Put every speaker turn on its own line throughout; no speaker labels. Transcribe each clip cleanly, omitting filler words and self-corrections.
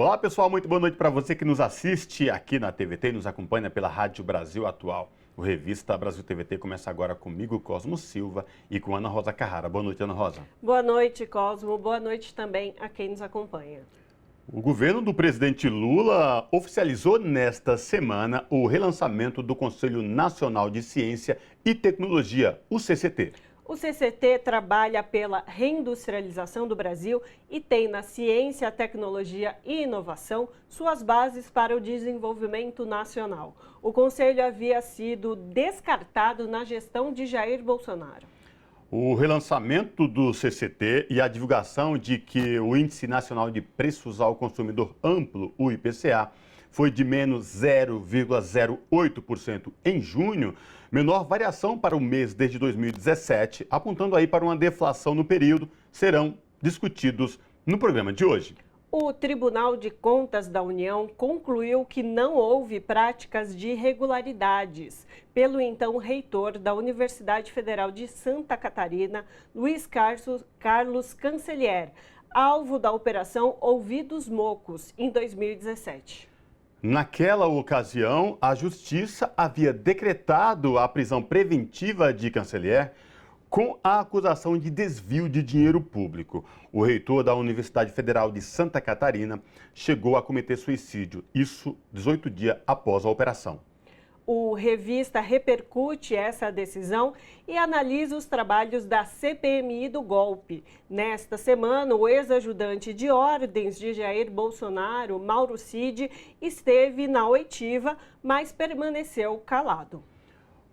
Olá pessoal, muito boa noite para você que nos assiste aqui na TVT e nos acompanha pela Rádio Brasil Atual. O Revista Brasil TVT começa agora comigo, Cosmo Silva, e com Ana Rosa Carrara. Boa noite, Ana Rosa.
Boa noite, Cosmo. Boa noite também a quem nos acompanha.
O governo do presidente Lula oficializou nesta semana o relançamento do Conselho Nacional de Ciência e Tecnologia, o CCT.
O CCT trabalha pela reindustrialização do Brasil e tem na ciência, tecnologia e inovação suas bases para o desenvolvimento nacional. O conselho havia sido descartado na gestão de Jair Bolsonaro.
O relançamento do CCT e a divulgação de que o Índice Nacional de Preços ao Consumidor Amplo, o IPCA, foi de menos 0,08% em junho, menor variação para o mês desde 2017, apontando aí para uma deflação no período, serão discutidos no programa de hoje.
O Tribunal de Contas da União concluiu que não houve práticas de irregularidades pelo então reitor da Universidade Federal de Santa Catarina, Luiz Carlos Cancellier, alvo da Operação Ouvidos Mocos, em 2017.
Naquela ocasião, a Justiça havia decretado a prisão preventiva de Cancellier com a acusação de desvio de dinheiro público. O reitor da Universidade Federal de Santa Catarina chegou a cometer suicídio, isso 18 dias após a operação.
O Revista repercute essa decisão e analisa os trabalhos da CPMI do golpe. Nesta semana, o ex-ajudante de ordens de Jair Bolsonaro, Mauro Cid, esteve na oitiva, mas permaneceu calado.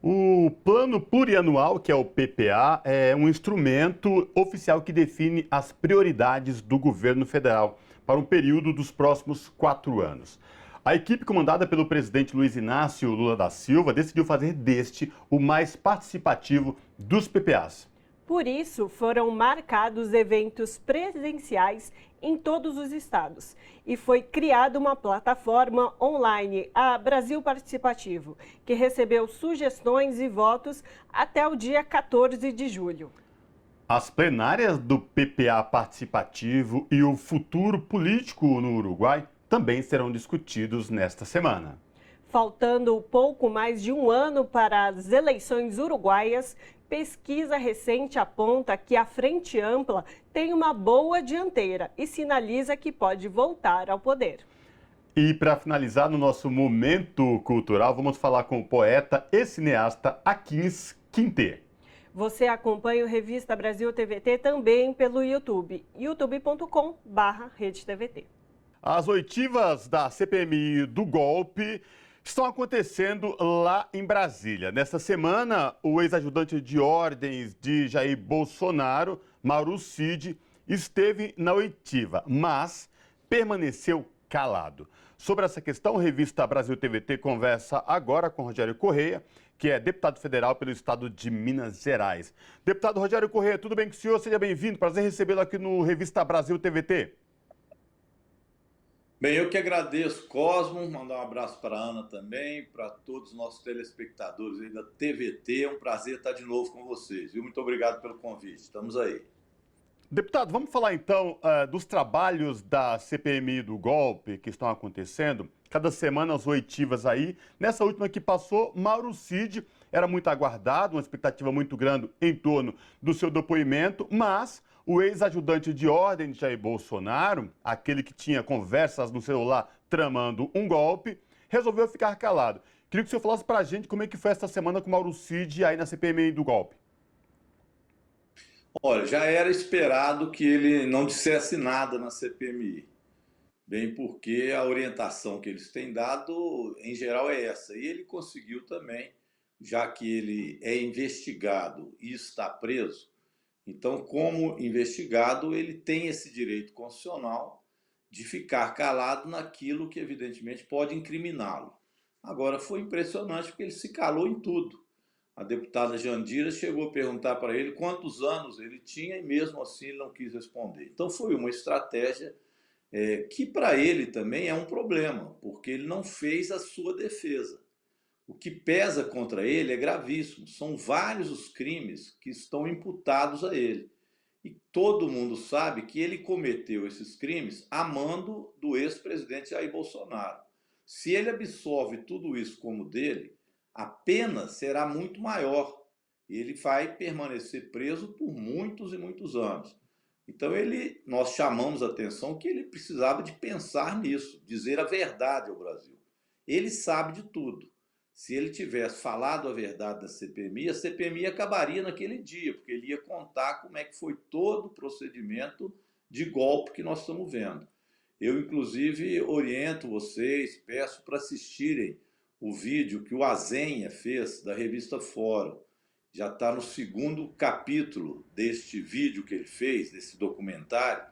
O Plano Plurianual, que é o PPA, é um instrumento oficial que define as prioridades do governo federal para um período dos próximos 4 anos. A equipe comandada pelo presidente Luiz Inácio Lula da Silva decidiu fazer deste o mais participativo dos PPAs.
Por isso, foram marcados eventos presenciais em todos os estados e foi criada uma plataforma online, a Brasil Participativo, que recebeu sugestões e votos até o dia 14 de julho.
As plenárias do PPA Participativo e o futuro político no Uruguai também serão discutidos nesta semana.
Faltando pouco mais de um ano para as eleições uruguaias, pesquisa recente aponta que a Frente Ampla tem uma boa dianteira e sinaliza que pode voltar ao poder.
E para finalizar no nosso momento cultural, vamos falar com o poeta e cineasta Aquins Quintê.
Você acompanha o Revista Brasil TVT também pelo YouTube, youtube.com/RedeTVT.
As oitivas da CPMI do golpe estão acontecendo lá em Brasília. Nesta semana, o ex-ajudante de ordens de Jair Bolsonaro, Mauro Cid, esteve na oitiva, mas permaneceu calado. Sobre essa questão, a Revista Brasil TVT conversa agora com Rogério Correia, que é deputado federal pelo estado de Minas Gerais. Deputado Rogério Correia, tudo bem com o senhor? Seja bem-vindo. Prazer recebê-lo aqui no Revista Brasil TVT.
Bem, eu que agradeço, Cosmo, mandar um abraço para a Ana também, para todos os nossos telespectadores aí da TVT, é um prazer estar de novo com vocês, viu? Muito obrigado pelo convite, estamos aí.
Deputado, vamos falar então dos trabalhos da CPMI do golpe que estão acontecendo. Cada semana as oitivas aí. Nessa última que passou, Mauro Cid era muito aguardado, uma expectativa muito grande em torno do seu depoimento, mas o ex-ajudante de ordem de Jair Bolsonaro, aquele que tinha conversas no celular tramando um golpe, resolveu ficar calado. Queria que o senhor falasse pra gente como é que foi essa semana com o Mauro Cid aí na CPMI do golpe.
Olha, já era esperado que ele não dissesse nada na CPMI, bem porque a orientação que eles têm dado, em geral, é essa. E ele conseguiu também, já que ele é investigado e está preso. Então, como investigado, ele tem esse direito constitucional de ficar calado naquilo que, evidentemente, pode incriminá-lo. Agora, foi impressionante porque ele se calou em tudo. A deputada Jandira chegou a perguntar para ele quantos anos ele tinha e, mesmo assim, ele não quis responder. Então, foi uma estratégia que, para ele, também é um problema, porque ele não fez a sua defesa. O que pesa contra ele é gravíssimo. São vários os crimes que estão imputados a ele. E todo mundo sabe que ele cometeu esses crimes a mando do ex-presidente Jair Bolsonaro. Se ele absolve tudo isso como dele, a pena será muito maior. Ele vai permanecer preso por muitos e muitos anos. Então nós chamamos a atenção que ele precisava de pensar nisso, dizer a verdade ao Brasil. Ele sabe de tudo. Se ele tivesse falado a verdade da CPMI, a CPMI acabaria naquele dia, porque ele ia contar como é que foi todo o procedimento de golpe que nós estamos vendo. Eu, inclusive, oriento vocês, peço para assistirem o vídeo que o Azenha fez da revista Fórum. Já está no 2º capítulo deste vídeo que ele fez, desse documentário,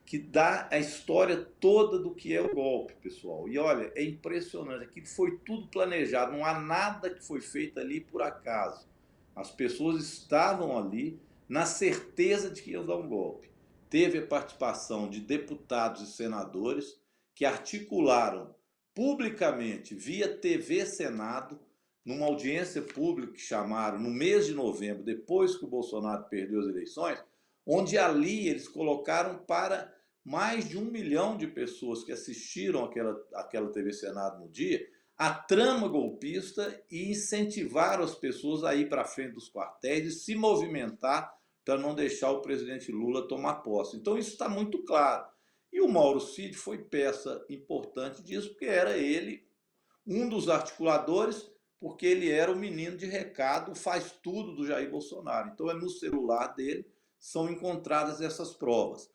que dá a história toda do que é o golpe, pessoal. E olha, é impressionante, aquilo foi tudo planejado, não há nada que foi feito ali por acaso. As pessoas estavam ali na certeza de que iam dar um golpe. Teve a participação de deputados e senadores que articularam publicamente, via TV Senado, numa audiência pública que chamaram no mês de novembro, depois que o Bolsonaro perdeu as eleições, onde ali eles colocaram para mais de 1 milhão de pessoas que assistiram aquela TV Senado no dia, a trama golpista e incentivaram as pessoas a ir para frente dos quartéis e se movimentar para não deixar o presidente Lula tomar posse. Então isso está muito claro. E o Mauro Cid foi peça importante disso, porque era ele um dos articuladores, porque ele era o menino de recado, faz tudo do Jair Bolsonaro. Então no celular dele são encontradas essas provas.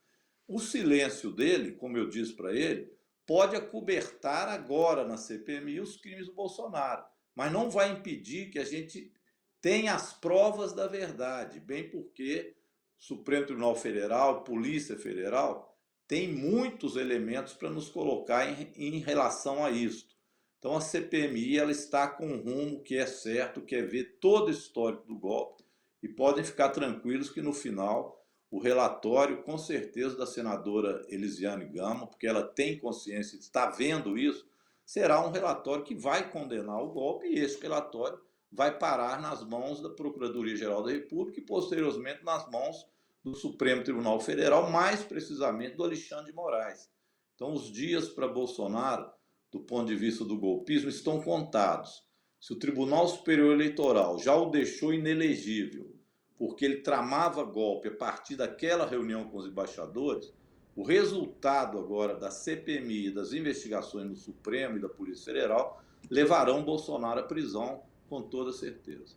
O silêncio dele, como eu disse para ele, pode acobertar agora na CPMI os crimes do Bolsonaro, mas não vai impedir que a gente tenha as provas da verdade, bem porque Supremo Tribunal Federal, Polícia Federal, tem muitos elementos para nos colocar em relação a isto. Então a CPMI ela está com um rumo que é certo, que é ver todo o histórico do golpe, e podem ficar tranquilos que no final o relatório, com certeza, da senadora Elisiane Gama, porque ela tem consciência, está vendo isso, será um relatório que vai condenar o golpe, e esse relatório vai parar nas mãos da Procuradoria-Geral da República e, posteriormente, nas mãos do Supremo Tribunal Federal, mais precisamente do Alexandre de Moraes. Então, os dias para Bolsonaro, do ponto de vista do golpismo, estão contados. Se o Tribunal Superior Eleitoral já o deixou inelegível, porque ele tramava golpe a partir daquela reunião com os embaixadores, o resultado agora da CPMI, das investigações no Supremo e da Polícia Federal, levarão Bolsonaro à prisão, com toda certeza.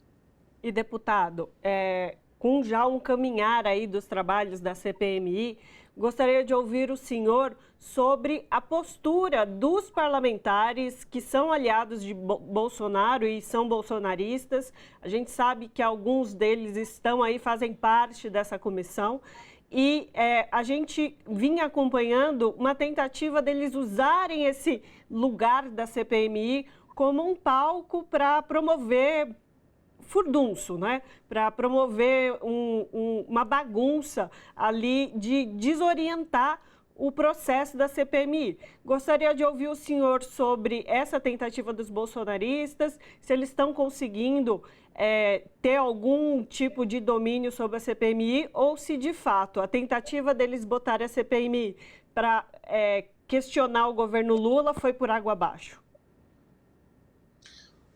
E, deputado, com já um caminhar aí dos trabalhos da CPMI, gostaria de ouvir o senhor sobre a postura dos parlamentares que são aliados de Bolsonaro e são bolsonaristas. A gente sabe que alguns deles estão aí, fazem parte dessa comissão. E a gente vinha acompanhando uma tentativa deles usarem esse lugar da CPMI como um palco para promover furdunço, né? Para promover uma bagunça ali de desorientar o processo da CPMI. Gostaria de ouvir o senhor sobre essa tentativa dos bolsonaristas, se eles estão conseguindo ter algum tipo de domínio sobre a CPMI ou se, de fato, a tentativa deles botarem a CPMI para questionar o governo Lula foi por água abaixo.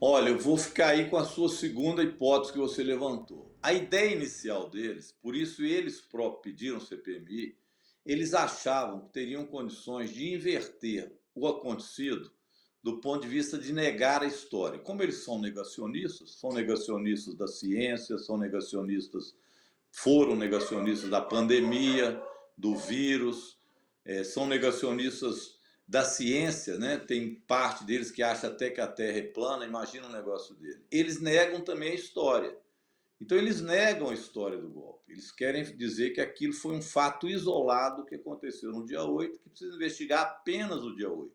Olha, eu vou ficar aí com a sua segunda hipótese que você levantou. A ideia inicial deles, por isso eles próprios pediram CPMI, eles achavam que teriam condições de inverter o acontecido do ponto de vista de negar a história. Como eles são negacionistas da ciência, foram negacionistas da pandemia, do vírus, são negacionistas da ciência, né? Tem parte deles que acha até que a Terra é plana, imagina um negócio dele. Eles negam também a história. Então eles negam a história do golpe. Eles querem dizer que aquilo foi um fato isolado que aconteceu no dia 8, que precisa investigar apenas o dia 8.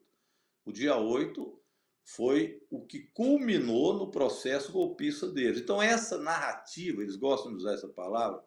O dia 8 foi o que culminou no processo golpista deles. Então essa narrativa, eles gostam de usar essa palavra,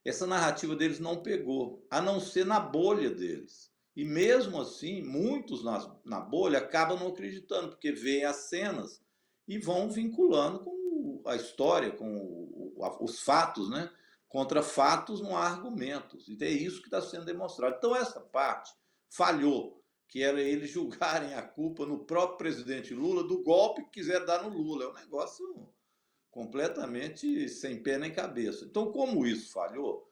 essa narrativa deles não pegou, a não ser na bolha deles. E mesmo assim, muitos na bolha acabam não acreditando, porque veem as cenas e vão vinculando com a história, com os fatos, né? Contra fatos não há argumentos. E é isso que está sendo demonstrado. Então, essa parte falhou, que era eles julgarem a culpa no próprio presidente Lula do golpe que quiser dar no Lula. É um negócio completamente sem pé nem cabeça. Então, como isso falhou,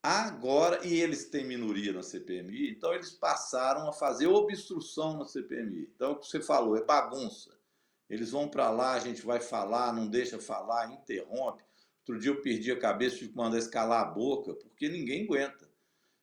agora, e eles têm minoria na CPMI, então eles passaram a fazer obstrução na CPMI. Então, o que você falou é bagunça. Eles vão para lá, a gente vai falar, não deixa falar, interrompe. Outro dia eu perdi a cabeça, tive que mandar escalar a boca, porque ninguém aguenta.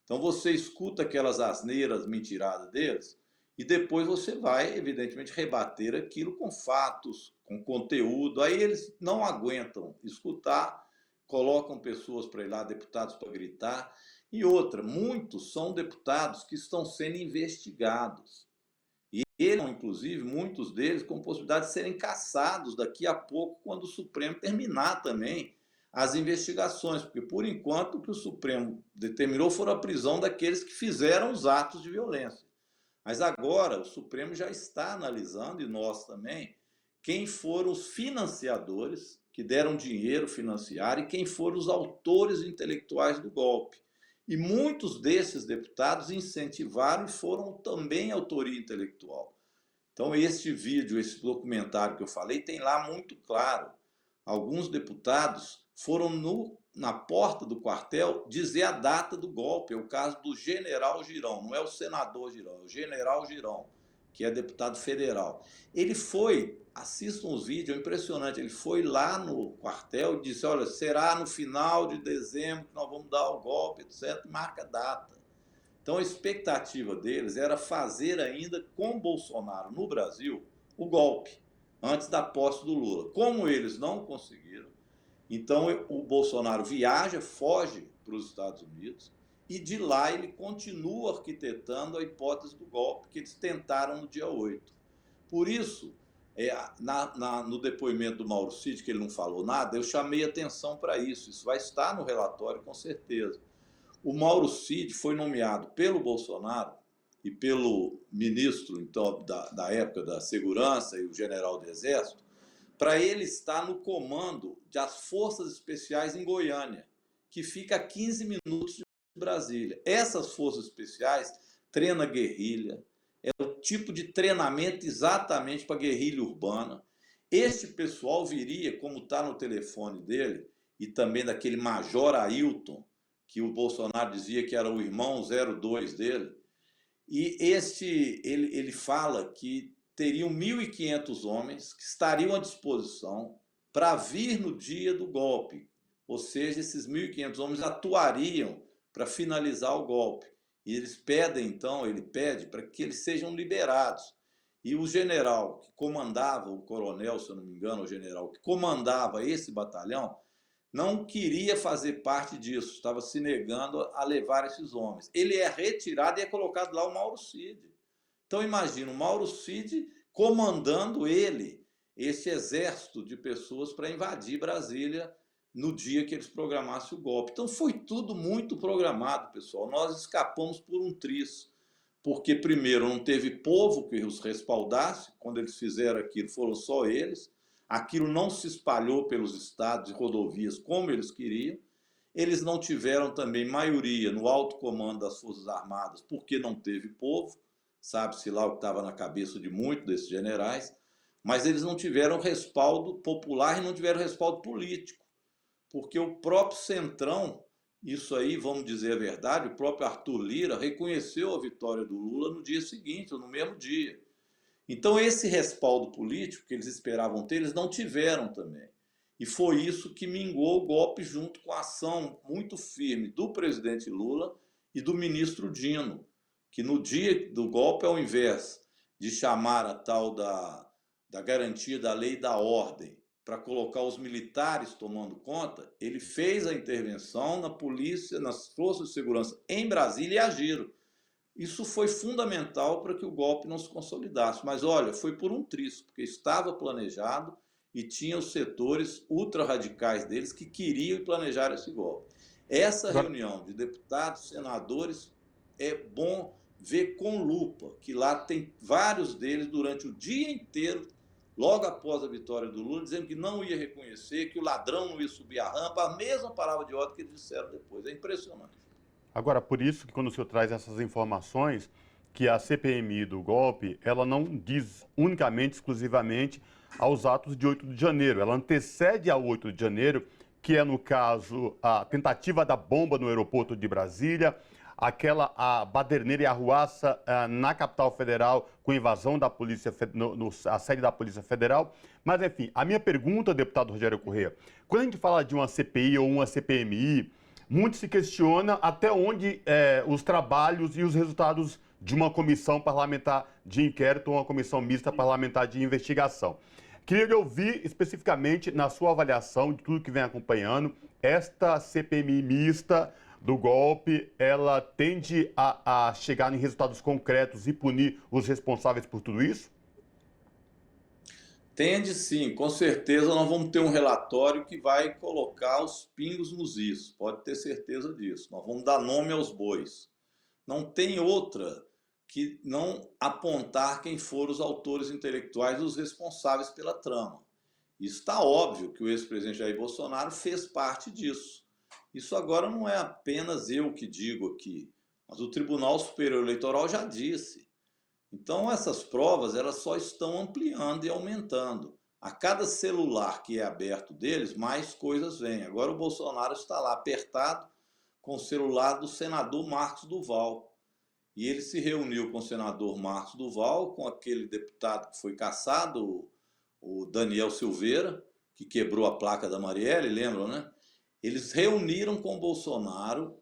Então você escuta aquelas asneiras, mentiradas deles, e depois você vai, evidentemente, rebater aquilo com fatos, com conteúdo. Aí eles não aguentam escutar, colocam pessoas para ir lá, deputados para gritar. E outra, muitos são deputados que estão sendo investigados. E eles, inclusive, muitos deles com possibilidade de serem cassados daqui a pouco, quando o Supremo terminar também as investigações, porque, por enquanto, o que o Supremo determinou foi a prisão daqueles que fizeram os atos de violência. Mas agora o Supremo já está analisando, e nós também, quem foram os financiadores que deram dinheiro, financiaram, e quem foram os autores intelectuais do golpe. E muitos desses deputados incentivaram e foram também autoria intelectual. Então, este vídeo, esse documentário que eu falei, tem lá muito claro. Alguns deputados foram na porta do quartel dizer a data do golpe. É o caso do general Girão, não é o senador Girão, é o general Girão, que é deputado federal. Ele foi, assistam os vídeos, é impressionante, ele foi lá no quartel e disse, olha, será no final de dezembro que nós vamos dar o golpe, etc., marca a data. Então a expectativa deles era fazer ainda com Bolsonaro no Brasil o golpe, antes da posse do Lula. Como eles não conseguiram, então o Bolsonaro viaja, foge para os Estados Unidos e de lá ele continua arquitetando a hipótese do golpe que eles tentaram no dia 8. Por isso, no depoimento do Mauro Cid, que ele não falou nada, eu chamei atenção para isso. Isso vai estar no relatório com certeza. O Mauro Cid foi nomeado pelo Bolsonaro e pelo ministro então, da época da Segurança e o general do Exército, para ele estar no comando das Forças Especiais em Goiânia, que fica a 15 minutos de Brasília. Essas Forças Especiais treinam guerrilha, é o tipo de treinamento exatamente para guerrilha urbana. Este pessoal viria, como está no telefone dele, e também daquele Major Ailton, que o Bolsonaro dizia que era o irmão 02 dele, e ele fala que teriam 1.500 homens que estariam à disposição para vir no dia do golpe. Ou seja, esses 1.500 homens atuariam para finalizar o golpe. E eles pedem, então, ele pede para que eles sejam liberados. E o general que comandava, o coronel, se eu não me engano, o general que comandava esse batalhão, não queria fazer parte disso, estava se negando a levar esses homens. Ele é retirado e é colocado lá o Mauro Cid. Então imagina o Mauro Cid comandando esse exército de pessoas para invadir Brasília no dia que eles programassem o golpe. Então foi tudo muito programado, pessoal. Nós escapamos por um triz, porque primeiro não teve povo que os respaldasse, quando eles fizeram aquilo foram só eles, aquilo não se espalhou pelos estados e rodovias como eles queriam, eles não tiveram também maioria no alto comando das Forças Armadas, porque não teve povo, sabe-se lá o que estava na cabeça de muitos desses generais, mas eles não tiveram respaldo popular e não tiveram respaldo político, porque o próprio Centrão, isso aí, vamos dizer a verdade, o próprio Arthur Lira reconheceu a vitória do Lula no dia seguinte, ou no mesmo dia. Então esse respaldo político que eles esperavam ter, eles não tiveram também. E foi isso que minguou o golpe junto com a ação muito firme do presidente Lula e do ministro Dino, que no dia do golpe, ao invés de chamar a tal da garantia da lei e da ordem para colocar os militares tomando conta, ele fez a intervenção na polícia, nas forças de segurança em Brasília e agiram. Isso foi fundamental para que o golpe não se consolidasse. Mas, olha, foi por um triz, porque estava planejado e tinha os setores ultra-radicais deles que queriam e planejaram esse golpe. Essa reunião de deputados, senadores, é bom ver com lupa, que lá tem vários deles durante o dia inteiro logo após a vitória do Lula, dizendo que não ia reconhecer, que o ladrão não ia subir a rampa, a mesma palavra de ordem que eles disseram depois. É impressionante.
Agora, por isso que quando o senhor traz essas informações, que a CPMI do golpe, ela não diz unicamente, exclusivamente aos atos de 8 de janeiro. Ela antecede ao 8 de janeiro, que é, no caso, a tentativa da bomba no aeroporto de Brasília, a baderneira e arruaça na capital federal com invasão da polícia, a sede da Polícia Federal. Mas, enfim, a minha pergunta, deputado Rogério Corrêa, quando a gente fala de uma CPI ou uma CPMI, muito se questiona até onde os trabalhos e os resultados de uma comissão parlamentar de inquérito ou uma comissão mista parlamentar de investigação. Queria lhe ouvir especificamente, na sua avaliação de tudo que vem acompanhando, esta CPMI mista do golpe, ela tende a chegar em resultados concretos e punir os responsáveis por tudo isso?
Tende sim, com certeza nós vamos ter um relatório que vai colocar os pingos nos is, pode ter certeza disso. Nós vamos dar nome aos bois. Não tem outra que não apontar quem foram os autores intelectuais, os responsáveis pela trama. Está óbvio que o ex-presidente Jair Bolsonaro fez parte disso. Isso agora não é apenas eu que digo aqui, mas o Tribunal Superior Eleitoral já disse. Então essas provas elas só estão ampliando e aumentando. A cada celular que é aberto deles, mais coisas vêm. Agora o Bolsonaro está lá apertado com o celular do senador Marcos Duval. E ele se reuniu com o senador Marcos Duval, com aquele deputado que foi cassado, o Daniel Silveira, que quebrou a placa da Marielle, lembram, né? Eles reuniram com o Bolsonaro,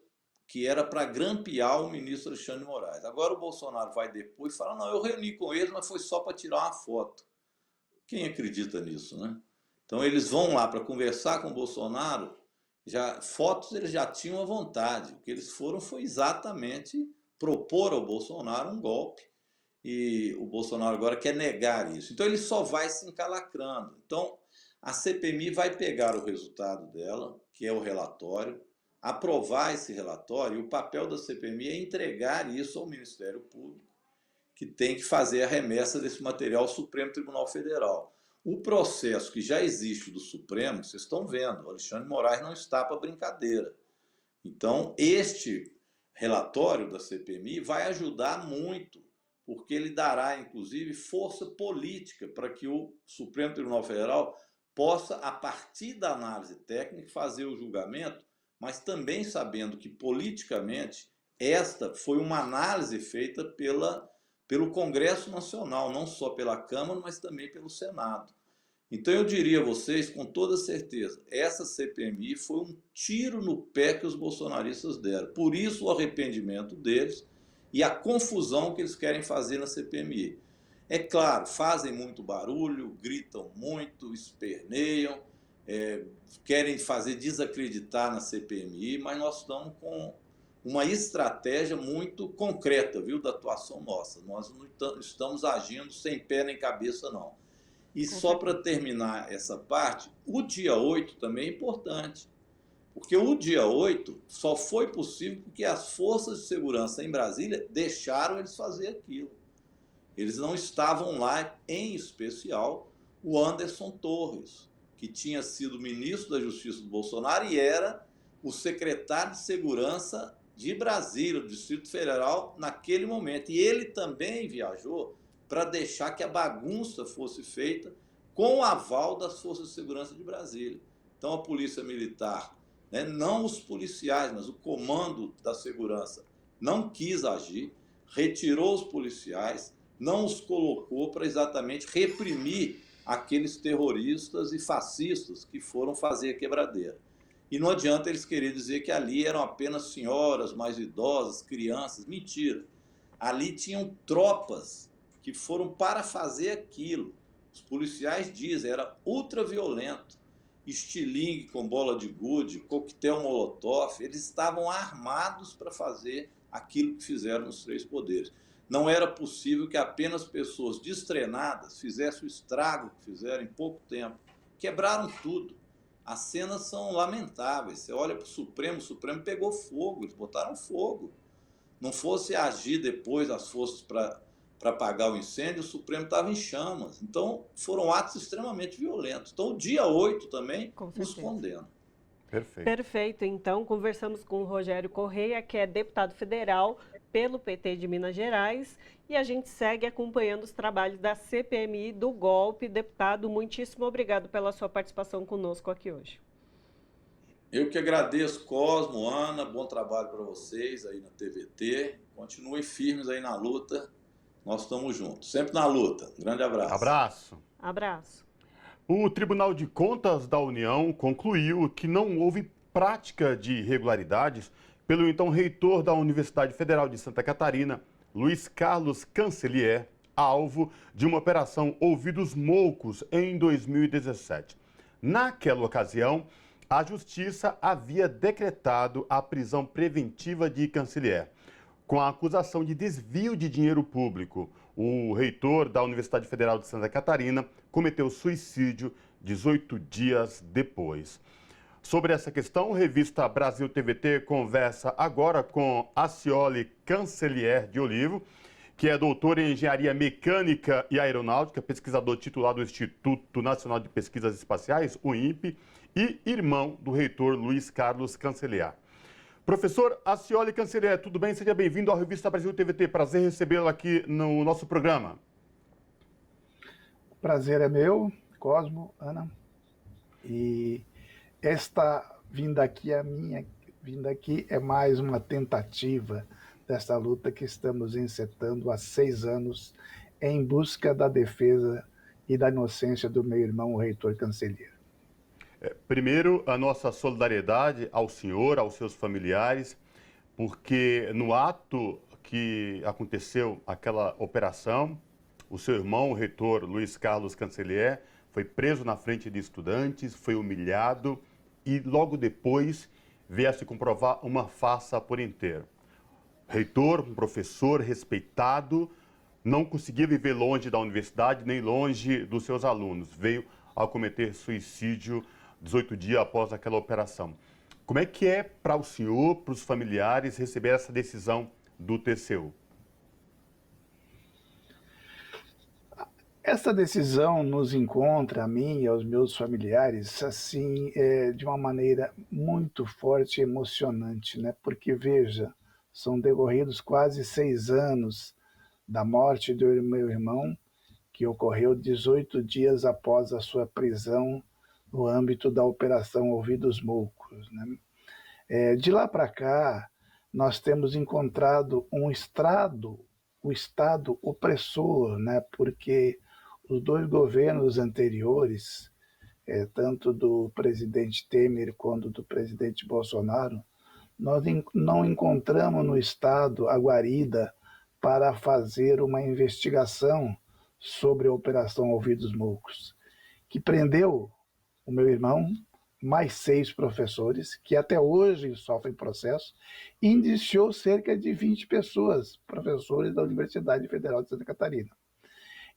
que era para grampear o ministro Alexandre de Moraes. Agora o Bolsonaro vai depois e fala, não, eu reuni com eles, mas foi só para tirar uma foto. Quem acredita nisso, né? Então eles vão lá para conversar com o Bolsonaro, fotos eles já tinham à vontade. O que eles foram foi exatamente propor ao Bolsonaro um golpe. E o Bolsonaro agora quer negar isso. Então ele só vai se encalacrando. Então a CPMI vai pegar o resultado dela, que é o relatório, aprovar esse relatório, e o papel da CPMI é entregar isso ao Ministério Público, que tem que fazer a remessa desse material ao Supremo Tribunal Federal. O processo que já existe do Supremo, vocês estão vendo, o Alexandre de Moraes não está para brincadeira. Então, este relatório da CPMI vai ajudar muito, porque ele dará, inclusive, força política para que o Supremo Tribunal Federal possa, a partir da análise técnica, fazer o julgamento, mas também sabendo que, politicamente, esta foi uma análise feita pelo Congresso Nacional, não só pela Câmara, mas também pelo Senado. Então, eu diria a vocês, com toda certeza, essa CPMI foi um tiro no pé que os bolsonaristas deram. Por isso, o arrependimento deles e a confusão que eles querem fazer na CPMI. É claro, fazem muito barulho, gritam muito, esperneiam, querem fazer desacreditar na CPMI, mas nós estamos com uma estratégia muito concreta, viu, da atuação nossa. Nós não estamos agindo sem pé nem cabeça, não. E só para terminar essa parte, o dia 8 também é importante, porque o dia 8 só foi possível porque as forças de segurança em Brasília deixaram eles fazer aquilo. Eles não estavam lá, em especial, o Anderson Torres, que tinha sido ministro da Justiça do Bolsonaro e era o secretário de Segurança de Brasília, do Distrito Federal, naquele momento. E ele também viajou para deixar que a bagunça fosse feita com o aval das Forças de Segurança de Brasília. Então, a Polícia Militar, né, não os policiais, mas o comando da segurança, não quis agir, retirou os policiais, não os colocou para exatamente reprimir aqueles terroristas e fascistas que foram fazer a quebradeira. E não adianta eles quererem dizer que ali eram apenas senhoras mais idosas, crianças. Mentira. Ali tinham tropas que foram para fazer aquilo. Os policiais dizem, era ultraviolento. Estilingue com bola de gude, coquetel molotov, eles estavam armados para fazer aquilo que fizeram nos Três Poderes. Não era possível que apenas pessoas destreinadas fizessem o estrago que fizeram em pouco tempo. Quebraram tudo. As cenas são lamentáveis. Você olha para o Supremo pegou fogo, eles botaram fogo. Não fosse agir depois as forças para para apagar o incêndio, o Supremo estava em chamas. Então, foram atos extremamente violentos. Então, o dia 8 também nos condena.
Perfeito.
Perfeito. Então, conversamos com o Rogério Correia, que é deputado federal pelo PT de Minas Gerais, e a gente segue acompanhando os trabalhos da CPMI do golpe. Deputado, muitíssimo obrigado pela sua participação conosco aqui hoje.
Eu que agradeço, Cosmo, Ana, bom trabalho para vocês aí na TVT. Continuem firmes aí na luta. Nós estamos juntos, sempre na luta. Um grande abraço.
Abraço.
Abraço.
O Tribunal de Contas da União concluiu que não houve prática de irregularidades pelo então reitor da Universidade Federal de Santa Catarina, Luiz Carlos Cancellier, alvo de uma operação Ouvidos Moucos em 2017. Naquela ocasião, a Justiça havia decretado a prisão preventiva de Cancellier, com a acusação de desvio de dinheiro público. O reitor da Universidade Federal de Santa Catarina cometeu suicídio 18 dias depois. Sobre essa questão, a revista Brasil TVT conversa agora com Acioli Cancellier de Olivo, que é doutor em Engenharia Mecânica e Aeronáutica, pesquisador titular do Instituto Nacional de Pesquisas Espaciais, o INPE, e irmão do reitor Luiz Carlos Cancellier. Professor Acioli Cancellier, tudo bem? Seja bem-vindo à revista Brasil TVT. Prazer recebê-lo aqui no nosso programa.
O prazer é meu, Cosmo, Ana. E esta vinda aqui, a minha vinda aqui, é mais uma tentativa dessa luta que estamos encetando há 6 anos em busca da defesa e da inocência do meu irmão, o reitor Cancellier.
Primeiro, a nossa solidariedade ao senhor, aos seus familiares, porque no ato que aconteceu aquela operação, o seu irmão, o reitor Luiz Carlos Cancellier, foi preso na frente de estudantes, foi humilhado e logo depois veio a se comprovar uma farsa por inteiro. Reitor, um professor respeitado, não conseguia viver longe da universidade nem longe dos seus alunos. Veio a cometer suicídio 18 dias após aquela operação. Como é que é para o senhor, para os familiares, receber essa decisão do TCU?
Essa decisão nos encontra, a mim e aos meus familiares, assim, de uma maneira muito forte e emocionante, né? Porque, veja, são decorridos quase 6 anos da morte do meu irmão, que ocorreu 18 dias após a sua prisão no âmbito da Operação Ouvidos Moucos, né? De lá para cá, nós temos encontrado o Estado opressor, né? Porque os 2 governos anteriores, tanto do presidente Temer quanto do presidente Bolsonaro, nós não encontramos no Estado a guarida para fazer uma investigação sobre a Operação Ouvidos Moucos, que prendeu o meu irmão, mais 6 professores, que até hoje sofrem processo, e indiciou cerca de 20 pessoas, professores da Universidade Federal de Santa Catarina.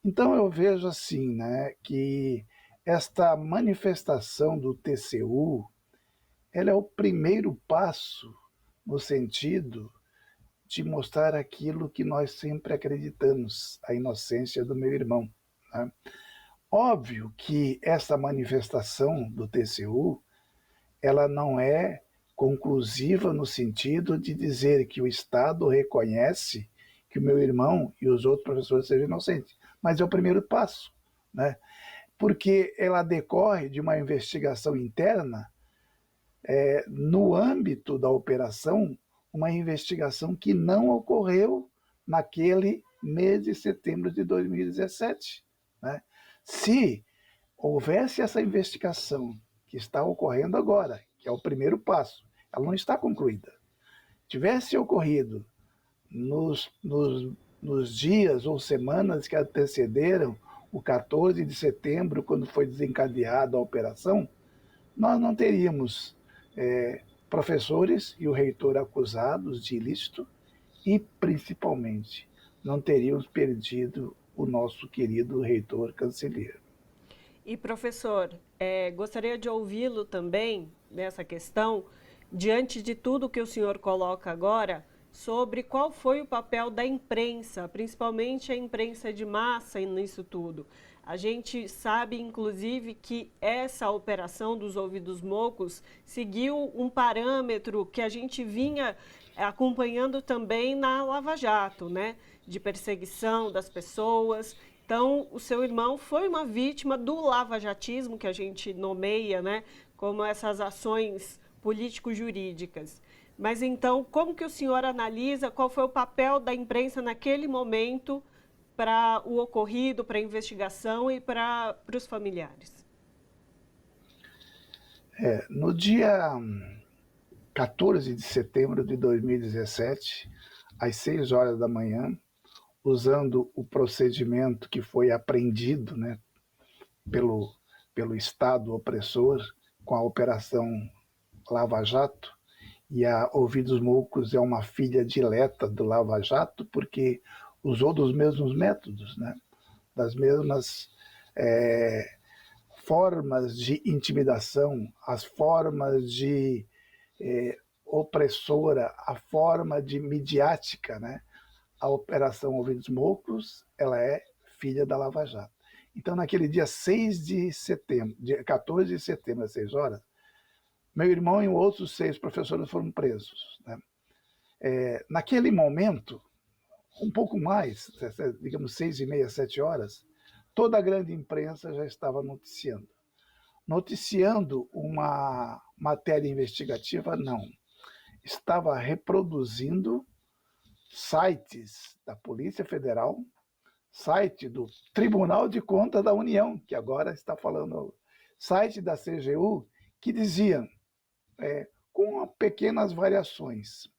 Então eu vejo assim, né, que esta manifestação do TCU, ela é o primeiro passo no sentido de mostrar aquilo que nós sempre acreditamos, a inocência do meu irmão, né? Óbvio que essa manifestação do TCU, ela não é conclusiva no sentido de dizer que o Estado reconhece que o meu irmão e os outros professores sejam inocentes, mas é o primeiro passo, né? Porque ela decorre de uma investigação interna, no âmbito da operação, uma investigação que não ocorreu naquele mês de setembro de 2017, né? Se houvesse essa investigação que está ocorrendo agora, que é o primeiro passo, ela não está concluída, tivesse ocorrido nos dias ou semanas que antecederam o 14 de setembro, quando foi desencadeada a operação, nós não teríamos professores e o reitor acusados de ilícito e, principalmente, não teríamos perdido o nosso querido reitor Cancellier.
E, professor, gostaria de ouvi-lo também nessa questão, diante de tudo que o senhor coloca agora, sobre qual foi o papel da imprensa, principalmente a imprensa de massa nisso tudo. A gente sabe, inclusive, que essa operação dos ouvidos mocos seguiu um parâmetro que a gente vinha acompanhando também na Lava Jato, né? De perseguição das pessoas. Então, o seu irmão foi uma vítima do lavajatismo, que a gente nomeia, né? Como essas ações político-jurídicas. Mas então, como que o senhor analisa qual foi o papel da imprensa naquele momento para o ocorrido, para a investigação e para os familiares?
No dia 14 de setembro de 2017, às 6 horas da manhã, usando o procedimento que foi aprendido, né, pelo Estado opressor com a Operação Lava Jato, e a Ouvidos Moucos é uma filha dileta do Lava Jato, porque usou dos mesmos métodos, né? Das mesmas formas de intimidação, as formas de opressora, a forma de midiática, né? A Operação Ouvidos Moucos, ela é filha da Lava Jato. Então, naquele dia 6 de setembro, dia 14 de setembro, às 6 horas, meu irmão e outros 6 professores foram presos, né? Naquele momento, um pouco mais, digamos 6h30, 7 horas, toda a grande imprensa já estava noticiando. Noticiando uma matéria investigativa, não. Estava reproduzindo sites da Polícia Federal, site do Tribunal de Contas da União, que agora está falando, site da CGU, que diziam, com pequenas variações,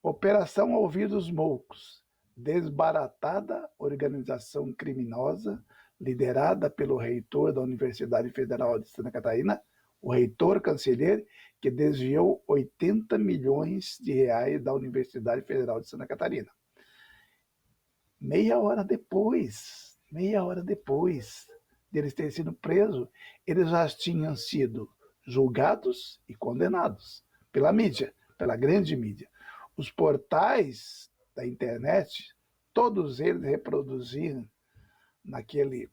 Operação Ouvidos Moucos, desbaratada organização criminosa liderada pelo reitor da Universidade Federal de Santa Catarina, o reitor canceler, que desviou 80 milhões de reais da Universidade Federal de Santa Catarina. Meia hora depois deles terem sido presos, eles já tinham sido julgados e condenados pela mídia, pela grande mídia. Os portais da internet, todos eles reproduziram naquele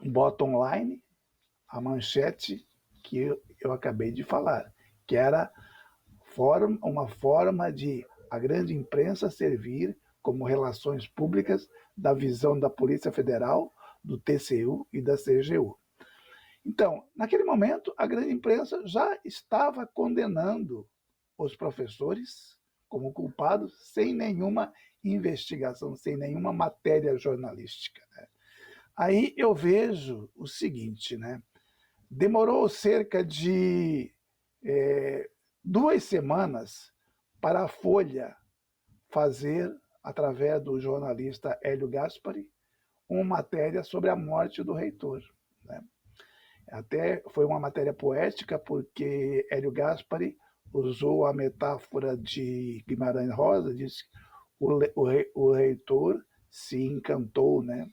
bottom line a manchete que eu acabei de falar, que era uma forma de a grande imprensa servir como relações públicas da visão da Polícia Federal, do TCU e da CGU. Então, naquele momento, a grande imprensa já estava condenando os professores como culpados sem nenhuma investigação, sem nenhuma matéria jornalística, né? Aí eu vejo o seguinte, né? Demorou cerca de 2 semanas para a Folha fazer, através do jornalista Hélio Gaspari, uma matéria sobre a morte do reitor, né? Até foi uma matéria poética, porque Hélio Gaspari usou a metáfora de Guimarães Rosa, disse que o reitor se encantou, né?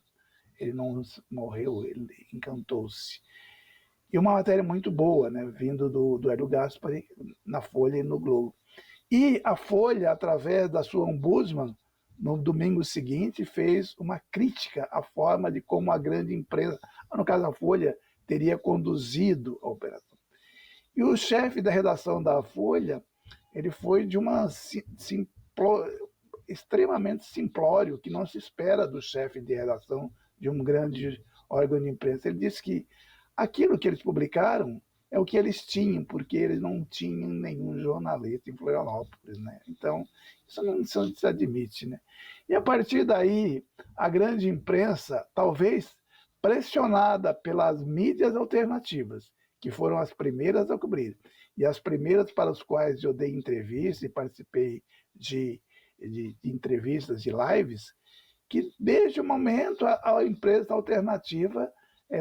Ele não morreu, ele encantou-se. E uma matéria muito boa, né? Vindo do Hélio Gaspari na Folha e no Globo. E a Folha, através da sua ombudsman, no domingo seguinte, fez uma crítica à forma de como a grande empresa, no caso a Folha, teria conduzido a operação. E o chefe da redação da Folha, ele foi de uma extremamente simplório, que não se espera do chefe de redação de um grande órgão de imprensa. Ele disse que aquilo que eles publicaram é o que eles tinham, porque eles não tinham nenhum jornalista em Florianópolis, né? Então, isso não se admite, né? E a partir daí, a grande imprensa, talvez pressionada pelas mídias alternativas, que foram as primeiras a cobrir, e as primeiras para as quais eu dei entrevista e participei de entrevistas, de lives, que desde o momento a imprensa alternativa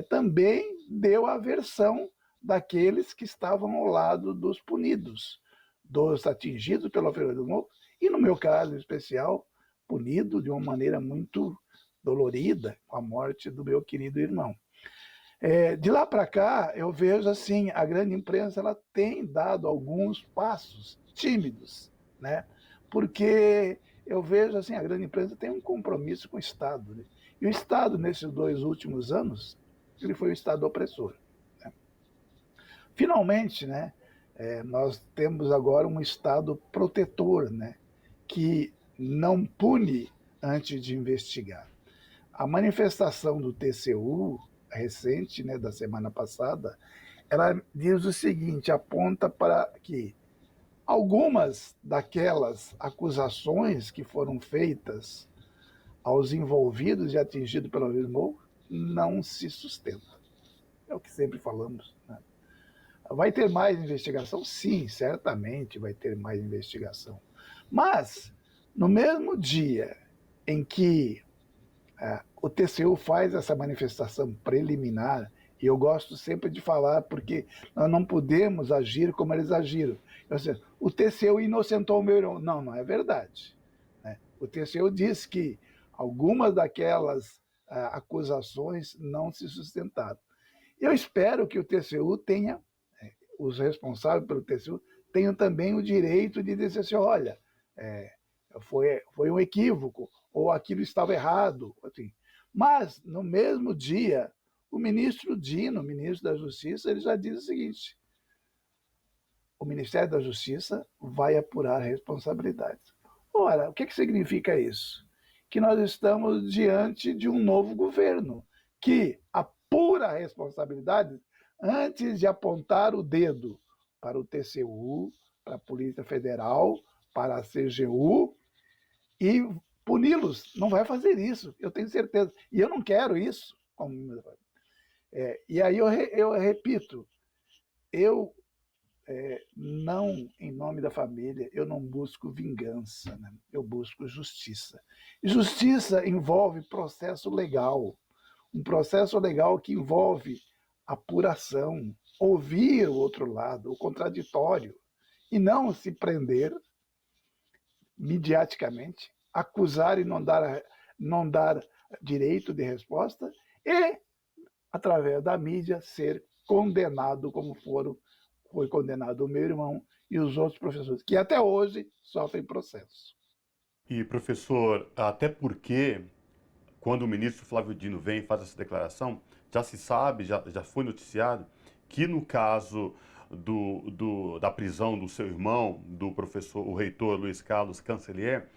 também deu a versão daqueles que estavam ao lado dos punidos, dos atingidos pela Operação Ouvidos Moucos, e no meu caso especial, punido de uma maneira muito dolorida com a morte do meu querido irmão. De lá para cá, eu vejo assim, a grande imprensa ela tem dado alguns passos tímidos, né? porque eu vejo assim, a grande empresa tem um compromisso com o Estado, né? E o Estado, nesses 2 últimos anos, ele foi o Estado opressor, né? Finalmente, né, nós temos agora um Estado protetor, né, que não pune antes de investigar. A manifestação do TCU, recente, né, da semana passada, ela diz o seguinte, aponta para que algumas daquelas acusações que foram feitas aos envolvidos e atingidos pelo mesmo não se sustentam. É o que sempre falamos, né? Vai ter mais investigação? Sim, certamente vai ter mais investigação. Mas, no mesmo dia em que o TCU faz essa manifestação preliminar, e eu gosto sempre de falar, porque nós não podemos agir como eles agiram. Seja, o TCU inocentou o meu irmão. Não, não é verdade, né? O TCU diz que algumas daquelas acusações não se sustentaram. Eu espero que o TCU tenha, os responsáveis pelo TCU, tenham também o direito de dizer assim, olha, foi um equívoco, ou aquilo estava errado, assim. Mas, no mesmo dia, o ministro Dino, ministro da Justiça, ele já diz o seguinte, o Ministério da Justiça vai apurar responsabilidades. Ora, o que significa isso? Que nós estamos diante de um novo governo, que apura responsabilidades antes de apontar o dedo para o TCU, para a Polícia Federal, para a CGU, e puni-los. Não vai fazer isso, eu tenho certeza. E eu não quero isso. E aí eu repito, eu não, em nome da família, eu não busco vingança, né? Eu busco justiça. E justiça envolve processo legal, um processo legal que envolve apuração, ouvir o outro lado, o contraditório, e não se prender mediaticamente, acusar e não dar direito de resposta e, através da mídia, ser condenado como foi condenado o meu irmão e os outros professores, que até hoje sofrem processo.
E, professor, até porque, quando o ministro Flávio Dino vem e faz essa declaração, já se sabe, já foi noticiado, que no caso da prisão do seu irmão, do professor, o reitor Luiz Carlos Cancellier,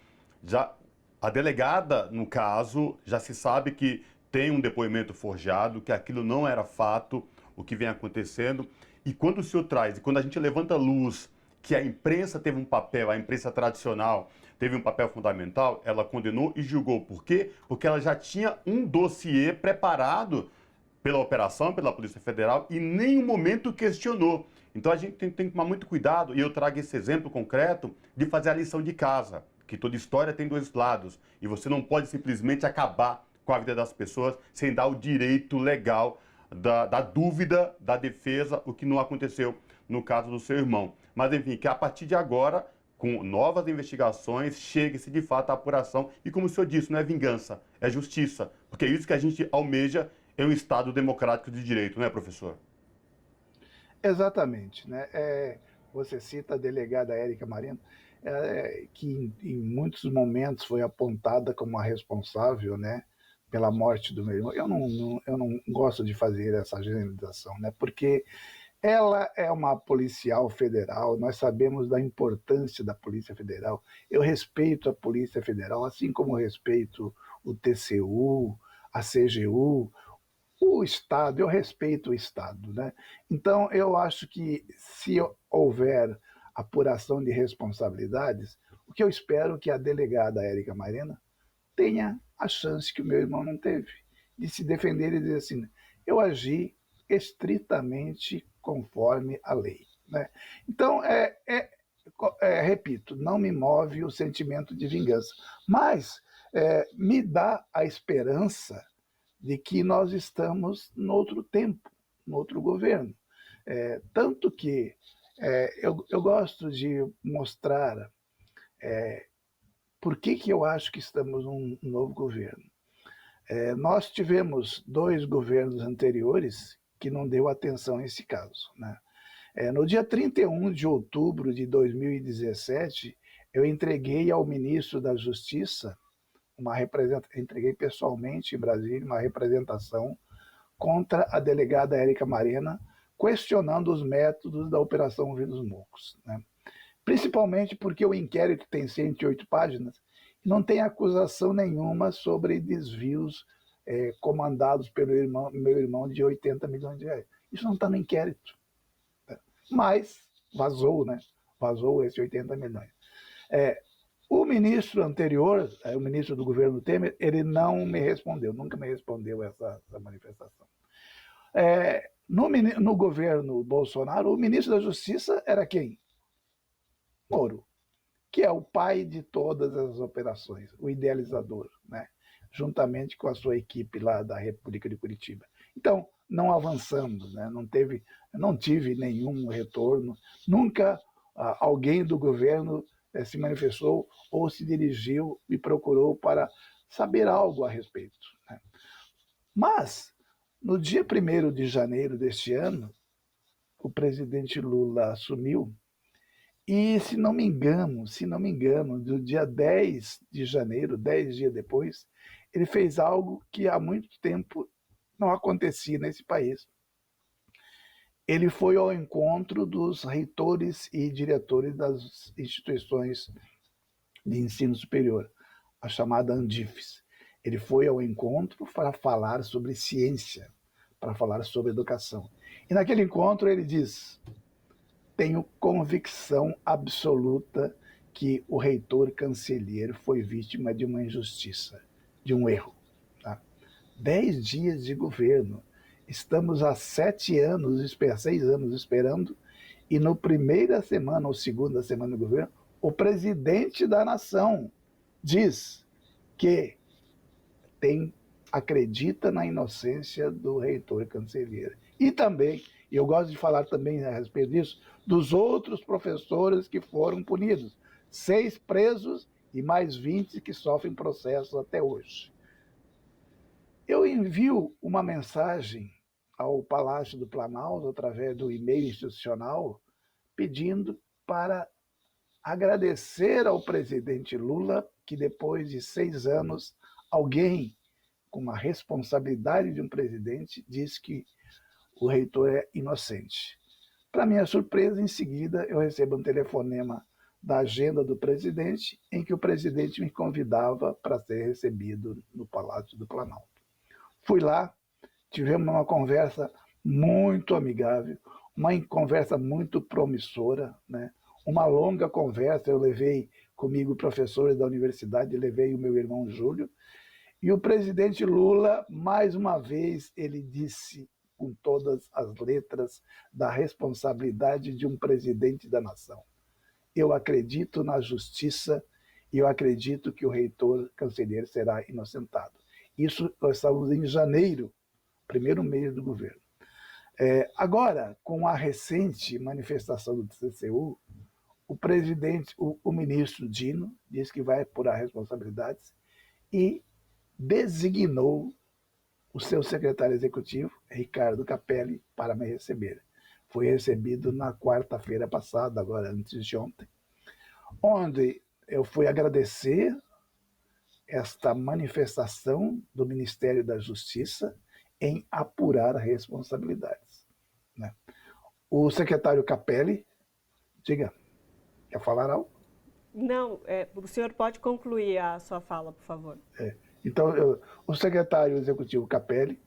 a delegada, no caso, já se sabe que tem um depoimento forjado, que aquilo não era fato, o que vem acontecendo. E quando o senhor traz, e quando a gente levanta luz que a imprensa teve um papel, a imprensa tradicional teve um papel fundamental, ela condenou e julgou. Por quê? Porque ela já tinha um dossiê preparado pela operação, pela Polícia Federal, e em nenhum momento questionou. Então a gente tem que tomar muito cuidado, e eu trago esse exemplo concreto de fazer a lição de casa, que toda história tem 2 lados, e você não pode simplesmente acabar com a vida das pessoas sem dar o direito legal da dúvida, da defesa, o que não aconteceu no caso do seu irmão. Mas enfim, que a partir de agora, com novas investigações, chegue-se de fato à apuração, e como o senhor disse, não é vingança, é justiça, porque é isso que a gente almeja em um Estado democrático de direito, não é, professor?
Exatamente, né? Você cita a delegada Érica Marino, que em muitos momentos foi apontada como a responsável, né, pela morte do meu irmão. Eu não gosto de fazer essa generalização, né, porque ela é uma policial federal, nós sabemos da importância da Polícia Federal. Eu respeito a Polícia Federal, assim como respeito o TCU, a CGU, o Estado, eu respeito o Estado, né? Então, eu acho que se houver apuração de responsabilidades, o que eu espero é que a delegada Érica Marina tenha a chance que o meu irmão não teve, de se defender e dizer assim, eu agi estritamente conforme a lei, né? Então, repito, não me move o sentimento de vingança, mas me dá a esperança de que nós estamos no outro tempo, no outro governo. Tanto que eu gosto de mostrar por que eu acho que estamos num novo governo. Nós tivemos 2 governos anteriores que não deu atenção a esse caso, né? No dia 31 de outubro de 2017, eu entreguei ao ministro da Justiça entreguei pessoalmente em Brasília uma representação contra a delegada Érica Marena, questionando os métodos da Operação Ouvir dos Mocos, né? Principalmente porque o inquérito tem 108 páginas e não tem acusação nenhuma sobre desvios comandados pelo meu irmão de 80 milhões de reais. Isso não está no inquérito, né? Mas vazou, né? Vazou esse 80 milhões. O ministro anterior, o ministro do governo Temer, ele não me respondeu, nunca me respondeu essa manifestação. No governo Bolsonaro, o ministro da Justiça era quem? Moro, que é o pai de todas as operações, o idealizador, né? Juntamente com a sua equipe lá da República de Curitiba. Então, não avançamos, né? Não tive nenhum retorno, nunca alguém do governo se manifestou ou se dirigiu e procurou para saber algo a respeito, né? Mas, no dia 1º de janeiro deste ano, o presidente Lula assumiu e, se não me engano, do dia 10 de janeiro, 10 dias depois, ele fez algo que há muito tempo não acontecia nesse país. Ele foi ao encontro dos reitores e diretores das instituições de ensino superior, a chamada Andifes. Ele foi ao encontro para falar sobre ciência, para falar sobre educação. E naquele encontro ele diz: tenho convicção absoluta que o reitor Cancelheiro foi vítima de uma injustiça, de um erro. Tá? 10 dias de governo. Estamos há 6 anos esperando, e no primeira semana ou segunda semana do governo, o presidente da nação diz que acredita na inocência do reitor Cancelheiro. E também, e eu gosto de falar também a respeito disso, dos outros professores que foram punidos. 6 presos e mais 20 que sofrem processos até hoje. Eu envio uma mensagem ao Palácio do Planalto, através do e-mail institucional, pedindo para agradecer ao presidente Lula que, depois de 6 anos, alguém com a responsabilidade de um presidente diz que o reitor é inocente. Para minha surpresa, em seguida, eu recebo um telefonema da agenda do presidente, em que o presidente me convidava para ser recebido no Palácio do Planalto. Fui lá, tivemos uma conversa muito amigável, uma conversa muito promissora, né? Uma longa conversa. Eu levei comigo professores da universidade, levei o meu irmão Júlio, e o presidente Lula, mais uma vez, ele disse com todas as letras da responsabilidade de um presidente da nação: eu acredito na justiça e eu acredito que o reitor Cancelheiro será inocentado. Isso nós estávamos em janeiro, primeiro mês do governo. Agora, com a recente manifestação do TCU, o ministro Dino disse que vai apurar responsabilidades e designou o seu secretário executivo, Ricardo Capelli, para me receber. Foi recebido na quarta-feira passada, agora antes de ontem, onde eu fui agradecer esta manifestação do Ministério da Justiça em apurar responsabilidades, né? O secretário Capelli, diga, quer falar algo?
Não, o senhor pode concluir a sua fala, por favor.
Então, o secretário executivo Capelli,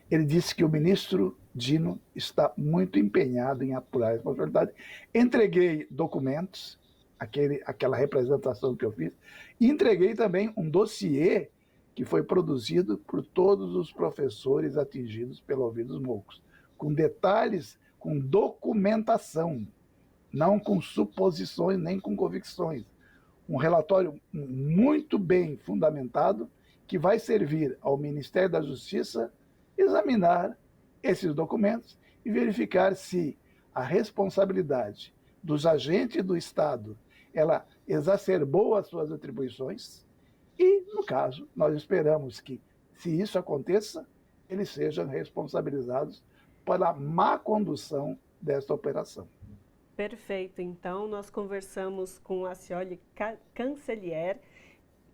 ele disse que o ministro Dino está muito empenhado em apurar a responsabilidade. Entreguei documentos, aquela representação que eu fiz, e entreguei também um dossiê que foi produzido por todos os professores atingidos pelo Ouvir dos Mocos, com detalhes, com documentação, não com suposições nem com convicções. Um relatório muito bem fundamentado que vai servir ao Ministério da Justiça examinar esses documentos e verificar se a responsabilidade dos agentes do Estado ela exacerbou as suas atribuições e, no caso, nós esperamos que, se isso aconteça, eles sejam responsabilizados pela má condução desta operação.
Perfeito. Então, nós conversamos com a Cioli Cancellier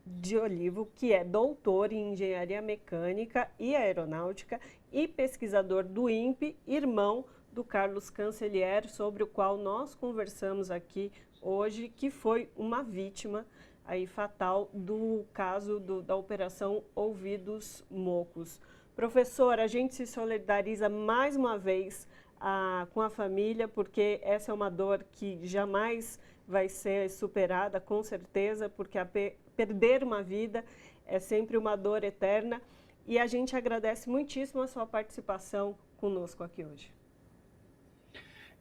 de Olivo, que é doutor em Engenharia Mecânica e Aeronáutica e pesquisador do INPE, irmão do Carlos Cancellier, sobre o qual nós conversamos aqui hoje, que foi uma vítima aí fatal do caso da Operação Ouvidos Mocos. Professor, a gente se solidariza mais uma vez com a família, porque essa é uma dor que jamais vai ser superada, com certeza, porque perder uma vida é sempre uma dor eterna. E a gente agradece muitíssimo a sua participação conosco aqui hoje.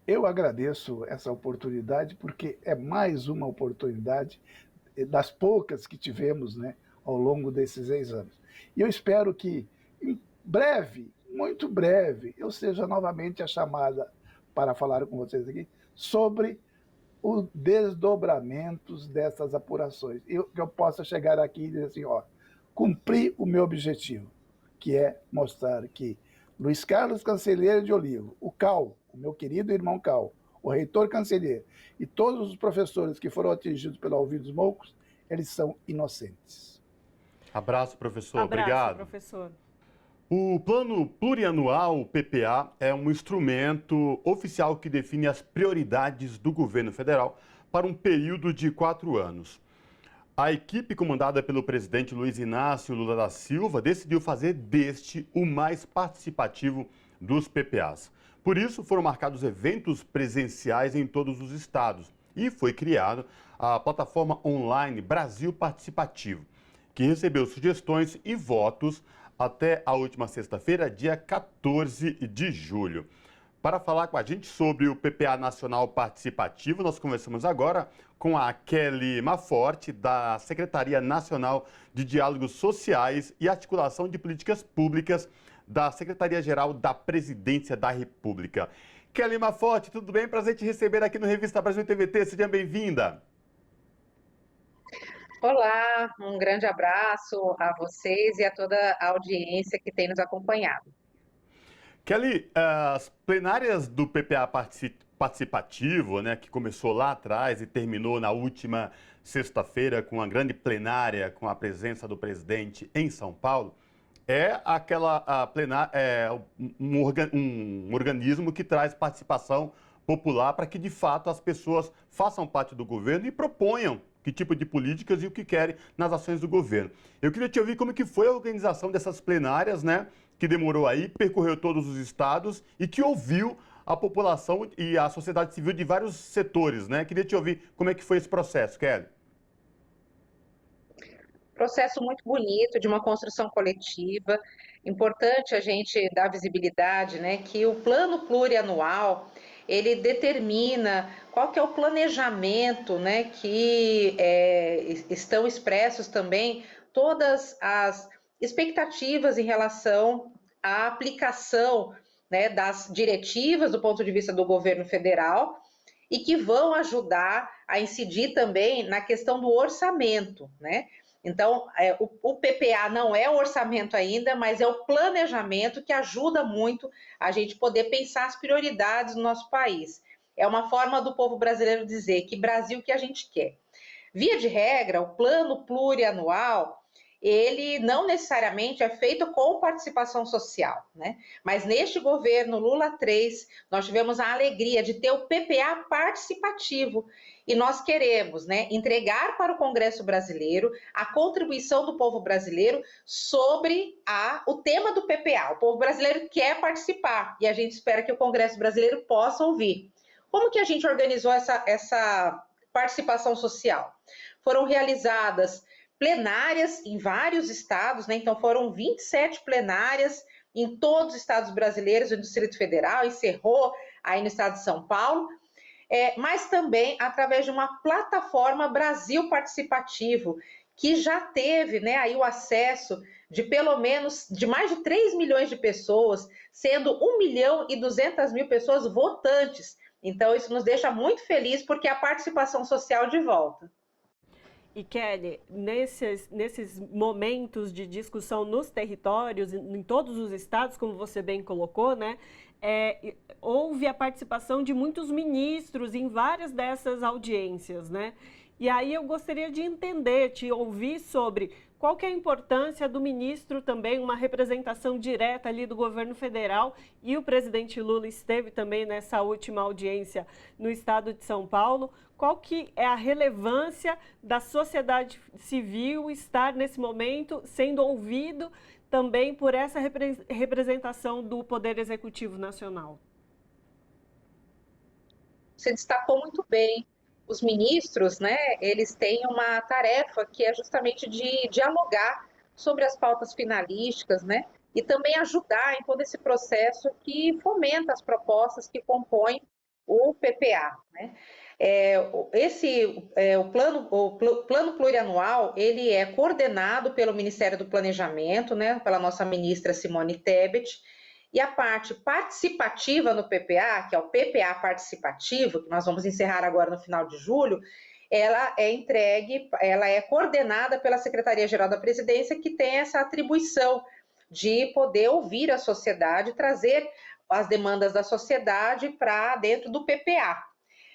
Eu agradeço essa oportunidade, porque é mais uma oportunidade das poucas que tivemos, né, ao longo desses 6 anos. E eu espero que, em breve, muito breve, eu seja novamente a chamada para falar com vocês aqui sobre os desdobramentos dessas apurações. Que eu possa chegar aqui e dizer assim, cumpri o meu objetivo, que é mostrar que Luiz Carlos Cancellier de Olivo, o Cal, o meu querido irmão Cal, o reitor Cancellier e todos os professores que foram atingidos pelo Ouvidos Mocos, eles são inocentes.
Abraço, professor.
Abraço,
obrigado.
Professor.
O Plano Plurianual, o PPA, é um instrumento oficial que define as prioridades do governo federal para um período de 4 anos. A equipe comandada pelo presidente Luiz Inácio Lula da Silva decidiu fazer deste o mais participativo dos PPAs. Por isso, foram marcados eventos presenciais em todos os estados e foi criada a plataforma online Brasil Participativo, que recebeu sugestões e votos até a última sexta-feira, dia 14 de julho. Para falar com a gente sobre o PPA Nacional Participativo, nós conversamos agora com a Kelly Maforte, da Secretaria Nacional de Diálogos Sociais e Articulação de Políticas Públicas da Secretaria-Geral da Presidência da República. Kelly Maforte, tudo bem? Prazer te receber aqui no Revista Brasil TVT. Seja bem-vinda.
Olá, um grande abraço a vocês e a toda a audiência que tem nos acompanhado.
Kelly, as plenárias do PPA participativo, né, que começou lá atrás e terminou na última sexta-feira com uma grande plenária com a presença do presidente em São Paulo, é um organismo que traz participação popular para que, de fato, as pessoas façam parte do governo e proponham que tipo de políticas e o que querem nas ações do governo. Eu queria te ouvir como que foi a organização dessas plenárias, né, que demorou aí, percorreu todos os estados e que ouviu a população e a sociedade civil de vários setores, né? Queria te ouvir como é que foi esse processo, Kelly.
Processo muito bonito, de uma construção coletiva. Importante a gente dar visibilidade, né, que o plano plurianual, ele determina qual que é o planejamento, né, que estão expressos também todas as expectativas em relação à aplicação, né, das diretivas do ponto de vista do governo federal e que vão ajudar a incidir também na questão do orçamento, né? Então, o PPA não é o orçamento ainda, mas é o planejamento que ajuda muito a gente poder pensar as prioridades do nosso país. É uma forma do povo brasileiro dizer que Brasil que a gente quer. Via de regra, o plano plurianual, ele não necessariamente é feito com participação social, né? Mas neste governo Lula 3, nós tivemos a alegria de ter o PPA participativo e nós queremos, né, entregar para o Congresso brasileiro a contribuição do povo brasileiro sobre o tema do PPA. O povo brasileiro quer participar e a gente espera que o Congresso brasileiro possa ouvir. Como que a gente organizou essa participação social? Foram realizadas plenárias em vários estados, né? Então foram 27 plenárias em todos os estados brasileiros, no Distrito Federal, encerrou aí no estado de São Paulo, mas também através de uma plataforma Brasil Participativo, que já teve, né, aí o acesso de pelo menos de mais de 3 milhões de pessoas, sendo 1.200.000 pessoas votantes. Então isso nos deixa muito felizes porque a participação social de volta.
E Kelly, nesses momentos de discussão nos territórios, em todos os estados, como você bem colocou, né, houve a participação de muitos ministros em várias dessas audiências, né? E aí eu gostaria de entender, te ouvir sobre qual que é a importância do ministro também, uma representação direta ali do governo federal, e o presidente Lula esteve também nessa última audiência no estado de São Paulo. Qual que é a relevância da sociedade civil estar nesse momento sendo ouvido também por essa representação do Poder Executivo Nacional?
Você destacou muito bem. Os ministros, né, eles têm uma tarefa que é justamente de dialogar sobre as pautas finalísticas, né, e também ajudar em todo esse processo que fomenta as propostas que compõem o PPA, né. O plano plurianual, ele é coordenado pelo Ministério do Planejamento, né, pela nossa ministra Simone Tebet, e a parte participativa no PPA, que é o PPA participativo, que nós vamos encerrar agora no final de julho, ela é coordenada pela Secretaria-Geral da Presidência, que tem essa atribuição de poder ouvir a sociedade, trazer as demandas da sociedade para dentro do PPA.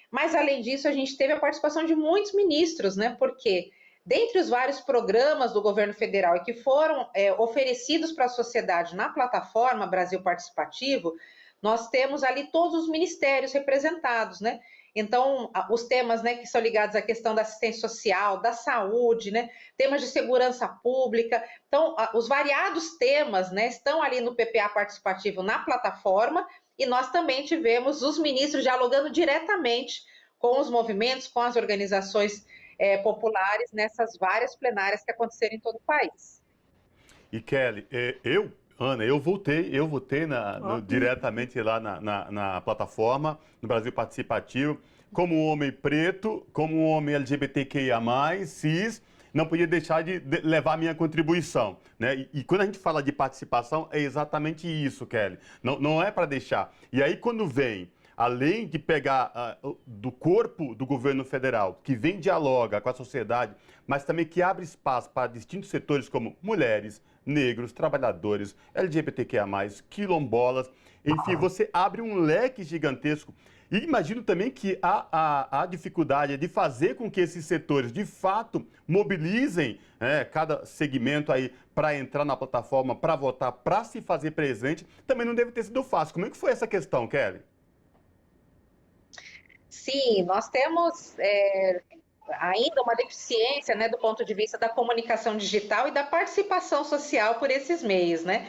Mas, além disso, a gente teve a participação de muitos ministros, né? Porque dentre os vários programas do governo federal e que foram oferecidos para a sociedade na plataforma Brasil Participativo, nós temos ali todos os ministérios representados, né? Então, os temas, né, que são ligados à questão da assistência social, da saúde, né, temas de segurança pública. Então, os variados temas, né, estão ali no PPA Participativo na plataforma, e nós também tivemos os ministros dialogando diretamente com os movimentos, com as organizações populares nessas várias plenárias que aconteceram em todo o país.
E Kelly, Ana, eu votei diretamente lá na plataforma, no Brasil Participativo, como homem preto, como homem LGBTQIA+, cis, não podia deixar de levar a minha contribuição, né? E quando a gente fala de participação, é exatamente isso, Kelly, não é para deixar. E aí quando vem, além de pegar do corpo do governo federal, que vem dialoga com a sociedade, mas também que abre espaço para distintos setores como mulheres, negros, trabalhadores, LGBTQIA+, quilombolas, enfim, você abre um leque gigantesco. E imagino também que a dificuldade de fazer com que esses setores, de fato, mobilizem cada segmento aí para entrar na plataforma, para votar, para se fazer presente, também não deve ter sido fácil. Como é que foi essa questão, Kelly?
Sim, nós temos ainda uma deficiência, né, do ponto de vista da comunicação digital e da participação social por esses meios, né?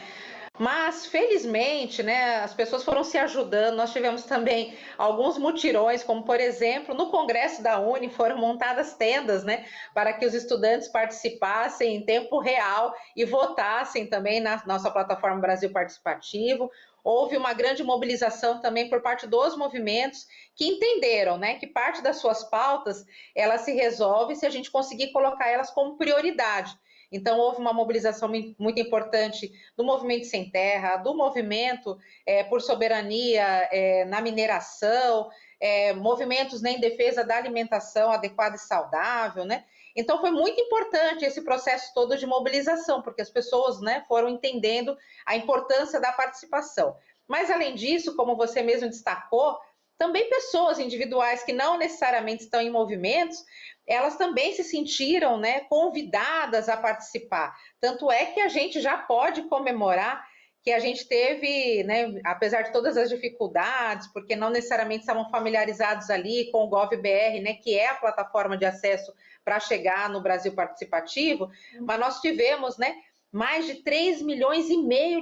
Mas, felizmente, né, as pessoas foram se ajudando. Nós tivemos também alguns mutirões, como, por exemplo, no Congresso da Uni foram montadas tendas, né, para que os estudantes participassem em tempo real e votassem também na nossa plataforma Brasil Participativo. Houve uma grande mobilização também por parte dos movimentos que entenderam, né, que parte das suas pautas, ela se resolve se a gente conseguir colocar elas como prioridade. Então, houve uma mobilização muito importante do Movimento Sem Terra, do Movimento por Soberania na mineração, movimentos, né, em defesa da alimentação adequada e saudável, né? Então, foi muito importante esse processo todo de mobilização, porque as pessoas, né, foram entendendo a importância da participação. Mas, além disso, como você mesmo destacou, também pessoas individuais que não necessariamente estão em movimentos, elas também se sentiram, né, convidadas a participar. Tanto é que a gente já pode comemorar que a gente teve, né, apesar de todas as dificuldades, porque não necessariamente estavam familiarizados ali com o GovBR, né, que é a plataforma de acesso para chegar no Brasil Participativo, mas nós tivemos, né, mais de 3,5 milhões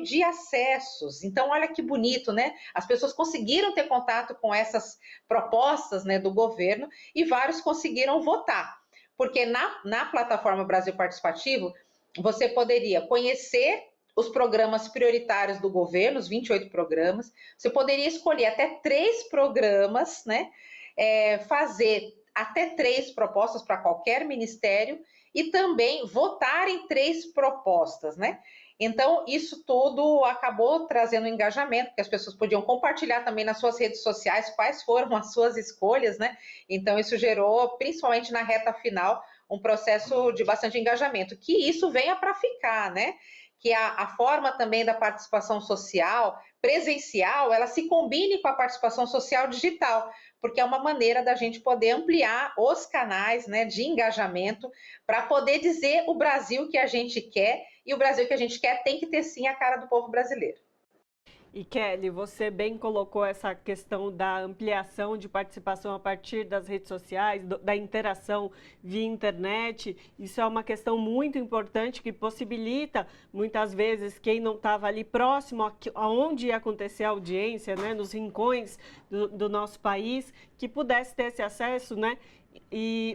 de acessos. Então, olha que bonito, né? As pessoas conseguiram ter contato com essas propostas, né, do governo, e vários conseguiram votar. Porque na plataforma Brasil Participativo, você poderia conhecer os programas prioritários do governo, os 28 programas, você poderia escolher até 3 programas, né? Fazer até 3 propostas para qualquer ministério, e também votar em 3 propostas, né? Então, isso tudo acabou trazendo engajamento, porque as pessoas podiam compartilhar também nas suas redes sociais quais foram as suas escolhas, né? Então, isso gerou, principalmente na reta final, um processo de bastante engajamento, que isso venha para ficar, né? Que a forma também da participação social presencial, ela se combine com a participação social digital, porque é uma maneira da gente poder ampliar os canais, né, de engajamento para poder dizer o Brasil que a gente quer, e o Brasil que a gente quer tem que ter sim a cara do povo brasileiro.
E Kelly, você bem colocou essa questão da ampliação de participação a partir das redes sociais, da interação via internet. Isso é uma questão muito importante que possibilita, muitas vezes, quem não estava ali próximo aonde ia acontecer a audiência, né, nos rincões do nosso país, que pudesse ter esse acesso, né?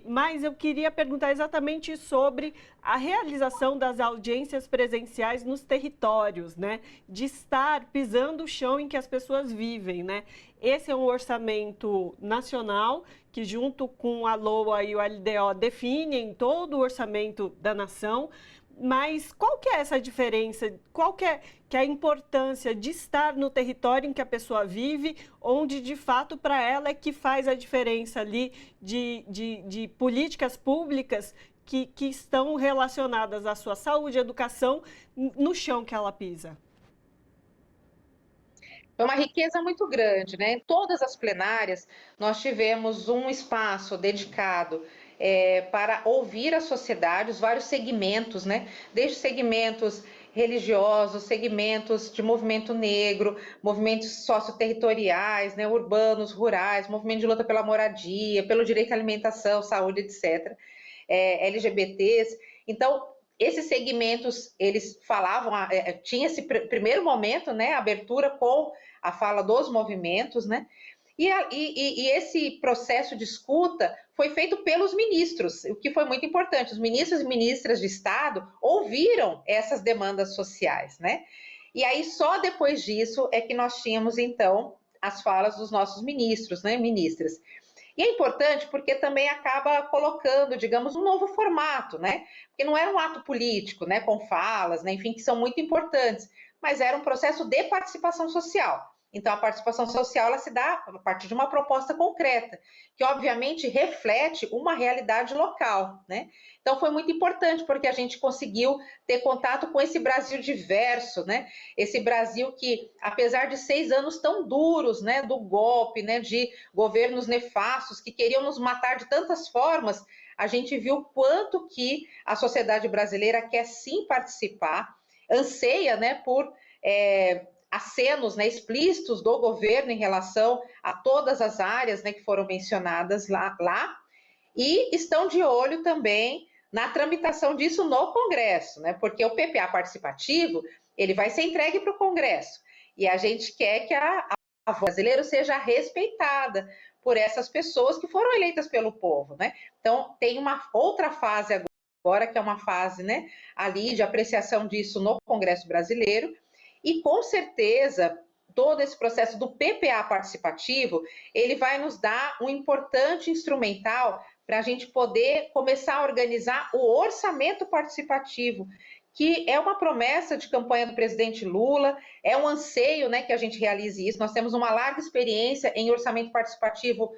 Mas eu queria perguntar exatamente sobre a realização das audiências presenciais nos territórios, né? De estar pisando o chão em que as pessoas vivem, né? Esse é um orçamento nacional que, junto com a LOA e o LDO, definem todo o orçamento da nação. Mas qual que é essa diferença? Qual que é a importância de estar no território em que a pessoa vive, onde de fato para ela é que faz a diferença ali de políticas públicas que estão relacionadas à sua saúde, educação, no chão que ela pisa?
É uma riqueza muito grande, né? Em todas as plenárias, nós tivemos um espaço dedicado para ouvir a sociedade, os vários segmentos, né? Desde segmentos religiosos, segmentos de movimento negro, movimentos socioterritoriais, né? Urbanos, rurais, movimento de luta pela moradia, pelo direito à alimentação, saúde, etc., LGBTs. Então, esses segmentos, eles falavam, tinha esse primeiro momento, né? Abertura com a fala dos movimentos, né? E esse processo de escuta foi feito pelos ministros, o que foi muito importante. Os ministros e ministras de Estado ouviram essas demandas sociais, né? E aí, só depois disso, é que nós tínhamos, então, as falas dos nossos ministros, né, ministras. E é importante porque também acaba colocando, digamos, um novo formato, né? Porque não era um ato político, né, com falas, né, enfim, que são muito importantes, mas era um processo de participação social. Então, a participação social ela se dá a partir de uma proposta concreta, que obviamente reflete uma realidade local, né? Então, foi muito importante, porque a gente conseguiu ter contato com esse Brasil diverso, né? Esse Brasil que, apesar de 6 anos tão duros, né, do golpe, né, de governos nefastos que queriam nos matar de tantas formas, a gente viu quanto que a sociedade brasileira quer sim participar, anseia, né, por acenos, né, explícitos do governo em relação a todas as áreas, né, que foram mencionadas lá, e estão de olho também na tramitação disso no Congresso, né, porque o PPA participativo, ele vai ser entregue para o Congresso, e a gente quer que a voz brasileira seja respeitada por essas pessoas que foram eleitas pelo povo, né. Então, tem uma outra fase agora, que é uma fase, né, ali de apreciação disso no Congresso brasileiro. E, com certeza, todo esse processo do PPA participativo, ele vai nos dar um importante instrumental para a gente poder começar a organizar o orçamento participativo, que é uma promessa de campanha do presidente Lula, é um anseio, né, que a gente realize isso. Nós temos uma larga experiência em orçamento participativo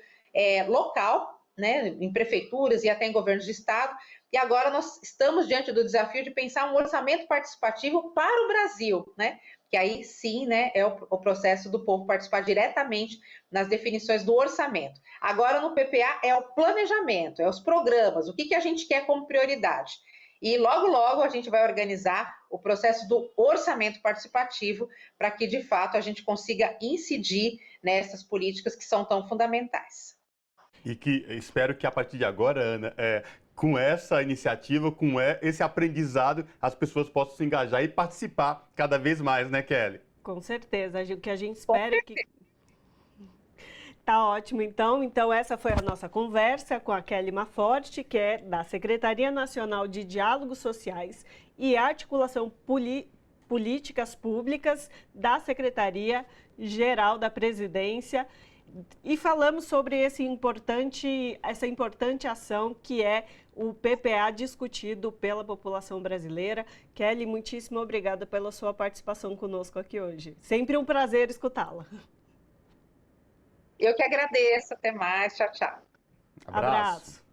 local, né, em prefeituras e até em governos de estado, e agora nós estamos diante do desafio de pensar um orçamento participativo para o Brasil, né? Que aí sim, né, é o processo do povo participar diretamente nas definições do orçamento. Agora no PPA é o planejamento, é os programas, o que a gente quer como prioridade. E logo, logo a gente vai organizar o processo do orçamento participativo para que, de fato, a gente consiga incidir nessas políticas que são tão fundamentais.
E que espero que a partir de agora, Ana, com essa iniciativa, com esse aprendizado, as pessoas possam se engajar e participar cada vez mais, né, Kelly?
Com certeza. O que a gente espera é que... Tá ótimo, então. Então, essa foi a nossa conversa com a Kelly Maforte, que é da Secretaria Nacional de Diálogos Sociais e Articulação Políticas Públicas da Secretaria-Geral da Presidência. E falamos sobre essa importante ação que é o PPA discutido pela população brasileira. Kelly, muitíssimo obrigada pela sua participação conosco aqui hoje. Sempre um prazer escutá-la.
Eu que agradeço. Até mais. Tchau, tchau.
Abraço.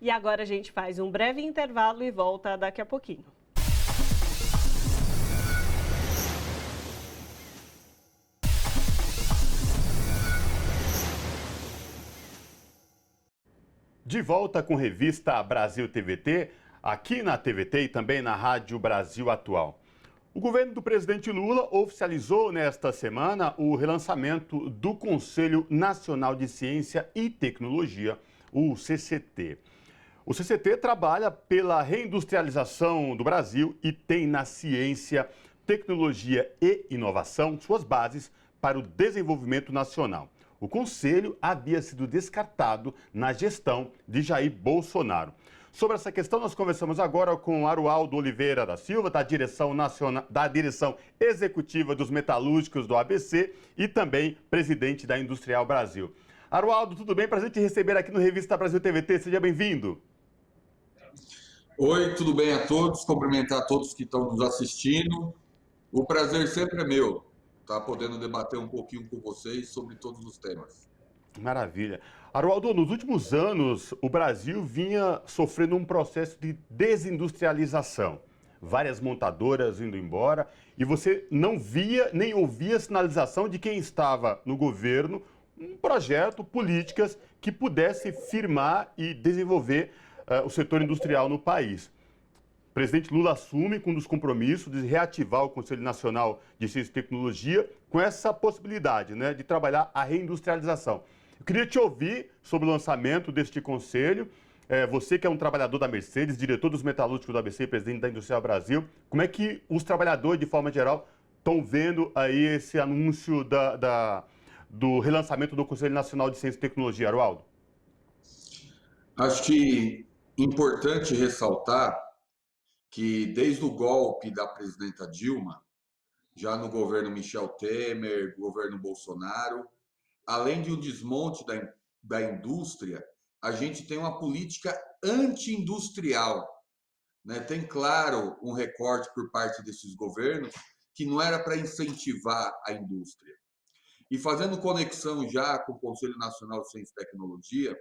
E agora a gente faz um breve intervalo e volta daqui a pouquinho.
De volta com Revista Brasil TVT, aqui na TVT e também na Rádio Brasil Atual. O governo do presidente Lula oficializou nesta semana o relançamento do Conselho Nacional de Ciência e Tecnologia, o CCT. O CCT trabalha pela reindustrialização do Brasil e tem na ciência, tecnologia e inovação suas bases para o desenvolvimento nacional. O conselho havia sido descartado na gestão de Jair Bolsonaro. Sobre essa questão, nós conversamos agora com Arualdo Oliveira da Silva, da direção executiva dos metalúrgicos do ABC e também presidente da Industrial Brasil. Arualdo, tudo bem? Prazer te receber aqui no Revista Brasil TVT. Seja bem-vindo.
Oi, tudo bem a todos? Cumprimentar todos que estão nos assistindo. O prazer sempre é meu, estar podendo debater um pouquinho com vocês sobre todos os temas.
Maravilha. Arualdo, nos últimos anos, o Brasil vinha sofrendo um processo de desindustrialização. Várias montadoras indo embora e você não via nem ouvia sinalização de quem estava no governo, um projeto, políticas que pudesse firmar e desenvolver o setor industrial no país. O presidente Lula assume com um dos compromissos de reativar o Conselho Nacional de Ciência e Tecnologia com essa possibilidade, né, de trabalhar a reindustrialização. Eu queria te ouvir sobre o lançamento deste conselho. Você que é um trabalhador da Mercedes, diretor dos metalúrgicos do ABC, presidente da Industrial Brasil, como é que os trabalhadores, de forma geral, estão vendo aí esse anúncio do relançamento do Conselho Nacional de Ciência e Tecnologia, Arualdo?
Acho que é importante ressaltar que desde o golpe da presidenta Dilma, já no governo Michel Temer, governo Bolsonaro, além de um desmonte da indústria, a gente tem uma política anti-industrial, né? Tem, claro, um recorte por parte desses governos que não era para incentivar a indústria. E fazendo conexão já com o Conselho Nacional de Ciência e Tecnologia,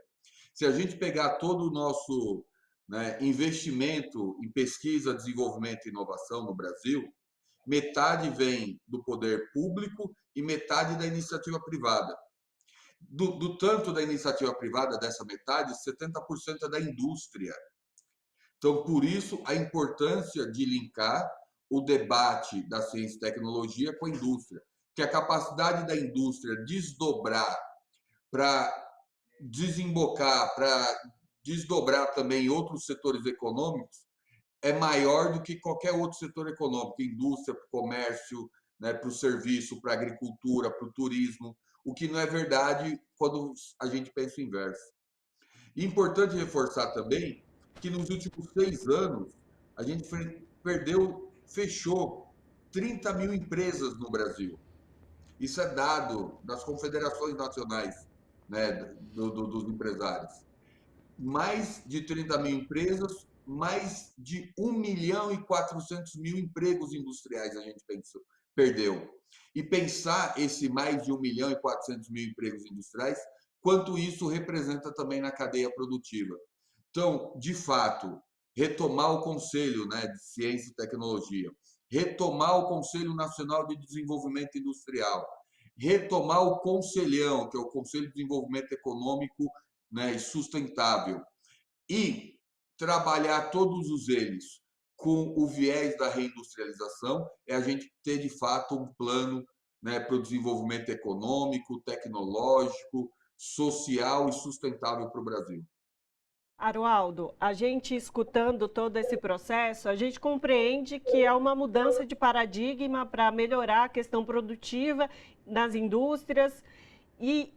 se a gente pegar todo o nosso, né, investimento em pesquisa, desenvolvimento e inovação no Brasil, metade vem do poder público e metade da iniciativa privada. Do tanto da iniciativa privada, dessa metade, 70% é da indústria. Então, por isso, a importância de linkar o debate da ciência e tecnologia com a indústria, que a capacidade da indústria desdobrar para desembocar, para desdobrar também em outros setores econômicos, é maior do que qualquer outro setor econômico, indústria, para o comércio, né, para o serviço, para a agricultura, para o turismo, o que não é verdade quando a gente pensa o inverso. E importante reforçar também que nos últimos 6 anos a gente fechou 30 mil empresas no Brasil. Isso é dado das confederações nacionais, né, dos empresários. Mais de 30 mil empresas, mais de 1.400.000 empregos industriais a gente perdeu. E pensar esse mais de 1.400.000 empregos industriais, quanto isso representa também na cadeia produtiva. Então, de fato, retomar o Conselho, né, de Ciência e Tecnologia, retomar o Conselho Nacional de Desenvolvimento Industrial, retomar o Conselhão, que é o Conselho de Desenvolvimento Econômico, né, e Sustentável, e trabalhar todos eles com o viés da reindustrialização, é a gente ter, de fato, um plano, né, para o desenvolvimento econômico, tecnológico, social e sustentável para o Brasil.
Arualdo, a gente escutando todo esse processo, a gente compreende que é uma mudança de paradigma para melhorar a questão produtiva nas indústrias. E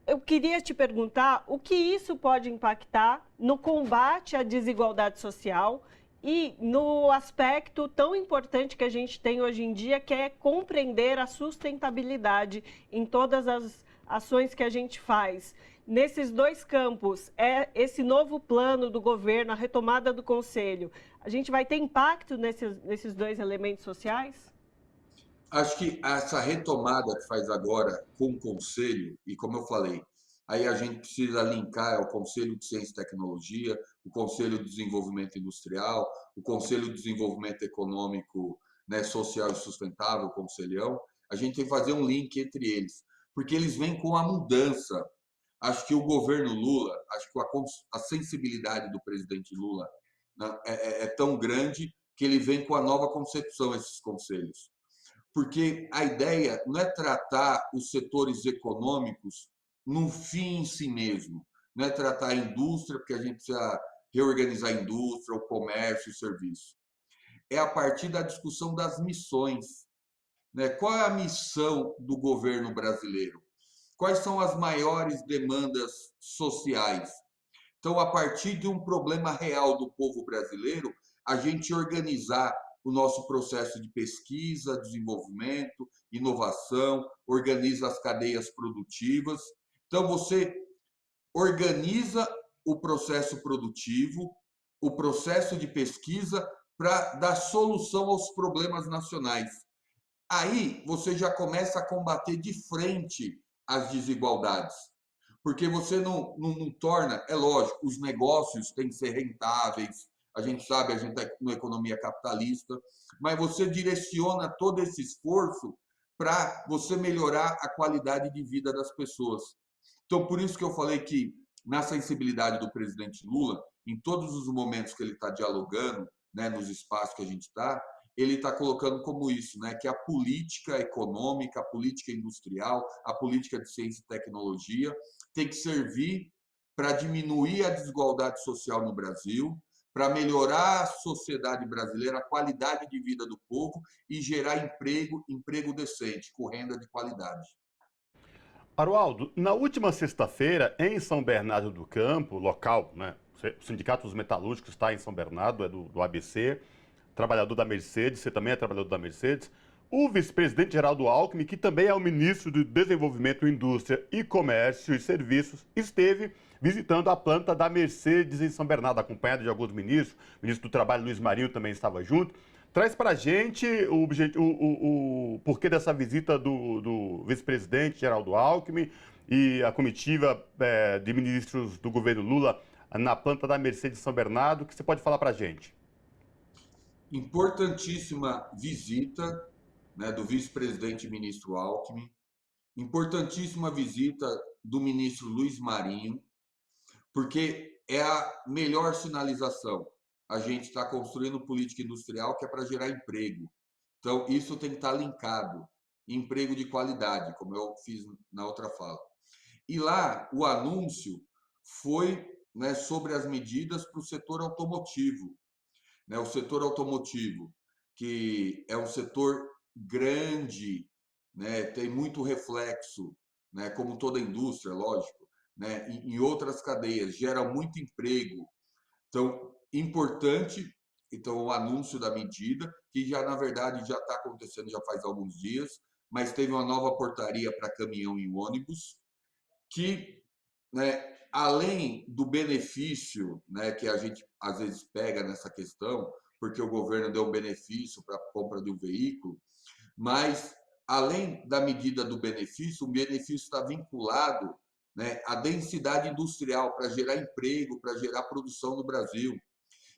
eu queria te perguntar o que isso pode impactar no combate à desigualdade social e no aspecto tão importante que a gente tem hoje em dia, que é compreender a sustentabilidade em todas as ações que a gente faz. Nesses dois campos, esse novo plano do governo, a retomada do Conselho, a gente vai ter impacto nesses dois elementos sociais?
Acho que essa retomada que faz agora com o Conselho, e como eu falei, Aí a gente precisa linkar o Conselho de Ciência e Tecnologia, o Conselho de Desenvolvimento Industrial, o Conselho de Desenvolvimento Econômico, né, Social e Sustentável, o Conselhão. A gente tem que fazer um link entre eles, porque eles vêm com a mudança. Acho que o governo Lula, acho que a sensibilidade do presidente Lula, né, é tão grande que ele vem com a nova concepção, esses conselhos. Porque a ideia não é tratar os setores econômicos num fim em si mesmo, não é tratar a indústria, porque a gente precisa reorganizar a indústria, o comércio, o serviço. É a partir da discussão das missões, né? Qual é a missão do governo brasileiro? Quais são as maiores demandas sociais? Então, a partir de um problema real do povo brasileiro, a gente organizar o nosso processo de pesquisa, desenvolvimento, inovação, organiza as cadeias produtivas. Então, você organiza o processo produtivo, o processo de pesquisa para dar solução aos problemas nacionais. Aí você já começa a combater de frente as desigualdades, porque você não torna, é lógico, os negócios têm que ser rentáveis, a gente sabe, a gente está numa economia capitalista, mas você direciona todo esse esforço para você melhorar a qualidade de vida das pessoas. Então, por isso que eu falei que, na sensibilidade do presidente Lula, em todos os momentos que ele está dialogando, né, nos espaços que a gente está, ele está colocando como isso, né, que a política econômica, a política industrial, a política de ciência e tecnologia tem que servir para diminuir a desigualdade social no Brasil, para melhorar a sociedade brasileira, a qualidade de vida do povo e gerar emprego decente, com renda de qualidade.
Arualdo, na última sexta-feira, em São Bernardo do Campo, local, né? O Sindicato dos Metalúrgicos está em São Bernardo, é do ABC, trabalhador da Mercedes, você também é trabalhador da Mercedes. O vice-presidente Geraldo Alckmin, que também é o ministro do Desenvolvimento, Indústria e Comércio e Serviços, esteve visitando a planta da Mercedes em São Bernardo, acompanhado de alguns ministros. O ministro do Trabalho, Luiz Marinho, também estava junto. Traz para a gente o porquê dessa visita do vice-presidente Geraldo Alckmin e a comitiva de ministros do governo Lula na planta da Mercedes São Bernardo. O que você pode falar para a gente?
Importantíssima visita, né, do vice-presidente ministro Alckmin, importantíssima visita do ministro Luiz Marinho, porque é a melhor sinalização. A gente está construindo política industrial que é para gerar emprego. Então, isso tem que estar linkado. Emprego de qualidade, como eu fiz na outra fala. E lá, o anúncio foi, né, sobre as medidas para o setor automotivo. Né, o setor automotivo, que é um setor grande, né, tem muito reflexo, né, como toda indústria, lógico, né, em outras cadeias, gera muito emprego. Então, importante, então, o anúncio da medida, que já, na verdade, já está acontecendo já faz alguns dias, mas teve uma nova portaria para caminhão e ônibus, que, né, além do benefício, né, que a gente às vezes pega nessa questão, porque o governo deu um benefício para a compra de um veículo, mas além da medida do benefício, o benefício está vinculado, né, à densidade industrial para gerar emprego, para gerar produção no Brasil.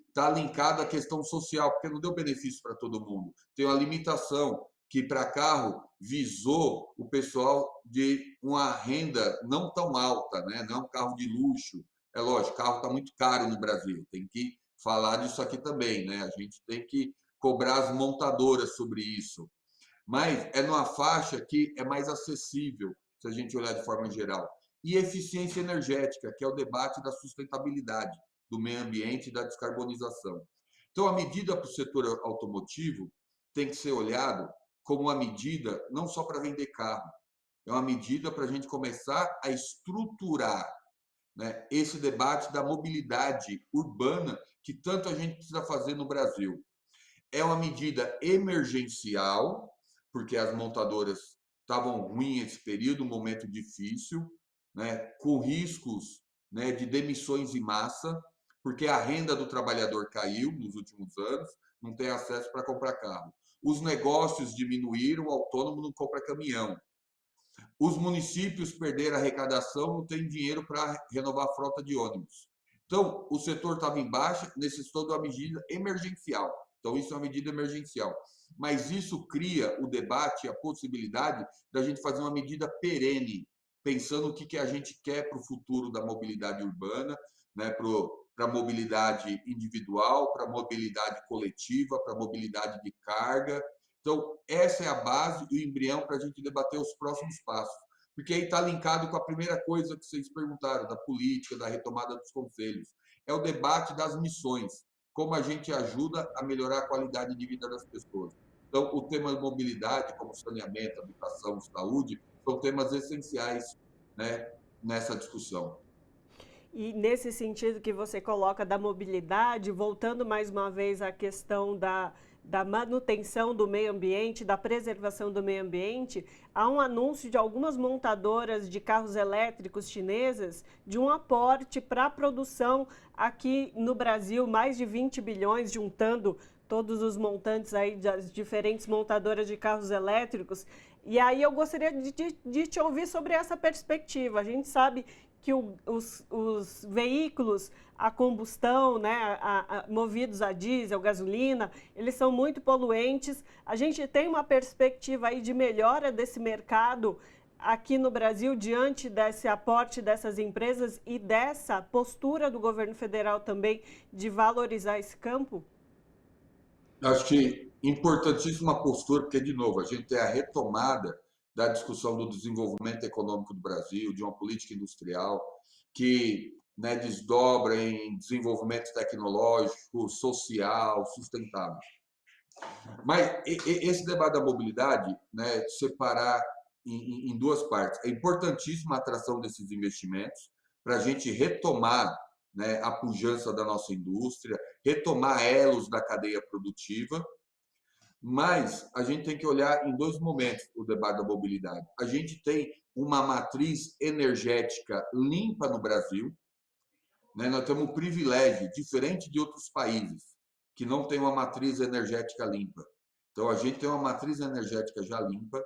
Está linkado à questão social, porque não deu benefício para todo mundo. Tem uma limitação que para carro visou o pessoal de uma renda não tão alta, né? Não é um carro de luxo. É lógico, o carro está muito caro no Brasil, tem que falar disso aqui também, né? A gente tem que cobrar as montadoras sobre isso. Mas é numa faixa que é mais acessível, se a gente olhar de forma geral. E eficiência energética, que é o debate da sustentabilidade, do meio ambiente e da descarbonização. Então, a medida para o setor automotivo tem que ser olhado como uma medida não só para vender carro, é uma medida para a gente começar a estruturar, né, esse debate da mobilidade urbana que tanto a gente precisa fazer no Brasil. É uma medida emergencial, porque as montadoras estavam ruins nesse período, um momento difícil, né, com riscos, né, de demissões em massa, porque a renda do trabalhador caiu nos últimos anos, não tem acesso para comprar carro. Os negócios diminuíram, o autônomo não compra caminhão. Os municípios perderam a arrecadação, não tem dinheiro para renovar a frota de ônibus. Então, o setor estava em baixa, necessitou de uma medida emergencial. Então, isso é uma medida emergencial. Mas isso cria o debate, a possibilidade da gente fazer uma medida perene, pensando o que a gente quer para o futuro da mobilidade urbana, né, para a mobilidade individual, para a mobilidade coletiva, para a mobilidade de carga. Então, essa é a base e o embrião para a gente debater os próximos passos. Porque aí está linkado com a primeira coisa que vocês perguntaram, da política, da retomada dos conselhos. É o debate das missões, como a gente ajuda a melhorar a qualidade de vida das pessoas. Então, o tema de mobilidade, como saneamento, habitação, saúde, são temas essenciais, né, nessa discussão.
E nesse sentido que você coloca da mobilidade, voltando mais uma vez à questão da manutenção do meio ambiente, da preservação do meio ambiente, há um anúncio de algumas montadoras de carros elétricos chinesas de um aporte para a produção aqui no Brasil, mais de 20 bilhões, juntando todos os montantes aí das diferentes montadoras de carros elétricos. E aí eu gostaria de te ouvir sobre essa perspectiva. A gente sabe que os veículos a combustão, né, movidos a diesel, gasolina, eles são muito poluentes. A gente tem uma perspectiva aí de melhora desse mercado aqui no Brasil diante desse aporte dessas empresas e dessa postura do governo federal também de valorizar esse campo?
Acho que importantíssima postura, porque, de novo, a gente tem a retomada da discussão do desenvolvimento econômico do Brasil, de uma política industrial que, né, desdobra em desenvolvimento tecnológico, social, sustentável. Mas esse debate da mobilidade, né, separar em duas partes. É importantíssima a atração desses investimentos para a gente retomar, né, a pujança da nossa indústria, retomar elos da cadeia produtiva. Mas a gente tem que olhar em dois momentos o debate da mobilidade. A gente tem uma matriz energética limpa no Brasil, né? Nós temos um privilégio, diferente de outros países, que não tem uma matriz energética limpa. Então, a gente tem uma matriz energética já limpa.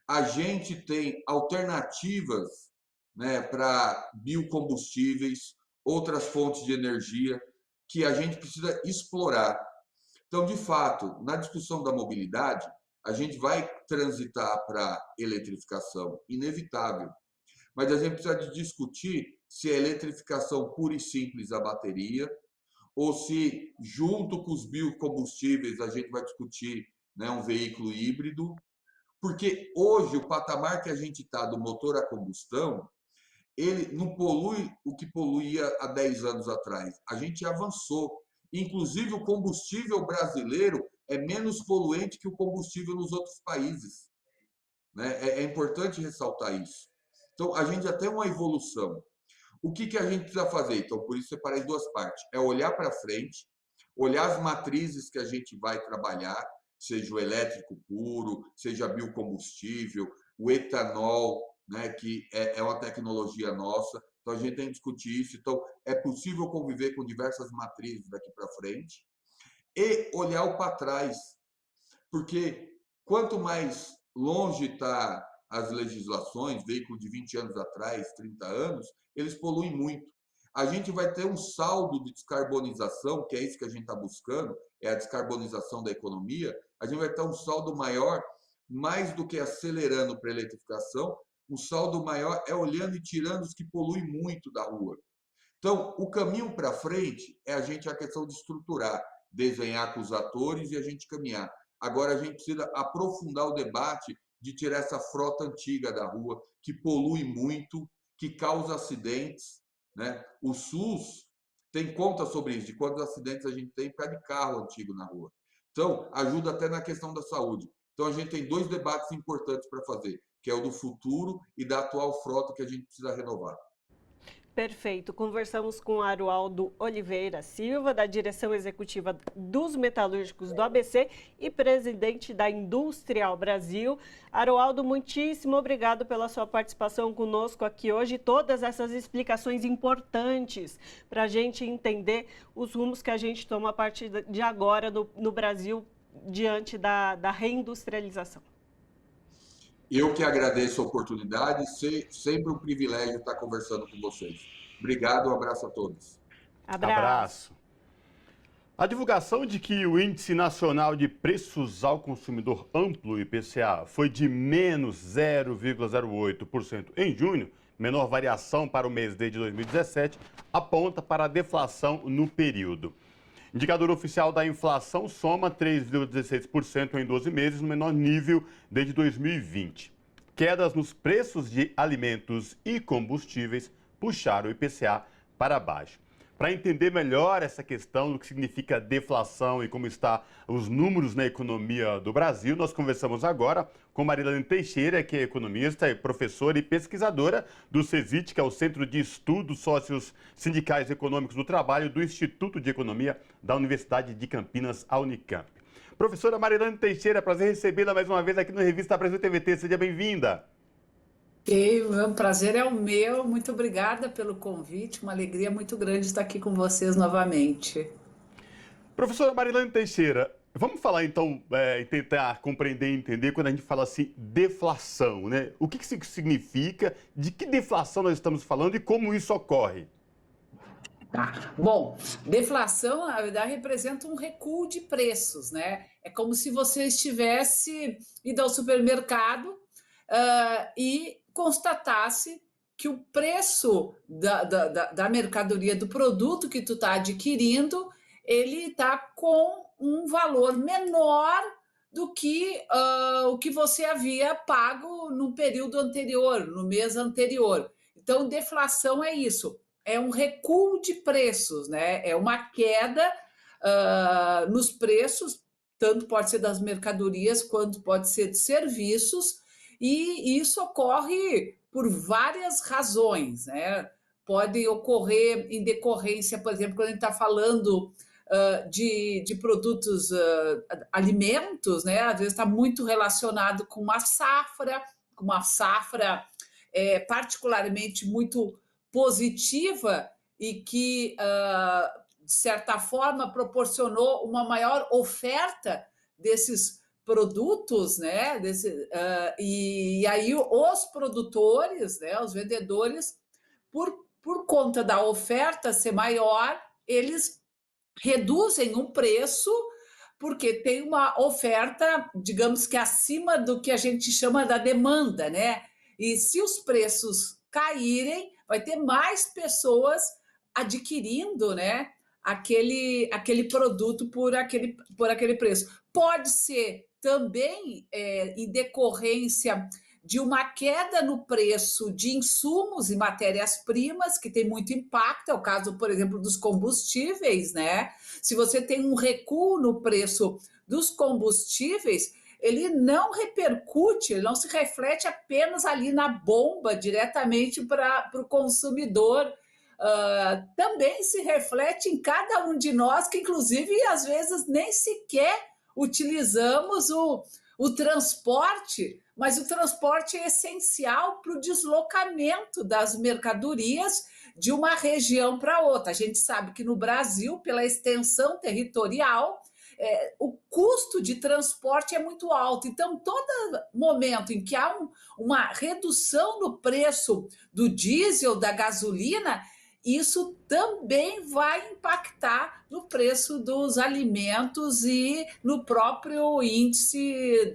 A gente tem alternativas, né, para biocombustíveis, outras fontes de energia, que a gente precisa explorar. Então, de fato, na discussão da mobilidade, a gente vai transitar para eletrificação, inevitável. Mas a gente precisa de discutir se é eletrificação pura e simples a bateria, ou se, junto com os biocombustíveis, a gente vai discutir, né, um veículo híbrido. Porque hoje o patamar que a gente está do motor a combustão, ele não polui o que poluía há 10 anos atrás. A gente avançou. Inclusive, o combustível brasileiro é menos poluente que o combustível nos outros países, né? É importante ressaltar isso. Então, a gente já tem uma evolução. O que a gente precisa fazer? Então, por isso, separei em duas partes. É olhar para frente, olhar as matrizes que a gente vai trabalhar, seja o elétrico puro, seja biocombustível, o etanol, né, que é uma tecnologia nossa. Então, a gente tem que discutir isso. Então, é possível conviver com diversas matrizes daqui para frente e olhar o para trás, porque quanto mais longe está as legislações, veículo de 20 anos atrás, 30 anos, eles poluem muito. A gente vai ter um saldo de descarbonização, que é isso que a gente está buscando, é a descarbonização da economia. A gente vai ter um saldo maior, mais do que acelerando para a eletrificação, o saldo maior é olhando e tirando os que poluem muito da rua. Então, o caminho para frente é a questão de estruturar, desenhar com os atores e a gente caminhar. Agora, a gente precisa aprofundar o debate de tirar essa frota antiga da rua, que polui muito, que causa acidentes, né? O SUS tem conta sobre isso, de quantos acidentes a gente tem por causa de carro antigo na rua. Então, ajuda até na questão da saúde. Então, a gente tem dois debates importantes para fazer, que é o do futuro e da atual frota que a gente precisa renovar.
Perfeito. Conversamos com Aroaldo Oliveira Silva, da direção executiva dos metalúrgicos do ABC e presidente da Industrial Brasil. Aroaldo, muitíssimo obrigado pela sua participação conosco aqui hoje e todas essas explicações importantes para a gente entender os rumos que a gente toma a partir de agora no Brasil diante da reindustrialização.
Eu que agradeço a oportunidade, sempre um privilégio estar conversando com vocês. Obrigado, um abraço a todos.
Abraço.
A divulgação de que o Índice Nacional de Preços ao Consumidor Amplo, IPCA, foi de menos 0,08% em junho, menor variação para o mês desde 2017, aponta para a deflação no período. Indicador oficial da inflação soma 3,16% em 12 meses, no menor nível desde 2020. Quedas nos preços de alimentos e combustíveis puxaram o IPCA para baixo. Para entender melhor essa questão do que significa deflação e como estão os números na economia do Brasil, nós conversamos agora com Marilane Teixeira, que é economista, professora e pesquisadora do CESIT, que é o Centro de Estudos Sócios Sindicais e Econômicos do Trabalho do Instituto de Economia da Universidade de Campinas, a Unicamp. Professora Marilane Teixeira, prazer recebê-la mais uma vez aqui no Revista Brasil TVT. Seja bem-vinda.
O prazer é o meu. Muito obrigada pelo convite. Uma alegria muito grande estar aqui com vocês novamente.
Professora Marilane Teixeira, vamos falar então e tentar compreender e entender quando a gente fala assim deflação, né? O que isso significa, de que deflação nós estamos falando e como isso ocorre?
Tá. Bom, deflação, na verdade, representa um recuo de preços, né? É como se você estivesse indo ao supermercado e constatasse que o preço da mercadoria, do produto que tu está adquirindo, ele está com um valor menor do que o que você havia pago no período anterior, no mês anterior. Então, deflação é isso, é um recuo de preços, né? É uma queda nos preços, tanto pode ser das mercadorias quanto pode ser de serviços, e isso ocorre por várias razões, né? Pode ocorrer em decorrência, por exemplo, quando a gente está falando de produtos, alimentos, né? Às vezes está muito relacionado com uma safra particularmente muito positiva e que, de certa forma, proporcionou uma maior oferta desses produtos, né? E aí os produtores, né? Os vendedores, por conta da oferta ser maior, eles reduzem o preço porque tem uma oferta, digamos que acima do que a gente chama da demanda, né? E se os preços caírem, vai ter mais pessoas adquirindo, né, aquele produto por aquele preço. Pode ser também em decorrência de uma queda no preço de insumos e matérias-primas, que tem muito impacto, é o caso, por exemplo, dos combustíveis, né? Se você tem um recuo no preço dos combustíveis, ele não repercute, ele não se reflete apenas ali na bomba, diretamente para o consumidor. Também se reflete em cada um de nós, que inclusive às vezes nem sequer utilizamos o transporte, mas o transporte é essencial para o deslocamento das mercadorias de uma região para outra. A gente sabe que no Brasil, pela extensão territorial, o custo de transporte é muito alto. Então, todo momento em que há uma redução no preço do diesel, da gasolina, isso também vai impactar no preço dos alimentos e no próprio índice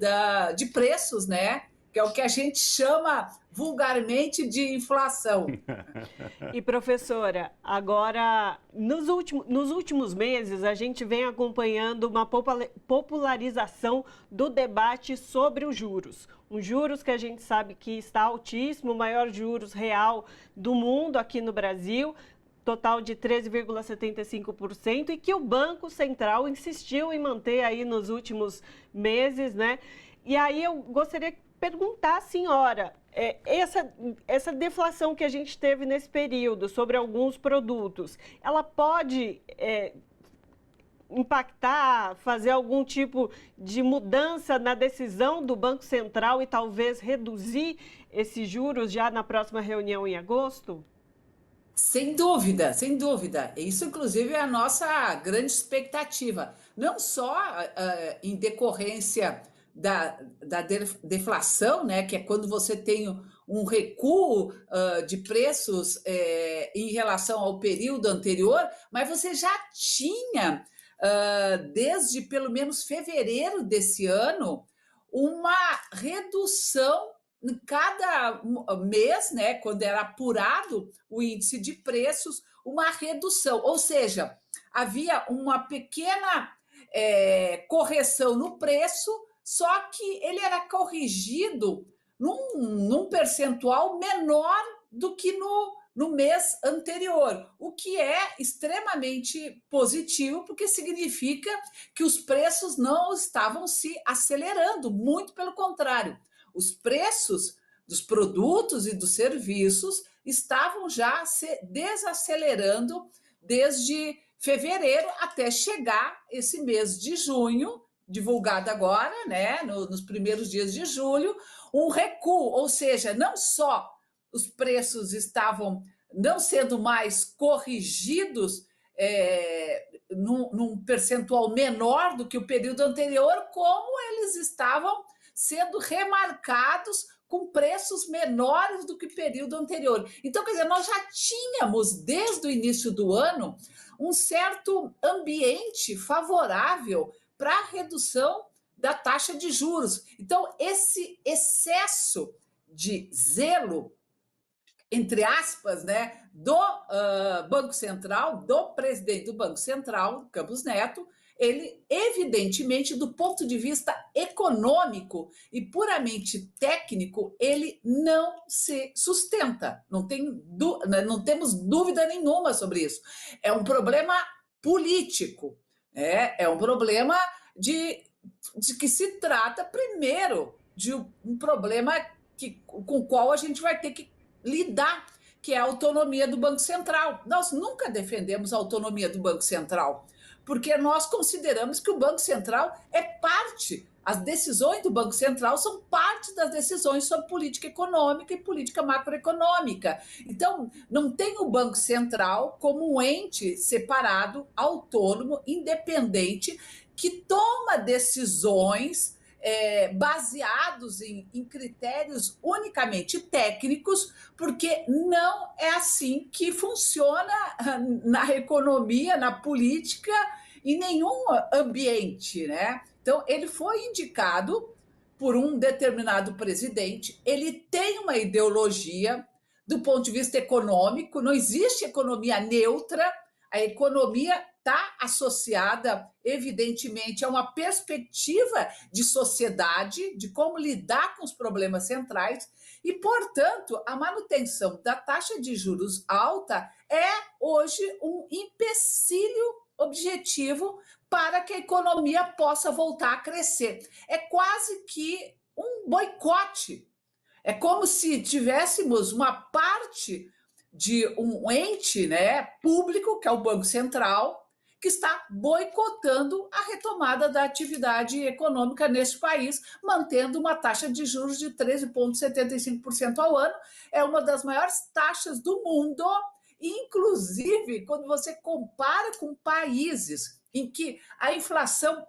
de preços, né? Que é o que a gente chama vulgarmente de inflação.
E, professora, agora, nos últimos meses, a gente vem acompanhando uma popularização do debate sobre os juros. Os juros que a gente sabe que está altíssimo, o maior juros real do mundo aqui no Brasil, total de 13,75%, e que o Banco Central insistiu em manter aí nos últimos meses, né? E aí eu gostaria de perguntar à senhora, essa deflação que a gente teve nesse período sobre alguns produtos, ela pode impactar, fazer algum tipo de mudança na decisão do Banco Central e talvez reduzir esses juros já na próxima reunião em agosto?
Sem dúvida, sem dúvida. Isso, inclusive, é a nossa grande expectativa. Não só em decorrência da deflação, né, que é quando você tem um recuo de preços em relação ao período anterior, mas você já tinha, desde pelo menos fevereiro desse ano, uma redução em cada mês, né, quando era apurado o índice de preços, uma redução, ou seja, havia uma pequena correção no preço, só que ele era corrigido num percentual menor do que no mês anterior, o que é extremamente positivo, porque significa que os preços não estavam se acelerando, muito pelo contrário. Os preços dos produtos e dos serviços estavam já se desacelerando desde fevereiro até chegar esse mês de junho, divulgado agora, né, nos primeiros dias de julho, um recuo, ou seja, não só os preços estavam não sendo mais corrigidos num percentual menor do que o período anterior, como eles estavam sendo remarcados com preços menores do que o período anterior. Então, quer dizer, nós já tínhamos, desde o início do ano, um certo ambiente favorável para a redução da taxa de juros. Então, esse excesso de zelo, entre aspas, né, do Banco Central, do presidente do Banco Central, Campos Neto, ele, evidentemente, do ponto de vista econômico e puramente técnico, ele não se sustenta. Não temos dúvida nenhuma sobre isso. É um problema político, é um problema de que se trata, primeiro, de um problema com o qual a gente vai ter que lidar, que é a autonomia do Banco Central. Nós nunca defendemos a autonomia do Banco Central, porque nós consideramos que o Banco Central é parte, as decisões do Banco Central são parte das decisões sobre política econômica e política macroeconômica. Então, não tem o Banco Central como um ente separado, autônomo, independente, que toma decisões baseados em critérios unicamente técnicos, porque não é assim que funciona na economia, na política, em nenhum ambiente, né? Então, ele foi indicado por um determinado presidente, ele tem uma ideologia do ponto de vista econômico, não existe economia neutra, a economia está associada, evidentemente, a uma perspectiva de sociedade, de como lidar com os problemas centrais, e, portanto, a manutenção da taxa de juros alta é hoje um empecilho objetivo para que a economia possa voltar a crescer. É quase que um boicote. É como se tivéssemos uma parte de um ente, né, público, que é o Banco Central, que está boicotando a retomada da atividade econômica neste país, mantendo uma taxa de juros de 13,75% ao ano. É uma das maiores taxas do mundo, inclusive quando você compara com países em que a inflação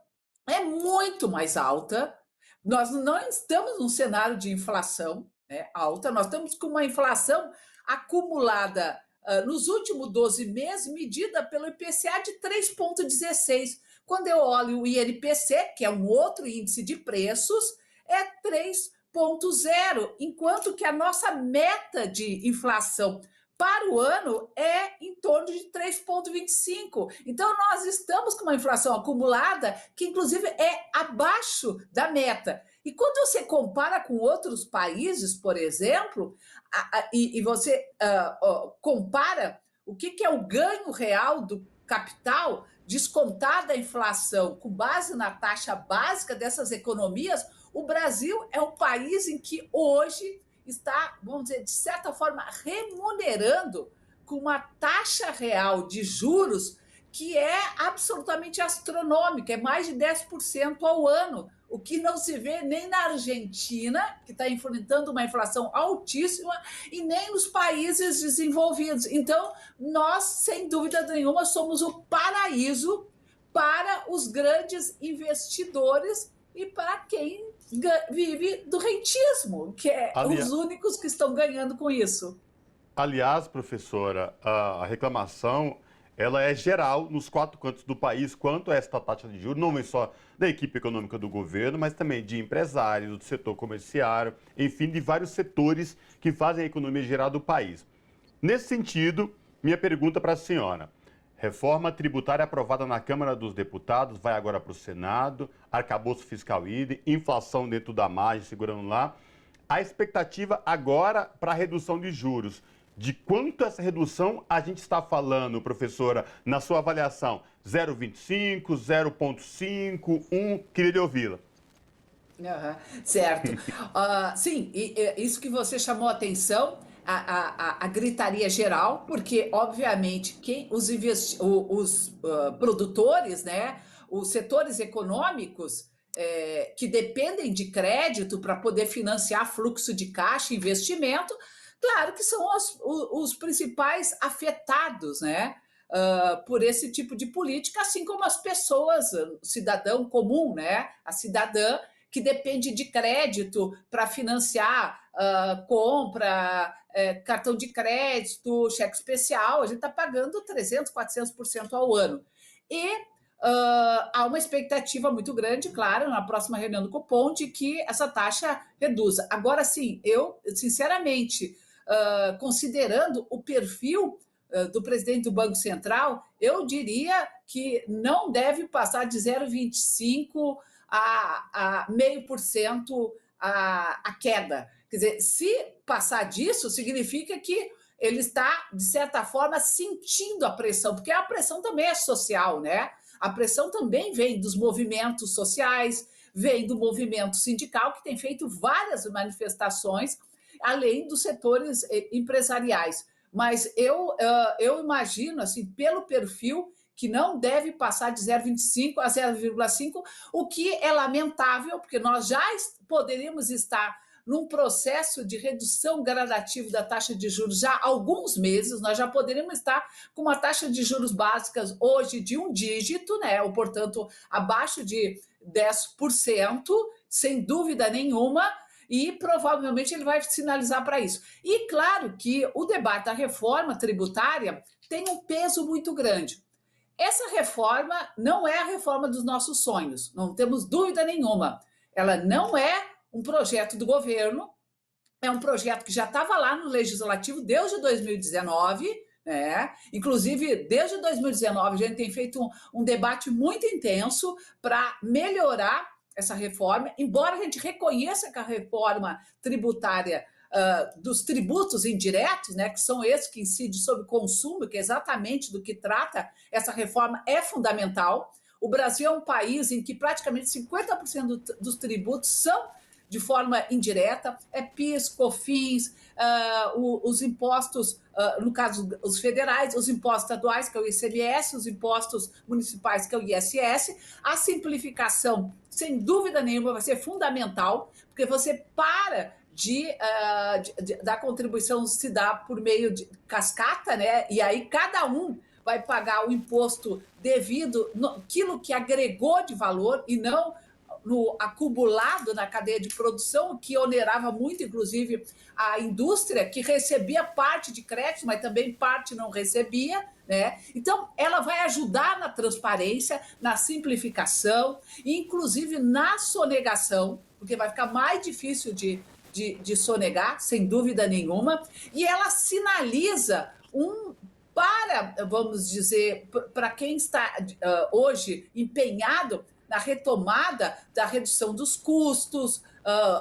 é muito mais alta. Nós não estamos num cenário de inflação, né, alta, nós estamos com uma inflação acumulada nos últimos 12 meses, medida pelo IPCA de 3,16. Quando eu olho o INPC, que é um outro índice de preços, é 3,0, enquanto que a nossa meta de inflação para o ano é em torno de 3,25. Então, nós estamos com uma inflação acumulada que, inclusive, é abaixo da meta. E quando você compara com outros países, por exemplo, e você compara o que é o ganho real do capital descontada a inflação com base na taxa básica dessas economias, o Brasil é um país em que hoje está, vamos dizer, de certa forma, remunerando com uma taxa real de juros que é absolutamente astronômica, é mais de 10% ao ano, o que não se vê nem na Argentina, que está enfrentando uma inflação altíssima, e nem nos países desenvolvidos. Então, nós, sem dúvida nenhuma, somos o paraíso para os grandes investidores e para quem vive do rentismo, que é os únicos que estão ganhando com isso.
Aliás, professora, a reclamação ela é geral nos 4 cantos do país quanto a esta taxa de juros, não é só da equipe econômica do governo, mas também de empresários, do setor comerciário, enfim, de vários setores que fazem a economia geral do país. Nesse sentido, minha pergunta para a senhora. Reforma tributária aprovada na Câmara dos Deputados, vai agora para o Senado, arcabouço fiscal idem, inflação dentro da margem, segurando lá. A expectativa agora para a redução de juros. De quanto essa redução a gente está falando, professora, na sua avaliação? 0,25, 0,5, 1? Queria lhe ouvi-la.
Certo. Sim, isso que você chamou a atenção, a gritaria geral, porque, obviamente, os produtores, né, os setores econômicos que dependem de crédito para poder financiar fluxo de caixa, investimento, claro que são os principais afetados, né, por esse tipo de política, assim como as pessoas, o cidadão comum, né, a cidadã que depende de crédito para financiar compra, cartão de crédito, cheque especial, a gente está pagando 300%, 400% ao ano. E há uma expectativa muito grande, claro, na próxima reunião do Copom, de que essa taxa reduza. Agora, sim, eu, sinceramente, considerando o perfil do presidente do Banco Central, eu diria que não deve passar de 0,25% a 0,5% a queda. Quer dizer, se passar disso, significa que ele está, de certa forma, sentindo a pressão, porque a pressão também é social, né? A pressão também vem dos movimentos sociais, vem do movimento sindical, que tem feito várias manifestações, além dos setores empresariais. Mas eu imagino, assim, pelo perfil, que não deve passar de 0,25 a 0,5, o que é lamentável, porque nós já poderíamos estar num processo de redução gradativa da taxa de juros já há alguns meses, nós já poderíamos estar com uma taxa de juros básicas hoje de 1 dígito, né, ou, portanto, abaixo de 10%, sem dúvida nenhuma, e provavelmente ele vai sinalizar para isso. E claro que o debate da reforma tributária tem um peso muito grande. Essa reforma não é a reforma dos nossos sonhos, não temos dúvida nenhuma. Ela não é um projeto do governo, é um projeto que já estava lá no Legislativo desde 2019, né? Inclusive, desde 2019, a gente tem feito um debate muito intenso para melhorar essa reforma, embora a gente reconheça que a reforma tributária dos tributos indiretos, né, que são esses que incidem sobre o consumo, que é exatamente do que trata essa reforma, é fundamental. O Brasil é um país em que praticamente 50% dos tributos são de forma indireta, é PIS, COFINS, os impostos, no caso, os federais, os impostos estaduais, que é o ICMS, os impostos municipais, que é o ISS. A simplificação, sem dúvida nenhuma, vai ser fundamental, porque você para da contribuição se dá por meio de cascata, né? E aí cada um vai pagar o imposto devido naquilo que agregou de valor e não no acumulado na cadeia de produção, que onerava muito, inclusive, a indústria, que recebia parte de crédito, mas também parte não recebia, né? Então, ela vai ajudar na transparência, na simplificação, inclusive na sonegação, porque vai ficar mais difícil de sonegar, sem dúvida nenhuma, e ela sinaliza vamos dizer, para quem está hoje empenhado na retomada da redução dos custos,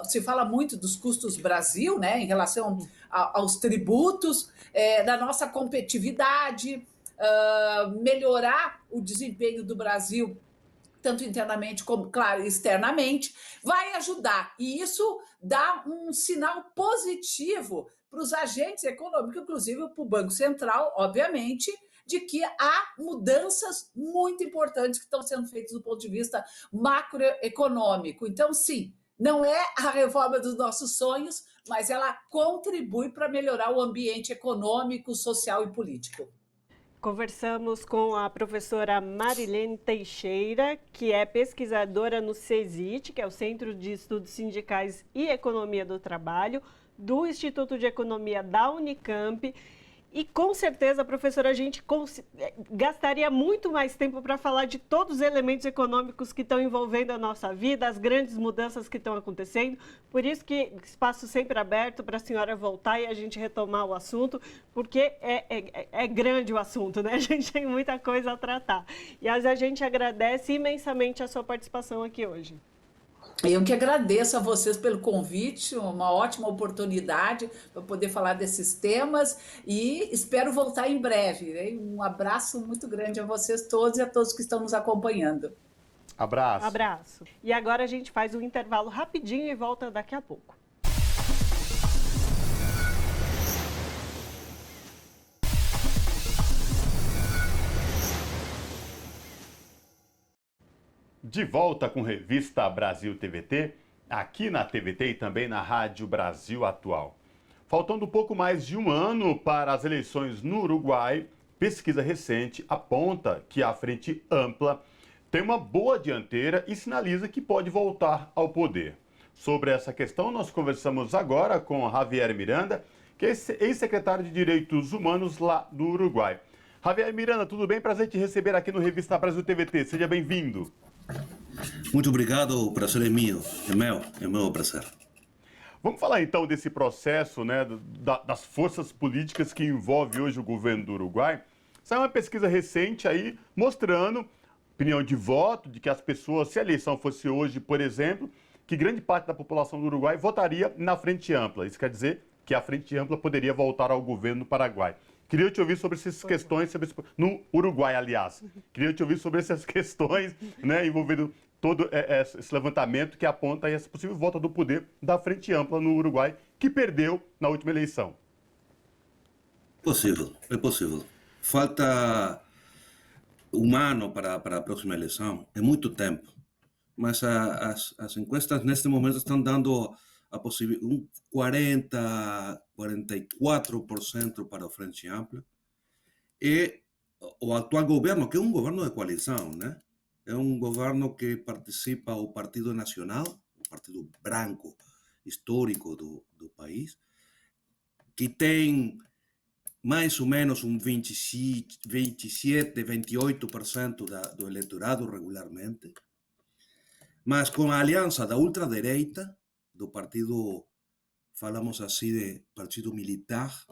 se fala muito dos custos Brasil, né, em relação aos tributos, da nossa competitividade, melhorar o desempenho do Brasil, tanto internamente como, claro, externamente, vai ajudar. E isso dá um sinal positivo para os agentes econômicos, inclusive para o Banco Central, obviamente, de que há mudanças muito importantes que estão sendo feitas do ponto de vista macroeconômico. Então, sim, não é a reforma dos nossos sonhos, mas ela contribui para melhorar o ambiente econômico, social e político.
Conversamos com a professora Marilene Teixeira, que é pesquisadora no CESIT, que é o Centro de Estudos Sindicais e Economia do Trabalho, do Instituto de Economia da Unicamp. E com certeza, professora, a gente gastaria muito mais tempo para falar de todos os elementos econômicos que estão envolvendo a nossa vida, as grandes mudanças que estão acontecendo. Por isso que espaço sempre aberto para a senhora voltar e a gente retomar o assunto, porque é grande o assunto, né? A gente tem muita coisa a tratar. E a gente agradece imensamente a sua participação aqui hoje.
Eu que agradeço a vocês pelo convite, uma ótima oportunidade para poder falar desses temas e espero voltar em breve, né? Um abraço muito grande a vocês todos e a todos que estão nos acompanhando.
Abraço.
Abraço. E agora a gente faz um intervalo rapidinho e volta daqui a pouco.
De volta com Revista Brasil TVT, aqui na TVT e também na Rádio Brasil Atual. Faltando pouco mais de um ano para as eleições no Uruguai, pesquisa recente aponta que a Frente Ampla tem uma boa dianteira e sinaliza que pode voltar ao poder. Sobre essa questão, nós conversamos agora com Javier Miranda, que é ex-secretário de Direitos Humanos lá do Uruguai. Javier Miranda, tudo bem? Prazer te receber aqui no Revista Brasil TVT. Seja bem-vindo.
Muito obrigado, o prazer é meu, é meu prazer.
Vamos falar então desse processo, né, das forças políticas que envolve hoje o governo do Uruguai. Saiu uma pesquisa recente aí mostrando opinião de voto, de que as pessoas, se a eleição fosse hoje, por exemplo, que grande parte da população do Uruguai votaria na Frente Ampla. Isso quer dizer que a Frente Ampla poderia voltar ao governo do Paraguai. Queria te ouvir sobre essas questões, no Uruguai, aliás. Queria te ouvir sobre essas questões, né, envolvendo todo esse levantamento que aponta aí essa possível volta do poder da Frente Ampla no Uruguai, que perdeu na última eleição.
É possível. Falta um ano para a próxima eleição, é muito tempo. Mas as encuestas neste momento estão dando a possibilidade 44% para a Frente Ampla. E o atual governo, que é um governo de coalição, né? É um governo que participa o Partido Nacional, o partido branco histórico do país, que tem mais ou menos 27, 28% do eleitorado regularmente, mas com a aliança da ultradireita, do partido, falamos assim, de partido militar,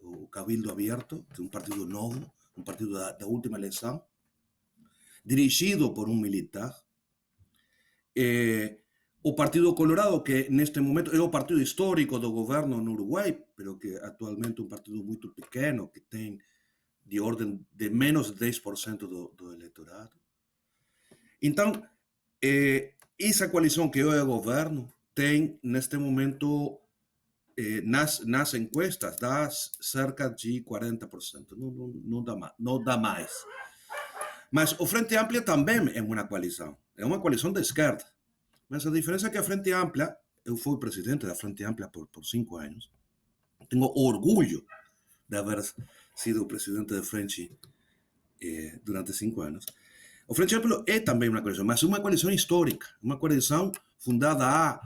o Cabildo Abierto, que é um partido novo, um partido da última eleição, dirigido por um militar. O Partido Colorado, que neste momento é o partido histórico do governo no Uruguai, pero que atualmente é um partido muito pequeno, que tem de ordem de menos de 10% do eleitorado. Então, essa coalição que hoje é o governo tem, neste momento, nas encuestas, dá cerca de 40%. Não dá mais. Mas o Frente Ampla também é uma coalição de esquerda. Mas a diferença é que a Frente Ampla, eu fui presidente da Frente Ampla por 5 anos, tenho orgulho de haver sido presidente da Frente durante 5 anos. O Frente Amplo é também uma coalição, mas é uma coalição histórica, uma coalição fundada há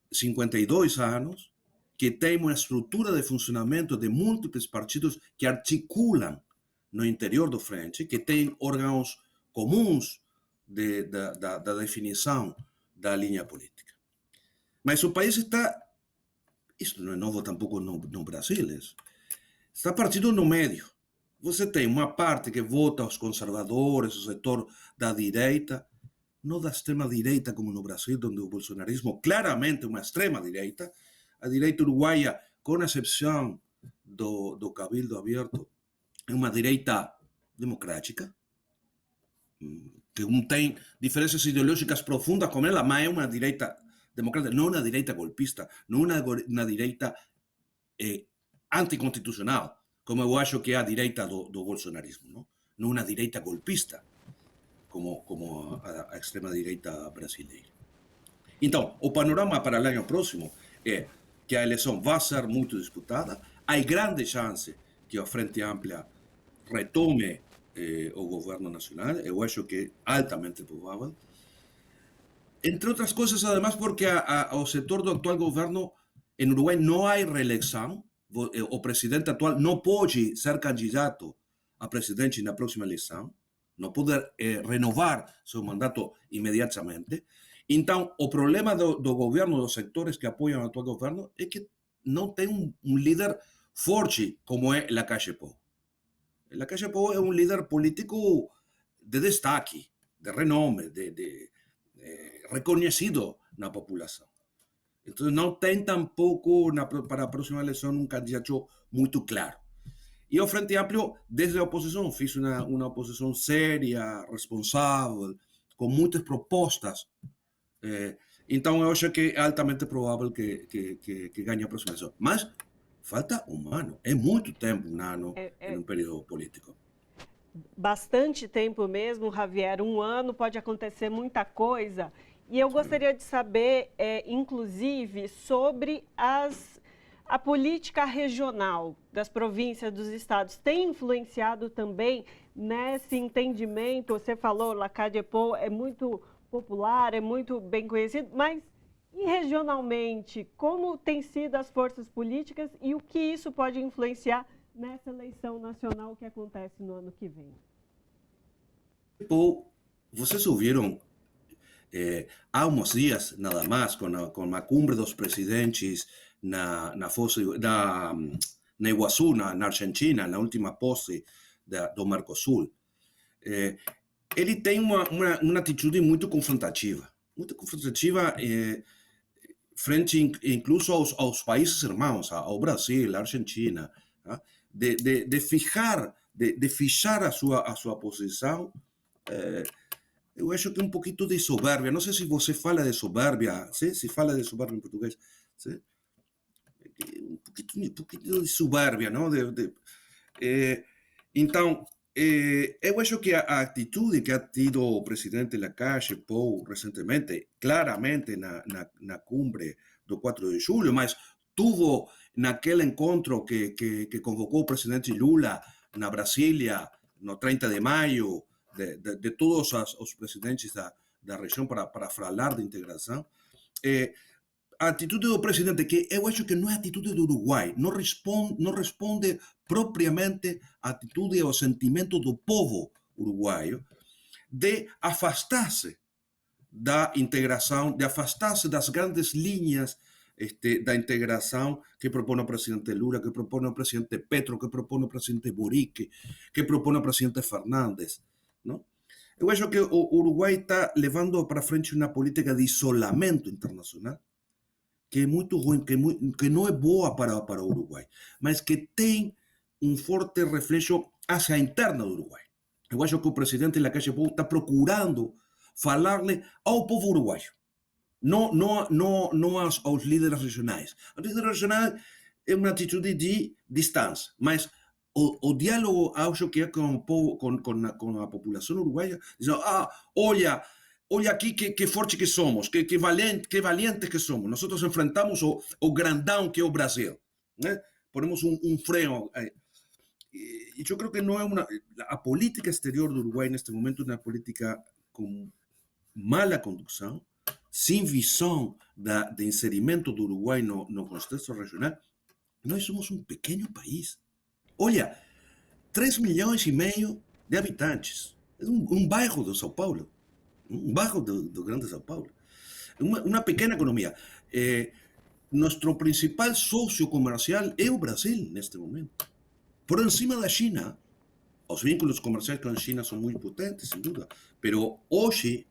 52 anos, que tem uma estrutura de funcionamento de múltiplos partidos que articulam no interior do Frente, que tem órgãos comuns da definição da linha política. Mas o país está, isso não é novo tampouco no Brasil, está partido no meio. Você tem uma parte que vota aos conservadores, o setor da direita, não da extrema-direita como no Brasil, onde o bolsonarismo claramente é uma extrema-direita. A direita uruguaia, com exceção do Cabildo Abierto, é uma direita democrática, que não tem diferenças ideológicas profundas com ela, mas é uma direita democrática, não uma direita golpista, não uma direita anticonstitucional, como eu acho que é a direita do bolsonarismo, não uma direita golpista, como a extrema-direita brasileira. Então, o panorama para o ano próximo é que a eleição vai ser muito disputada, há grande chance que a Frente Ampla retome o governo nacional. Eu acho que é altamente provável. Entre outras coisas, además, porque ao setor do atual governo, em Uruguai não há reeleição. O presidente atual não pode ser candidato a presidente na próxima eleição, não pode renovar seu mandato imediatamente. Então, o problema do governo, dos setores que apoiam o atual governo, é que não tem um líder forte como é Lacalle Pou. Lacalle Pou é um líder político de destaque, de renome, reconhecido na população. Então, não tem tampouco para a próxima eleição um candidato muito claro. E o Frente Amplio, desde a oposição, fez uma oposição séria, responsável, com muitas propostas. Então, eu acho que é altamente provável que ganhe a próxima eleição. Mas falta um ano. É muito tempo, um ano, em um período político.
Bastante tempo mesmo, Javier. Um ano pode acontecer muita coisa. E eu gostaria de saber, inclusive, sobre a política regional das províncias, dos estados. Tem influenciado também nesse entendimento? Você falou, Lacalle Pou é muito popular, é muito bem conhecido, mas e regionalmente, como têm sido as forças políticas e o que isso pode influenciar nessa eleição nacional que acontece no ano que vem?
Pou, vocês ouviram há uns dias, nada mais, com a cumbre dos presidentes na Iguaçu, na Argentina, na última posse do Mercosul. Ele tem uma atitude muito confrontativa frente incluso aos países irmãos, ao Brasil, à Argentina, de fichar a sua posição. Eu acho que um pouquinho de soberbia. Não sei se você fala de soberbia, se fala de soberbia em português. ¿Sí? Um pouquinho de soberbia, não? Então, eu acho que a atitude que ha tido o presidente Lacalle Pou recentemente, claramente na cumbre do 4 de julho, mas tuvo naquele encontro que convocou o presidente Lula na Brasília, no 30 de maio, de todos os presidentes da região para falar de integração. A atitude do presidente, que eu acho que não é a atitude do Uruguai, não responde propriamente à atitude e ao sentimento do povo uruguaio de afastar-se da integração, de afastar-se das grandes linhas da integração que propõe o presidente Lula, que propõe o presidente Petro, que propõe o presidente Boric, que propõe o presidente Fernandes. Não? Eu acho que o Uruguai está levando para frente uma política de isolamento internacional que é muito ruim, que não é boa para o Uruguai, mas que tem um forte reflexo hacia a interna do Uruguai. Eu acho que o presidente Lacalle Pou está procurando falar-lhe ao povo uruguaio, não aos líderes regionais. Os líderes regionais é uma atitude de distância, mas o diálogo, acho que é com a população uruguaia, dizendo, olha aqui que forte que somos, que valientes que somos. Nós enfrentamos o grandão que é o Brasil. Né? Ponemos um freio. E eu creo que não é a política exterior do Uruguai neste momento é uma política com mala condução, sem visão de inserimento do Uruguai no contexto regional. Nós somos um pequeno país. Olha, 3,5 milhões de habitantes. É um bairro de São Paulo. Um bairro do grande São Paulo. Uma pequena economia. Nosso principal sócio comercial é o Brasil, neste momento. Por encima da China. Os vínculos comerciais com a China são muito potentes, sem dúvida. Mas hoje,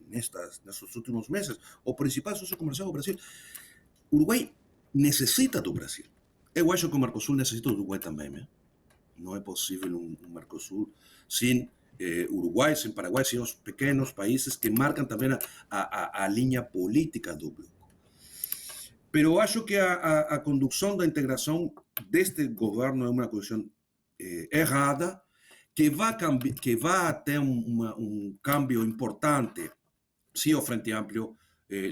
nesses últimos meses, o principal sócio comercial é o Brasil. O Uruguai necessita do Brasil. Eu acho que o Mercosul necessita do Uruguai também. Né? Não é possível um Mercosul sem Uruguai, sem Paraguai, sem os pequenos países que marcam também a linha política do bloco. Mas eu acho que a condução da integração deste governo é uma condução errada, que vai ter um câmbio importante se o Frente Amplio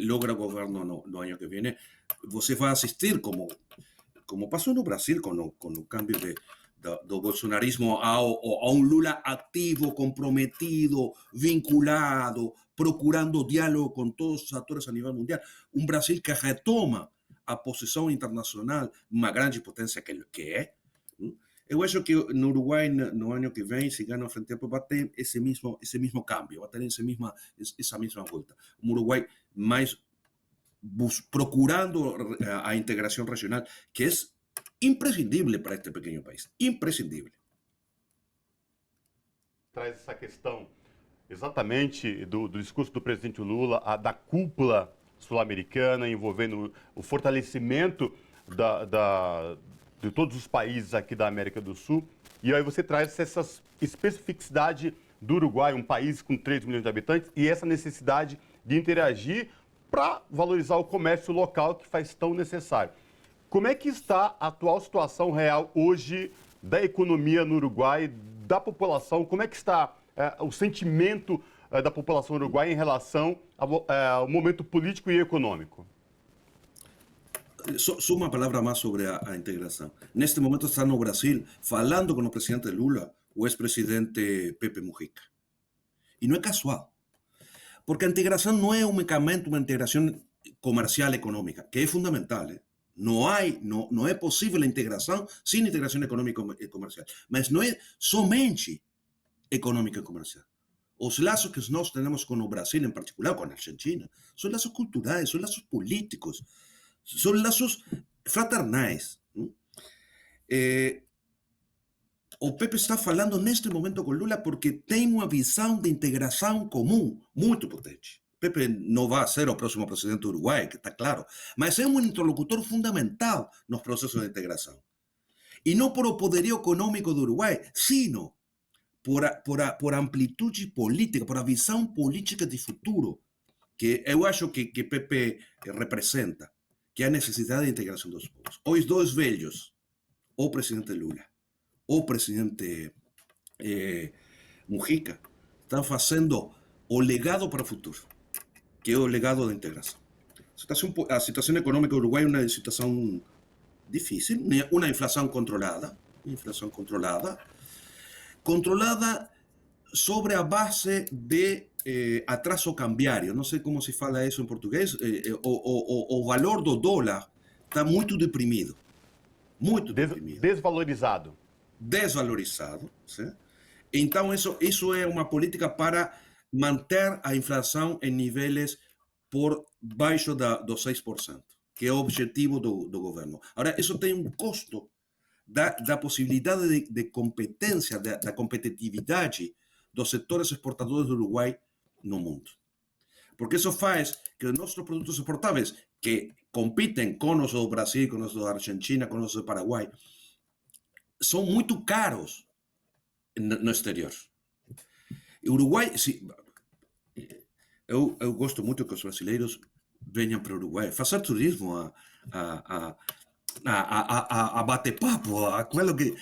logra o governo no ano que vem. Você vai assistir, como passou no Brasil com o câmbio do bolsonarismo a um Lula ativo, comprometido, vinculado, procurando diálogo com todos os atores a nível mundial. Um Brasil que retoma a posição internacional, uma grande potência que é. Eu acho que no Uruguai, no ano que vem, se ganha frente ao vai ter esse mesmo cambio, vai ter essa mesma volta. Um Uruguai mais procurando a integração regional, que é imprescindível para este pequeno país. Imprescindível.
Traz essa questão exatamente do discurso do presidente Lula, da cúpula sul-americana, envolvendo o fortalecimento de todos os países aqui da América do Sul. E aí você traz essa especificidade do Uruguai, um país com 3 milhões de habitantes, e essa necessidade de interagir para valorizar o comércio local que faz tão necessário. Como é que está a atual situação real hoje da economia no Uruguai, da população? Como é que está o sentimento da população uruguaia em relação ao momento político e econômico?
Só uma palavra mais sobre a integração. Neste momento está no Brasil falando com o presidente Lula, o ex-presidente Pepe Mujica. E não é casual. Porque a integração não é unicamente uma integração comercial econômica, que é fundamental. Não é possível a integração sem integração econômica e comercial. Mas não é somente econômica e comercial. Os laços que nós temos com o Brasil, em particular com a Argentina, são laços culturais, são laços políticos, são laços fraternais. O Pepe está falando neste momento com Lula porque tem uma visão de integração comum muito potente. Pepe não vai ser o próximo presidente do Uruguai, que está claro, mas é um interlocutor fundamental nos processos de integração. E não por o poderio econômico do Uruguai, sino por amplitude política, por a visão política de futuro, que eu acho que Pepe representa, que é a necessidade de integração dos povos. Os dois velhos, o presidente Lula, o presidente Mujica, estão fazendo o legado para o futuro, que é o legado da integração. A situação econômica do Uruguai é uma situação difícil, uma inflação controlada sobre a base de atraso cambiário. Não sei como se fala isso em português. O valor do dólar está muito deprimido. Muito deprimido. Desvalorizado. Sim? Então, isso é uma política para manter a inflação em níveis por baixo dos 6%, que é o objetivo do governo. Agora, isso tem um custo da possibilidade de competência, da competitividade dos setores exportadores do Uruguai no mundo. Porque isso faz que os nossos produtos exportáveis, que competem com os do Brasil, com os da Argentina, com os do Paraguai, são muito caros no exterior. O Uruguai, eu gosto muito que os brasileiros venham para o Uruguai, fazer turismo, a bater papo, aquilo que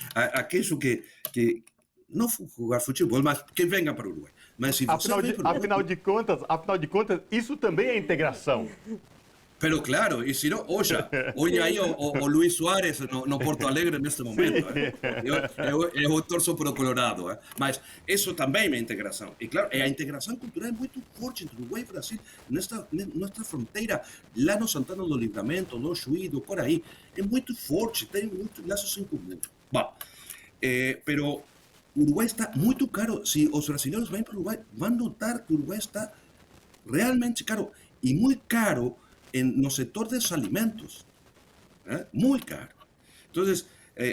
não jogar futebol, mas que venha para o Uruguai. Mas se você
afinal de contas, isso também é integração.
Pero claro, e se não, olha aí o Luiz Soares no Porto Alegre neste momento. Eu torço para o Colorado, mas isso também é integração. E claro, a integração cultural é muito forte entre Uruguai e Brasil, nesta fronteira, lá no Santana do Livramento, no Chuí, por aí, é muito forte, tem muitos laços em comum. Bom, pero o Uruguai está muito caro. Se os brasileiros vêm para o Uruguai, vão notar que o Uruguai está realmente caro, e muito caro no sector dos alimentos, muy caro. Entonces,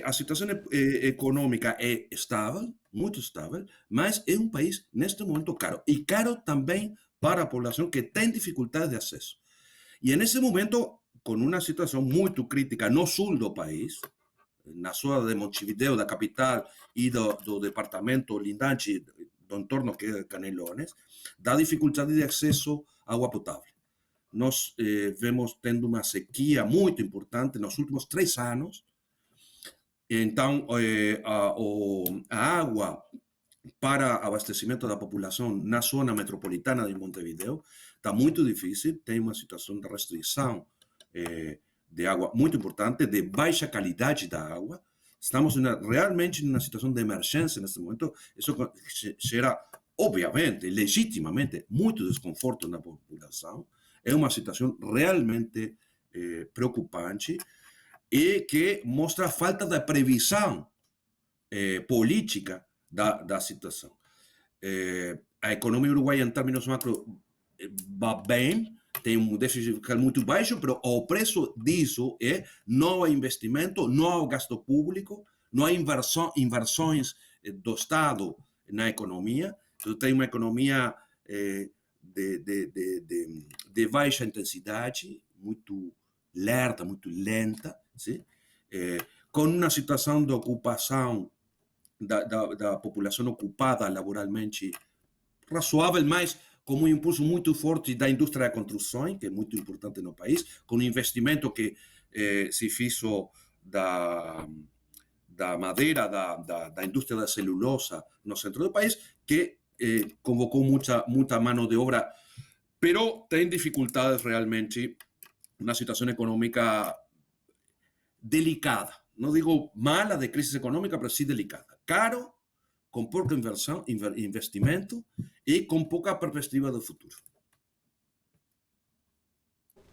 a situación económica es estável, muito estável, mas é um país neste momento caro. E caro também para a população que tem dificuldades de acesso. E nesse momento, com uma situação muito crítica no sul do país, na zona de Montevideo, da capital, e do departamento lindante do entorno que é Canelones, dá dificuldade de acesso à água potável. Nós vemos tendo uma sequia muito importante nos últimos 3 anos. Então, a água para abastecimento da população na zona metropolitana de Montevideo está muito difícil, tem uma situação de restrição de água muito importante, de baixa qualidade da água, Estamos realmente em uma situação de emergência neste momento. Isso gera, obviamente, legitimamente, muito desconforto na população. É uma situação realmente preocupante e que mostra a falta de previsão política da situação. A economia uruguaia, em termos macro, vai bem, tem um déficit fiscal muito baixo, mas o preço disso é não há investimento, não há gasto público, não há inversões do Estado na economia. Então, tem uma economia de baixa intensidade, muito lerda, muito lenta, sim? Com uma situação de ocupação da população ocupada laboralmente razoável, mas com um impulso muito forte da indústria da construção, que é muito importante no país, com um investimento que se fez da madeira, da indústria da celulosa no centro do país, que convocou muita mão de obra, pero tem dificuldades realmente, uma situação econômica delicada. Não digo mala de crise econômica, mas sim delicada. Caro, com pouca investimento e com pouca perspectiva do futuro.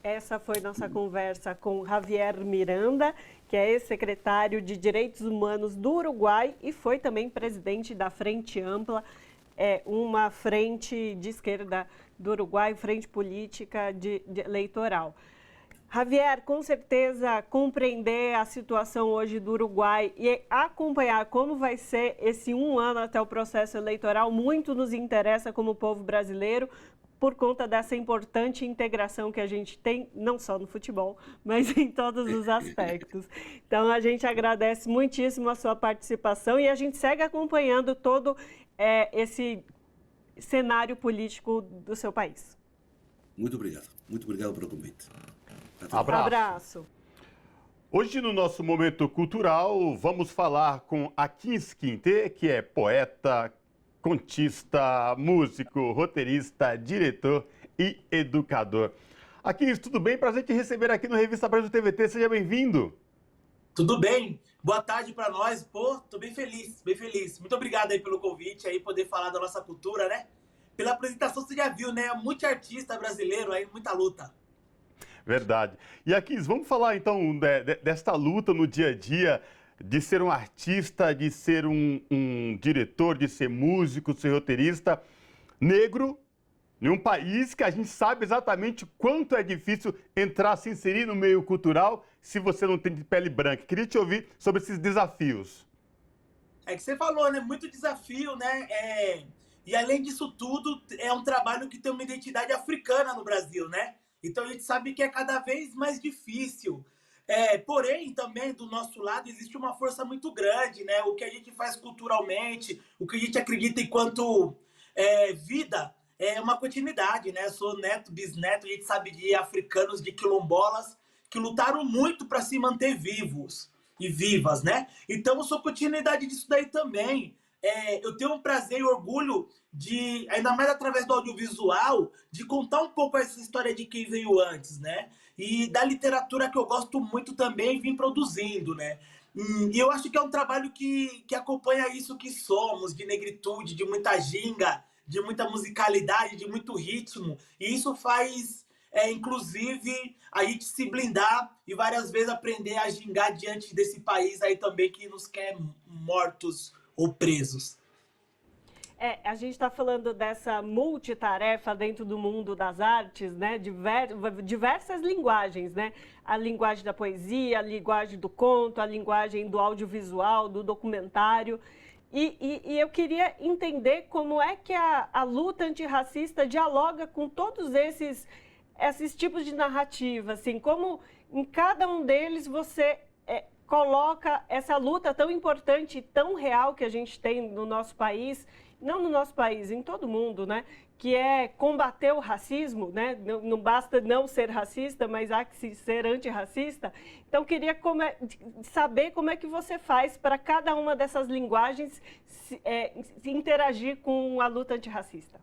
Essa foi nossa conversa com Javier Miranda, que é ex-secretário de Direitos Humanos do Uruguai e foi também presidente da Frente Ampla, uma frente de esquerda do Uruguai, frente política de eleitoral. Javier, com certeza, compreender a situação hoje do Uruguai e acompanhar como vai ser esse 1 ano até o processo eleitoral, muito nos interessa como povo brasileiro, por conta dessa importante integração que a gente tem, não só no futebol, mas em todos os aspectos. Então, a gente agradece muitíssimo a sua participação e a gente segue acompanhando todo esse cenário político do seu país.
Muito obrigado pelo convite.
Abraço.
Hoje, no nosso Momento Cultural, vamos falar com Aquins Quintê, que é poeta, contista, músico, roteirista, diretor e educador. Aquins, tudo bem? Prazer te receber aqui no Revista Brasil TVT. Seja bem-vindo.
Tudo bem? Boa tarde para nós. Pô, tô bem feliz, bem feliz. Muito obrigado aí pelo convite, aí poder falar da nossa cultura, né? Pela apresentação você já viu, né? Muito artista brasileiro aí, muita luta.
Verdade. E Aquins, vamos falar então desta luta no dia a dia, de ser um artista, de ser um diretor, de ser músico, de ser roteirista negro, em um país que a gente sabe exatamente quanto é difícil entrar, se inserir no meio cultural se você não tem de pele branca. Queria te ouvir sobre esses desafios.
É que você falou, né? Muito desafio, né? E além disso tudo, é um trabalho que tem uma identidade africana no Brasil, né? Então a gente sabe que é cada vez mais difícil. Porém, também do nosso lado existe uma força muito grande, né? O que a gente faz culturalmente, o que a gente acredita enquanto vida, é uma continuidade, né? Sou neto, bisneto, a gente sabe de africanos, de quilombolas, que lutaram muito para se manter vivos e vivas, né? Então eu sou continuidade disso daí também. Eu tenho um prazer e orgulho de, ainda mais através do audiovisual, de contar um pouco essa história de quem veio antes, né? E da literatura que eu gosto muito também vim produzindo, né? E eu acho que é um trabalho que acompanha isso que somos, de negritude, de muita ginga, de muita musicalidade, de muito ritmo. E isso faz, inclusive, a gente se blindar e várias vezes aprender a gingar diante desse país aí também que nos quer mortos ou presos.
A gente está falando dessa multitarefa dentro do mundo das artes, né? Diversas linguagens, né? A linguagem da poesia, a linguagem do conto, a linguagem do audiovisual, do documentário. E eu queria entender como é que a luta antirracista dialoga com todos esses tipos de narrativa, assim, como em cada um deles você coloca essa luta tão importante e tão real que a gente tem no nosso país, não no nosso país, em todo mundo, né? Que é combater o racismo, né? Não basta não ser racista, mas há que ser antirracista. Então, queria saber como é que você faz para cada uma dessas linguagens se interagir com a luta antirracista.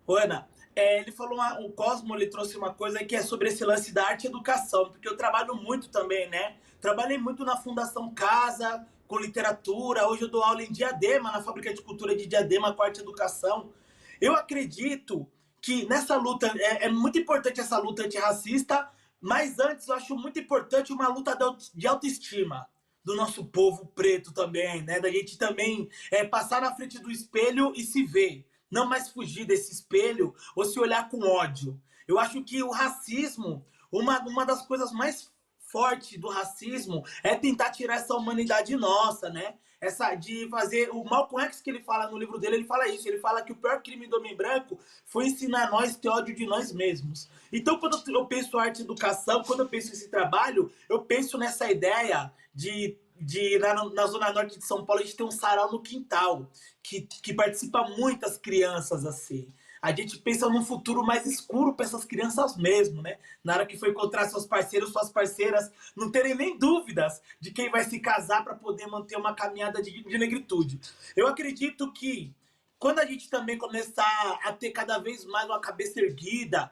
Ana, ele falou, o Cosmo, ele trouxe uma coisa que é sobre esse lance da arte e educação, porque eu trabalho muito também, né? Trabalhei muito na Fundação Casa, com literatura. Hoje eu dou aula em Diadema, na Fábrica de Cultura de Diadema, com Arte e Educação. Eu acredito que nessa luta, é muito importante essa luta antirracista, mas antes eu acho muito importante uma luta de autoestima do nosso povo preto também, né? Da gente também passar na frente do espelho e se ver, não mais fugir desse espelho ou se olhar com ódio. Eu acho que o racismo, uma das coisas mais fortes do racismo é tentar tirar essa humanidade nossa, né? Essa de fazer... O Malcolm X, que ele fala no livro dele, ele fala isso. Ele fala que o pior crime do homem branco foi ensinar nós ter ódio de nós mesmos. Então, quando eu penso arte e educação, quando eu penso nesse trabalho, eu penso nessa ideia de na Zona Norte de São Paulo, a gente tem um sarau no quintal, que participa muitas crianças assim. A gente pensa num futuro mais escuro para essas crianças mesmo, né? Na hora que for encontrar seus parceiros, suas parceiras, não terem nem dúvidas de quem vai se casar para poder manter uma caminhada de negritude. Eu acredito que quando a gente também começar a ter cada vez mais uma cabeça erguida,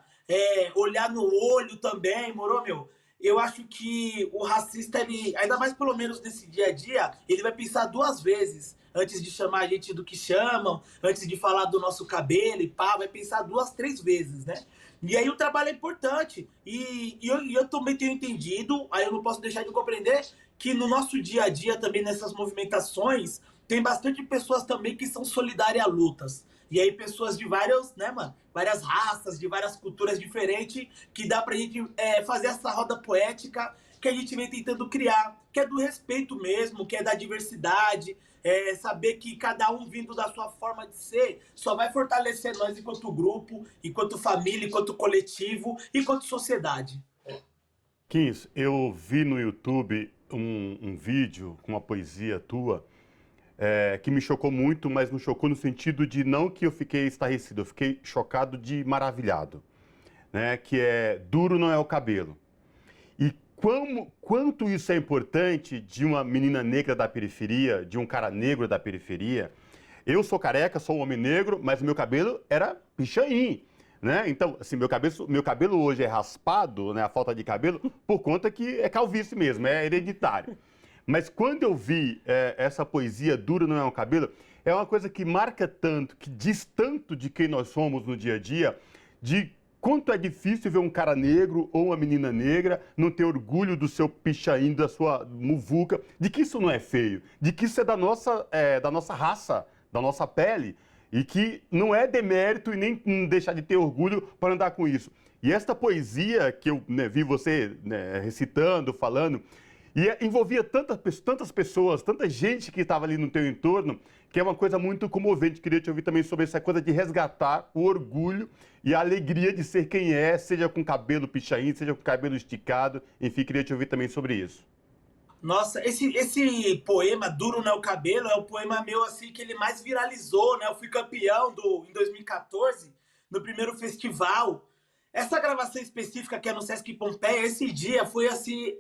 olhar no olho também, moro, meu? Eu acho que o racista, ele, ainda mais pelo menos nesse dia a dia, ele vai pensar 2 vezes antes de chamar a gente do que chamam, antes de falar do nosso cabelo e pá, vai pensar 2, 3 vezes, né? E aí o trabalho é importante. E eu também tenho entendido, aí eu não posso deixar de compreender, que no nosso dia a dia também, nessas movimentações, tem bastante pessoas também que são solidárias a lutas. E aí pessoas de várias, né, mano, várias raças, de várias culturas diferentes, que dá pra gente fazer essa roda poética que a gente vem tentando criar, que é do respeito mesmo, que é da diversidade, saber que cada um vindo da sua forma de ser só vai fortalecer nós enquanto grupo, enquanto família, enquanto coletivo, enquanto sociedade.
Kins, eu vi no YouTube um vídeo com uma poesia tua que me chocou muito, mas não chocou no sentido de não que eu fiquei estarrecido, eu fiquei chocado de maravilhado, né? Que é duro não é o cabelo. E quanto isso é importante de uma menina negra da periferia, de um cara negro da periferia. Eu sou careca, sou um homem negro, mas meu cabelo era pichain, né? Então, assim, meu cabelo hoje é raspado, né? A falta de cabelo, por conta que é calvície mesmo, é hereditário. Mas quando eu vi essa poesia, duro não é um cabelo, é uma coisa que marca tanto, que diz tanto de quem nós somos no dia a dia, de quanto é difícil ver um cara negro ou uma menina negra não ter orgulho do seu pichain, da sua muvuca, de que isso não é feio, de que isso é da nossa raça, da nossa pele, e que não é demérito e nem deixar de ter orgulho para andar com isso. E esta poesia que eu vi você recitando, falando, e envolvia tantas pessoas, tanta gente que estava ali no teu entorno, que é uma coisa muito comovente. Queria te ouvir também sobre essa coisa de resgatar o orgulho e a alegria de ser quem é, seja com cabelo pichain, seja com cabelo esticado. Enfim, queria te ouvir também sobre isso.
Nossa, esse poema, Duro Não é o Cabelo, é o poema meu assim que ele mais viralizou, né? Eu fui campeão em 2014, no primeiro festival. Essa gravação específica que é no Sesc Pompeia, esse dia foi assim...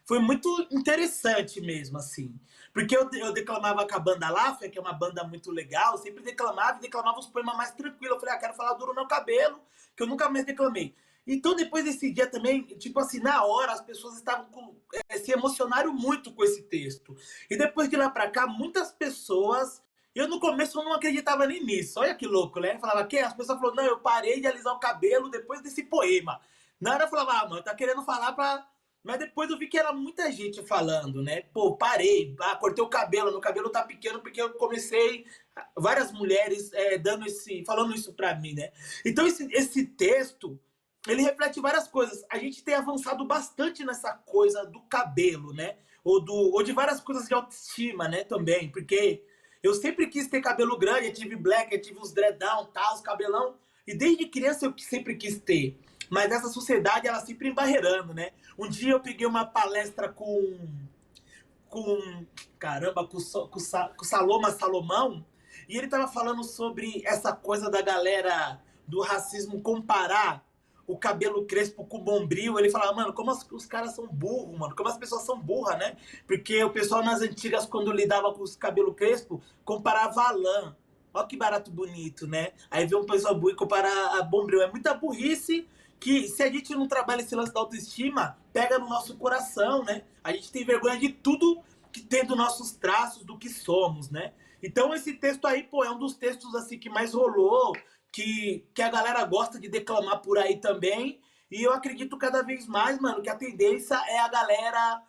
Foi muito interessante mesmo, assim. Porque eu declamava com a banda Láfia, que é uma banda muito legal, eu sempre declamava os poemas mais tranquilos. Eu falei, quero falar duro no cabelo, que eu nunca mais declamei. Então, depois desse dia também, tipo assim, na hora, as pessoas estavam se emocionaram muito com esse texto. E depois de lá pra cá, muitas pessoas... Eu, no começo, eu não acreditava nem nisso. Olha que louco, né? Eu falava, que? As pessoas falaram, não, eu parei de alisar o cabelo depois desse poema. Na hora eu falava, mano, tá querendo falar pra... Mas depois eu vi que era muita gente falando, né? Pô, parei, cortei o cabelo, meu cabelo tá pequeno porque eu comecei... Várias mulheres falando isso pra mim, né? Então esse texto, ele reflete várias coisas. A gente tem avançado bastante nessa coisa do cabelo, né? Ou de várias coisas de autoestima, né? Também, porque eu sempre quis ter cabelo grande, eu tive black, eu tive uns dreadão, tal, os cabelão. E desde criança eu sempre quis ter. Mas essa sociedade, ela sempre embarreirando, né? Um dia eu peguei uma palestra com Salomão, e ele tava falando sobre essa coisa da galera do racismo comparar o cabelo crespo com o bombril. Ele falava, mano, como os caras são burros, mano, como as pessoas são burras, né? Porque o pessoal nas antigas, quando lidava com os cabelos crespo, comparava a lã. Olha que barato bonito, né? Aí vê um pessoal burro e comparar a bombril. É muita burrice que, se a gente não trabalha esse lance da autoestima, pega no nosso coração, né? A gente tem vergonha de tudo que tendo nossos traços do que somos, né? Então esse texto aí, pô, é um dos textos assim que mais rolou, que a galera gosta de declamar por aí também. E eu acredito cada vez mais, mano, que a tendência é a galera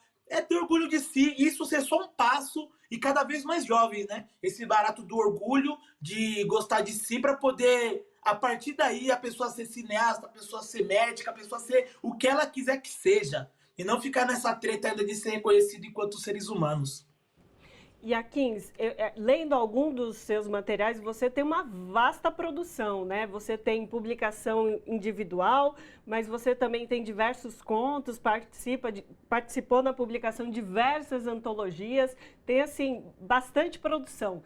ter orgulho de si, isso ser só um passo e cada vez mais jovens, né? Esse barato do orgulho de gostar de si para poder, a partir daí, a pessoa ser cineasta, a pessoa ser médica, a pessoa ser o que ela quiser que seja. E não ficar nessa treta ainda de ser reconhecido enquanto seres humanos.
E Akins, lendo algum dos seus materiais, você tem uma vasta produção, né? Você tem publicação individual, mas você também tem diversos contos, participou na publicação de diversas antologias, tem, assim, bastante produção.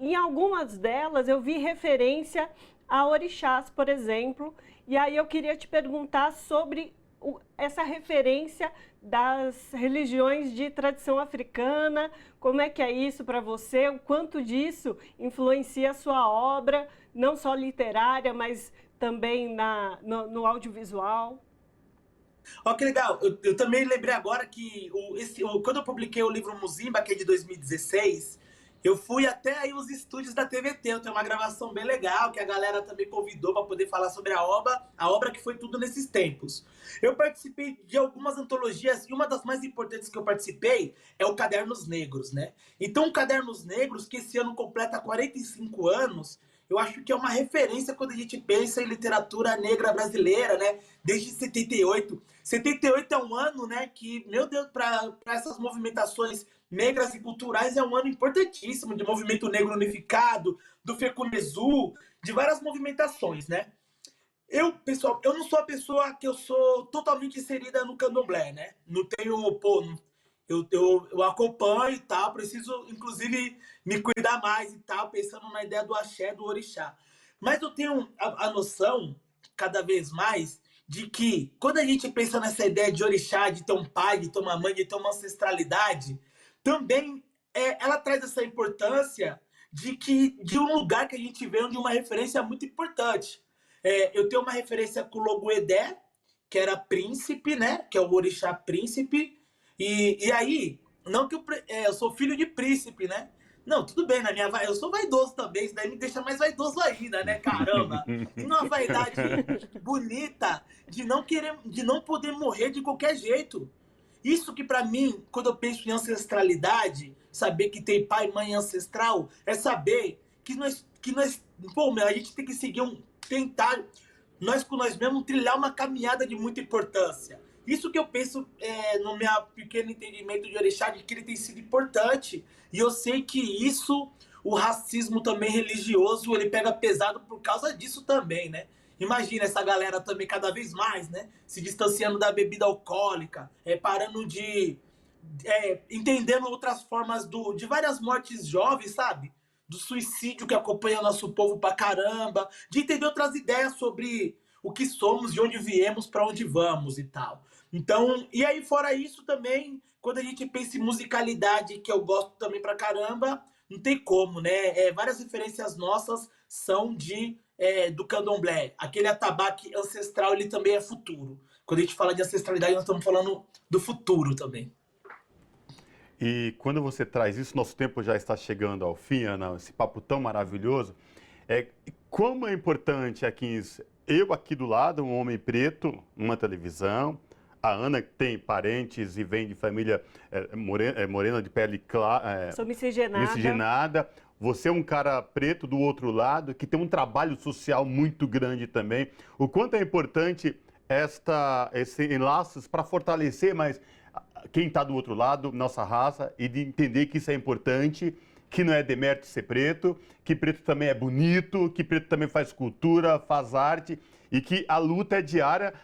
Em algumas delas, eu vi referência a orixás, por exemplo, e aí eu queria te perguntar sobre essa referência das religiões de tradição africana, como é que é isso para você, o quanto disso influencia a sua obra, não só literária, mas também no audiovisual?
Ó, que legal, eu também lembrei agora que quando eu publiquei o livro Muzimba, que é de 2016, eu fui até aí os estúdios da TVT, eu tenho uma gravação bem legal, que a galera também convidou para poder falar sobre a obra que foi tudo nesses tempos. Eu participei de algumas antologias, e uma das mais importantes que eu participei é o Cadernos Negros, né? Então, o Cadernos Negros, que esse ano completa 45 anos, eu acho que é uma referência quando a gente pensa em literatura negra brasileira, né? Desde 78. 78 é um ano, né, que, meu Deus, para essas movimentações negras e culturais é um ano importantíssimo, de movimento negro unificado, do Fekunezu, de várias movimentações, né? Pessoal, eu não sou a pessoa que eu sou totalmente inserida no candomblé, né? Não tenho, eu acompanho e tal, preciso, inclusive, me cuidar mais e tal, pensando na ideia do axé, do orixá. Mas eu tenho a noção, cada vez mais, de que quando a gente pensa nessa ideia de orixá, de ter um pai, de ter uma mãe, de ter uma ancestralidade, também ela traz essa importância de um lugar que a gente vê, de uma referência muito importante. Eu tenho uma referência com o Logoedé, que era príncipe, né? Que é o orixá príncipe. E aí, não que eu sou filho de príncipe, né? Não, tudo bem, eu sou vaidoso também, isso daí me deixa mais vaidoso ainda, né? Caramba! E uma vaidade bonita de não poder morrer de qualquer jeito. Isso que pra mim, quando eu penso em ancestralidade, saber que tem pai e mãe ancestral, é saber que a gente tem que seguir tentar, nós com nós mesmos, trilhar uma caminhada de muita importância. Isso que eu penso no meu pequeno entendimento de orixá, de que ele tem sido importante. E eu sei que isso, o racismo também religioso, ele pega pesado por causa disso também, né? Imagina essa galera também cada vez mais, né? Se distanciando da bebida alcoólica, parando entendendo outras formas de várias mortes jovens, sabe? Do suicídio que acompanha o nosso povo pra caramba, de entender outras ideias sobre o que somos, de onde viemos, para onde vamos e tal. Então, e aí fora isso também, quando a gente pensa em musicalidade, que eu gosto também pra caramba, não tem como, né? Várias referências nossas são do candomblé. Aquele atabaque ancestral, ele também é futuro. Quando a gente fala de ancestralidade, nós estamos falando do futuro também.
E quando você traz isso, nosso tempo já está chegando ao fim, Ana, esse papo tão maravilhoso. Como é importante, Akins, eu aqui do lado, um homem preto, numa televisão, a Ana que tem parentes e vem de família morena de pele clara,
sou miscigenada.
Você é um cara preto do outro lado, que tem um trabalho social muito grande também. O quanto é importante esses enlaces para fortalecer mais quem está do outro lado, nossa raça, e de entender que isso é importante, que não é demérito ser preto, que preto também é bonito, que preto também faz cultura, faz arte, e que a luta é diária,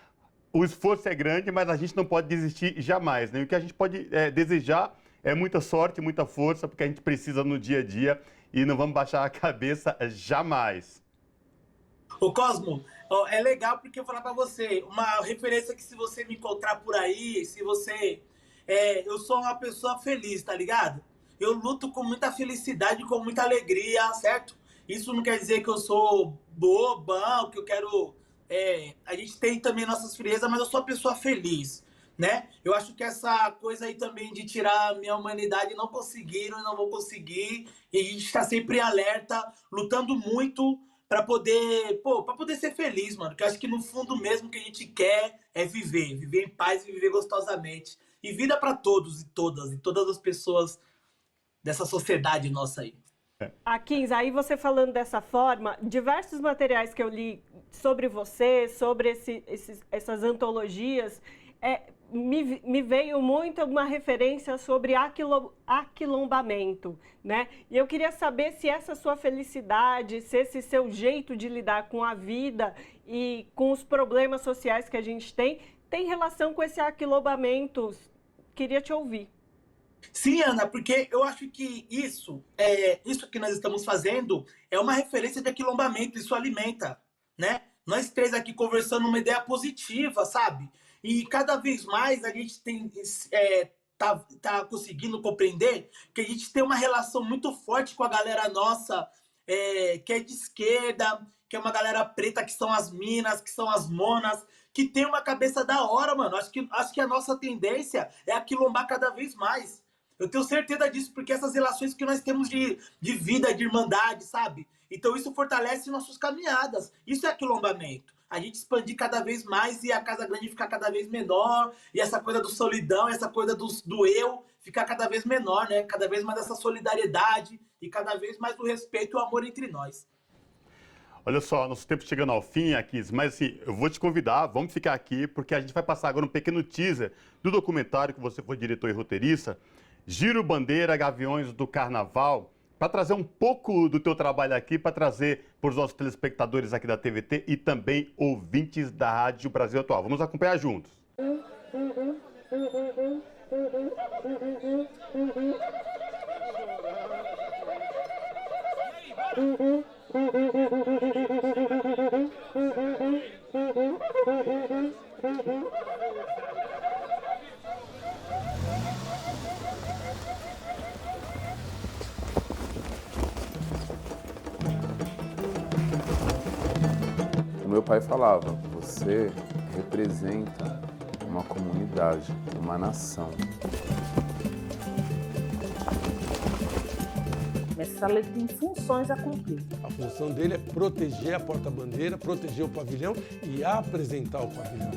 o esforço é grande, mas a gente não pode desistir jamais, né? E o que a gente pode desejar é muita sorte, muita força, porque a gente precisa no dia a dia, e não vamos baixar a cabeça jamais.
Ô Cosmo, é legal porque eu vou falar pra você, uma referência que se você me encontrar por aí, se você... eu sou uma pessoa feliz, tá ligado? Eu luto com muita felicidade, com muita alegria, certo? Isso não quer dizer que eu sou bobão, que eu quero... a gente tem também nossas friezas, mas eu sou uma pessoa feliz. né? Eu acho que essa coisa aí também de tirar a minha humanidade não conseguiram e não vão conseguir. E a gente está sempre em alerta, lutando muito para poder, para poder ser feliz, mano. Que eu acho que no fundo mesmo que a gente quer é viver em paz e viver gostosamente. E vida para todos e todas as pessoas dessa sociedade nossa aí.
Akins, aí você falando dessa forma, diversos materiais que eu li sobre você, sobre essas antologias, me veio muito uma referência sobre aquilombamento, né? E eu queria saber se essa sua felicidade, se esse seu jeito de lidar com a vida e com os problemas sociais que a gente tem relação com esse aquilombamento. Queria te ouvir.
Sim, Ana, porque eu acho que isso que nós estamos fazendo é uma referência de aquilombamento, isso alimenta, né? Nós três aqui conversando uma ideia positiva, sabe? E cada vez mais a gente tá conseguindo compreender que a gente tem uma relação muito forte com a galera nossa, que é de esquerda, que é uma galera preta, que são as minas, que são as monas, que tem uma cabeça da hora, mano. Acho que a nossa tendência é aquilombar cada vez mais. Eu tenho certeza disso, porque essas relações que nós temos de vida, de irmandade, sabe? Então isso fortalece nossas caminhadas. Isso é aquilombamento. A gente expandir cada vez mais e a casa grande ficar cada vez menor. E essa coisa do solidão, essa coisa do eu ficar cada vez menor, né? Cada vez mais essa solidariedade e cada vez mais o respeito e o amor entre nós.
Olha só, nosso tempo chegando ao fim, Akins, mas assim, eu vou te convidar, vamos ficar aqui, porque a gente vai passar agora um pequeno teaser do documentário que você foi diretor e roteirista, Giro Bandeira, Gaviões do Carnaval, para trazer um pouco do teu trabalho aqui, para trazer para os nossos telespectadores aqui da TVT e também ouvintes da Rádio Brasil Atual. Vamos acompanhar juntos.
O meu pai falava, você representa uma comunidade, uma nação.
Essa lei tem funções a cumprir.
A função dele é proteger a porta-bandeira, proteger o pavilhão e apresentar o pavilhão.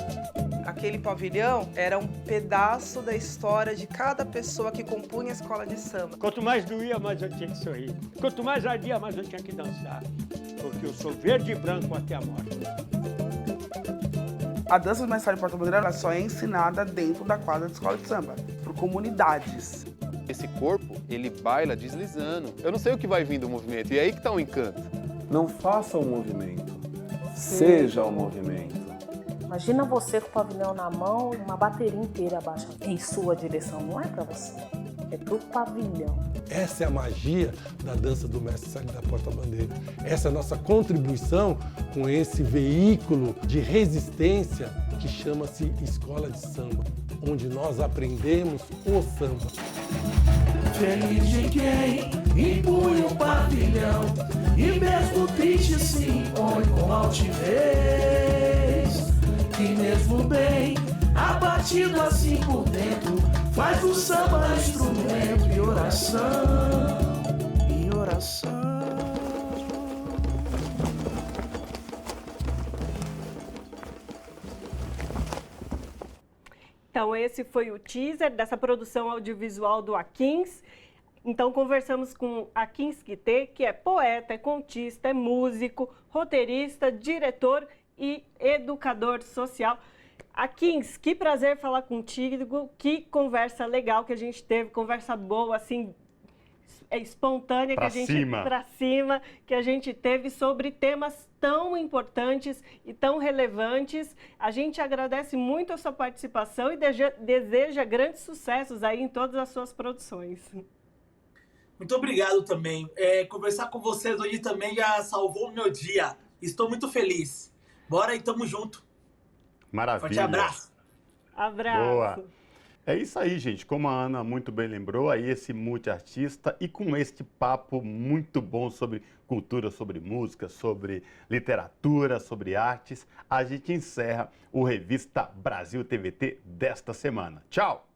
Aquele pavilhão era um pedaço da história de cada pessoa que compunha a escola de samba.
Quanto mais doía, mais eu tinha que sorrir. Quanto mais ardia, mais eu tinha que dançar. Porque eu sou verde e branco até a morte.
A dança do mestre de porta-bandeira só é ensinada dentro da quadra de escola de samba, por comunidades.
Esse corpo, ele baila deslizando. Eu não sei o que vai vir do movimento, e é aí que está o encanto.
Não faça o movimento, seja o movimento.
Imagina você com o pavilhão na mão, uma bateria inteira abaixo em sua direção. Não é para você, é pro pavilhão.
Essa é a magia da dança do mestre Sala da porta-bandeira. Essa é a nossa contribuição com esse veículo de resistência que chama-se Escola de Samba, onde nós aprendemos o samba.
Feliz de quem empunha o pavilhão e mesmo triste se impõe com altivez. E mesmo bem abatido assim por dentro, faz do samba instrumento e oração. E oração.
Então, esse foi o teaser dessa produção audiovisual do Akins. Então, conversamos com Akins Guité, que é poeta, é contista, é músico, roteirista, diretor e educador social. Akins, que prazer falar contigo, que conversa legal que a gente teve, conversa boa, assim, espontânea,
pra
que a gente
cima.
Pra cima, que a gente teve sobre temas tão importantes e tão relevantes. A gente agradece muito a sua participação e deseja grandes sucessos aí em todas as suas produções.
Muito obrigado também. Conversar com vocês hoje também já salvou o meu dia. Estou muito feliz. Bora e tamo junto.
Maravilha.
Forte abraço.
Abraço.
Boa. É isso aí, gente. Como a Ana muito bem lembrou, aí esse multiartista e com este papo muito bom sobre cultura, sobre música, sobre literatura, sobre artes, a gente encerra o Revista Brasil TVT desta semana. Tchau!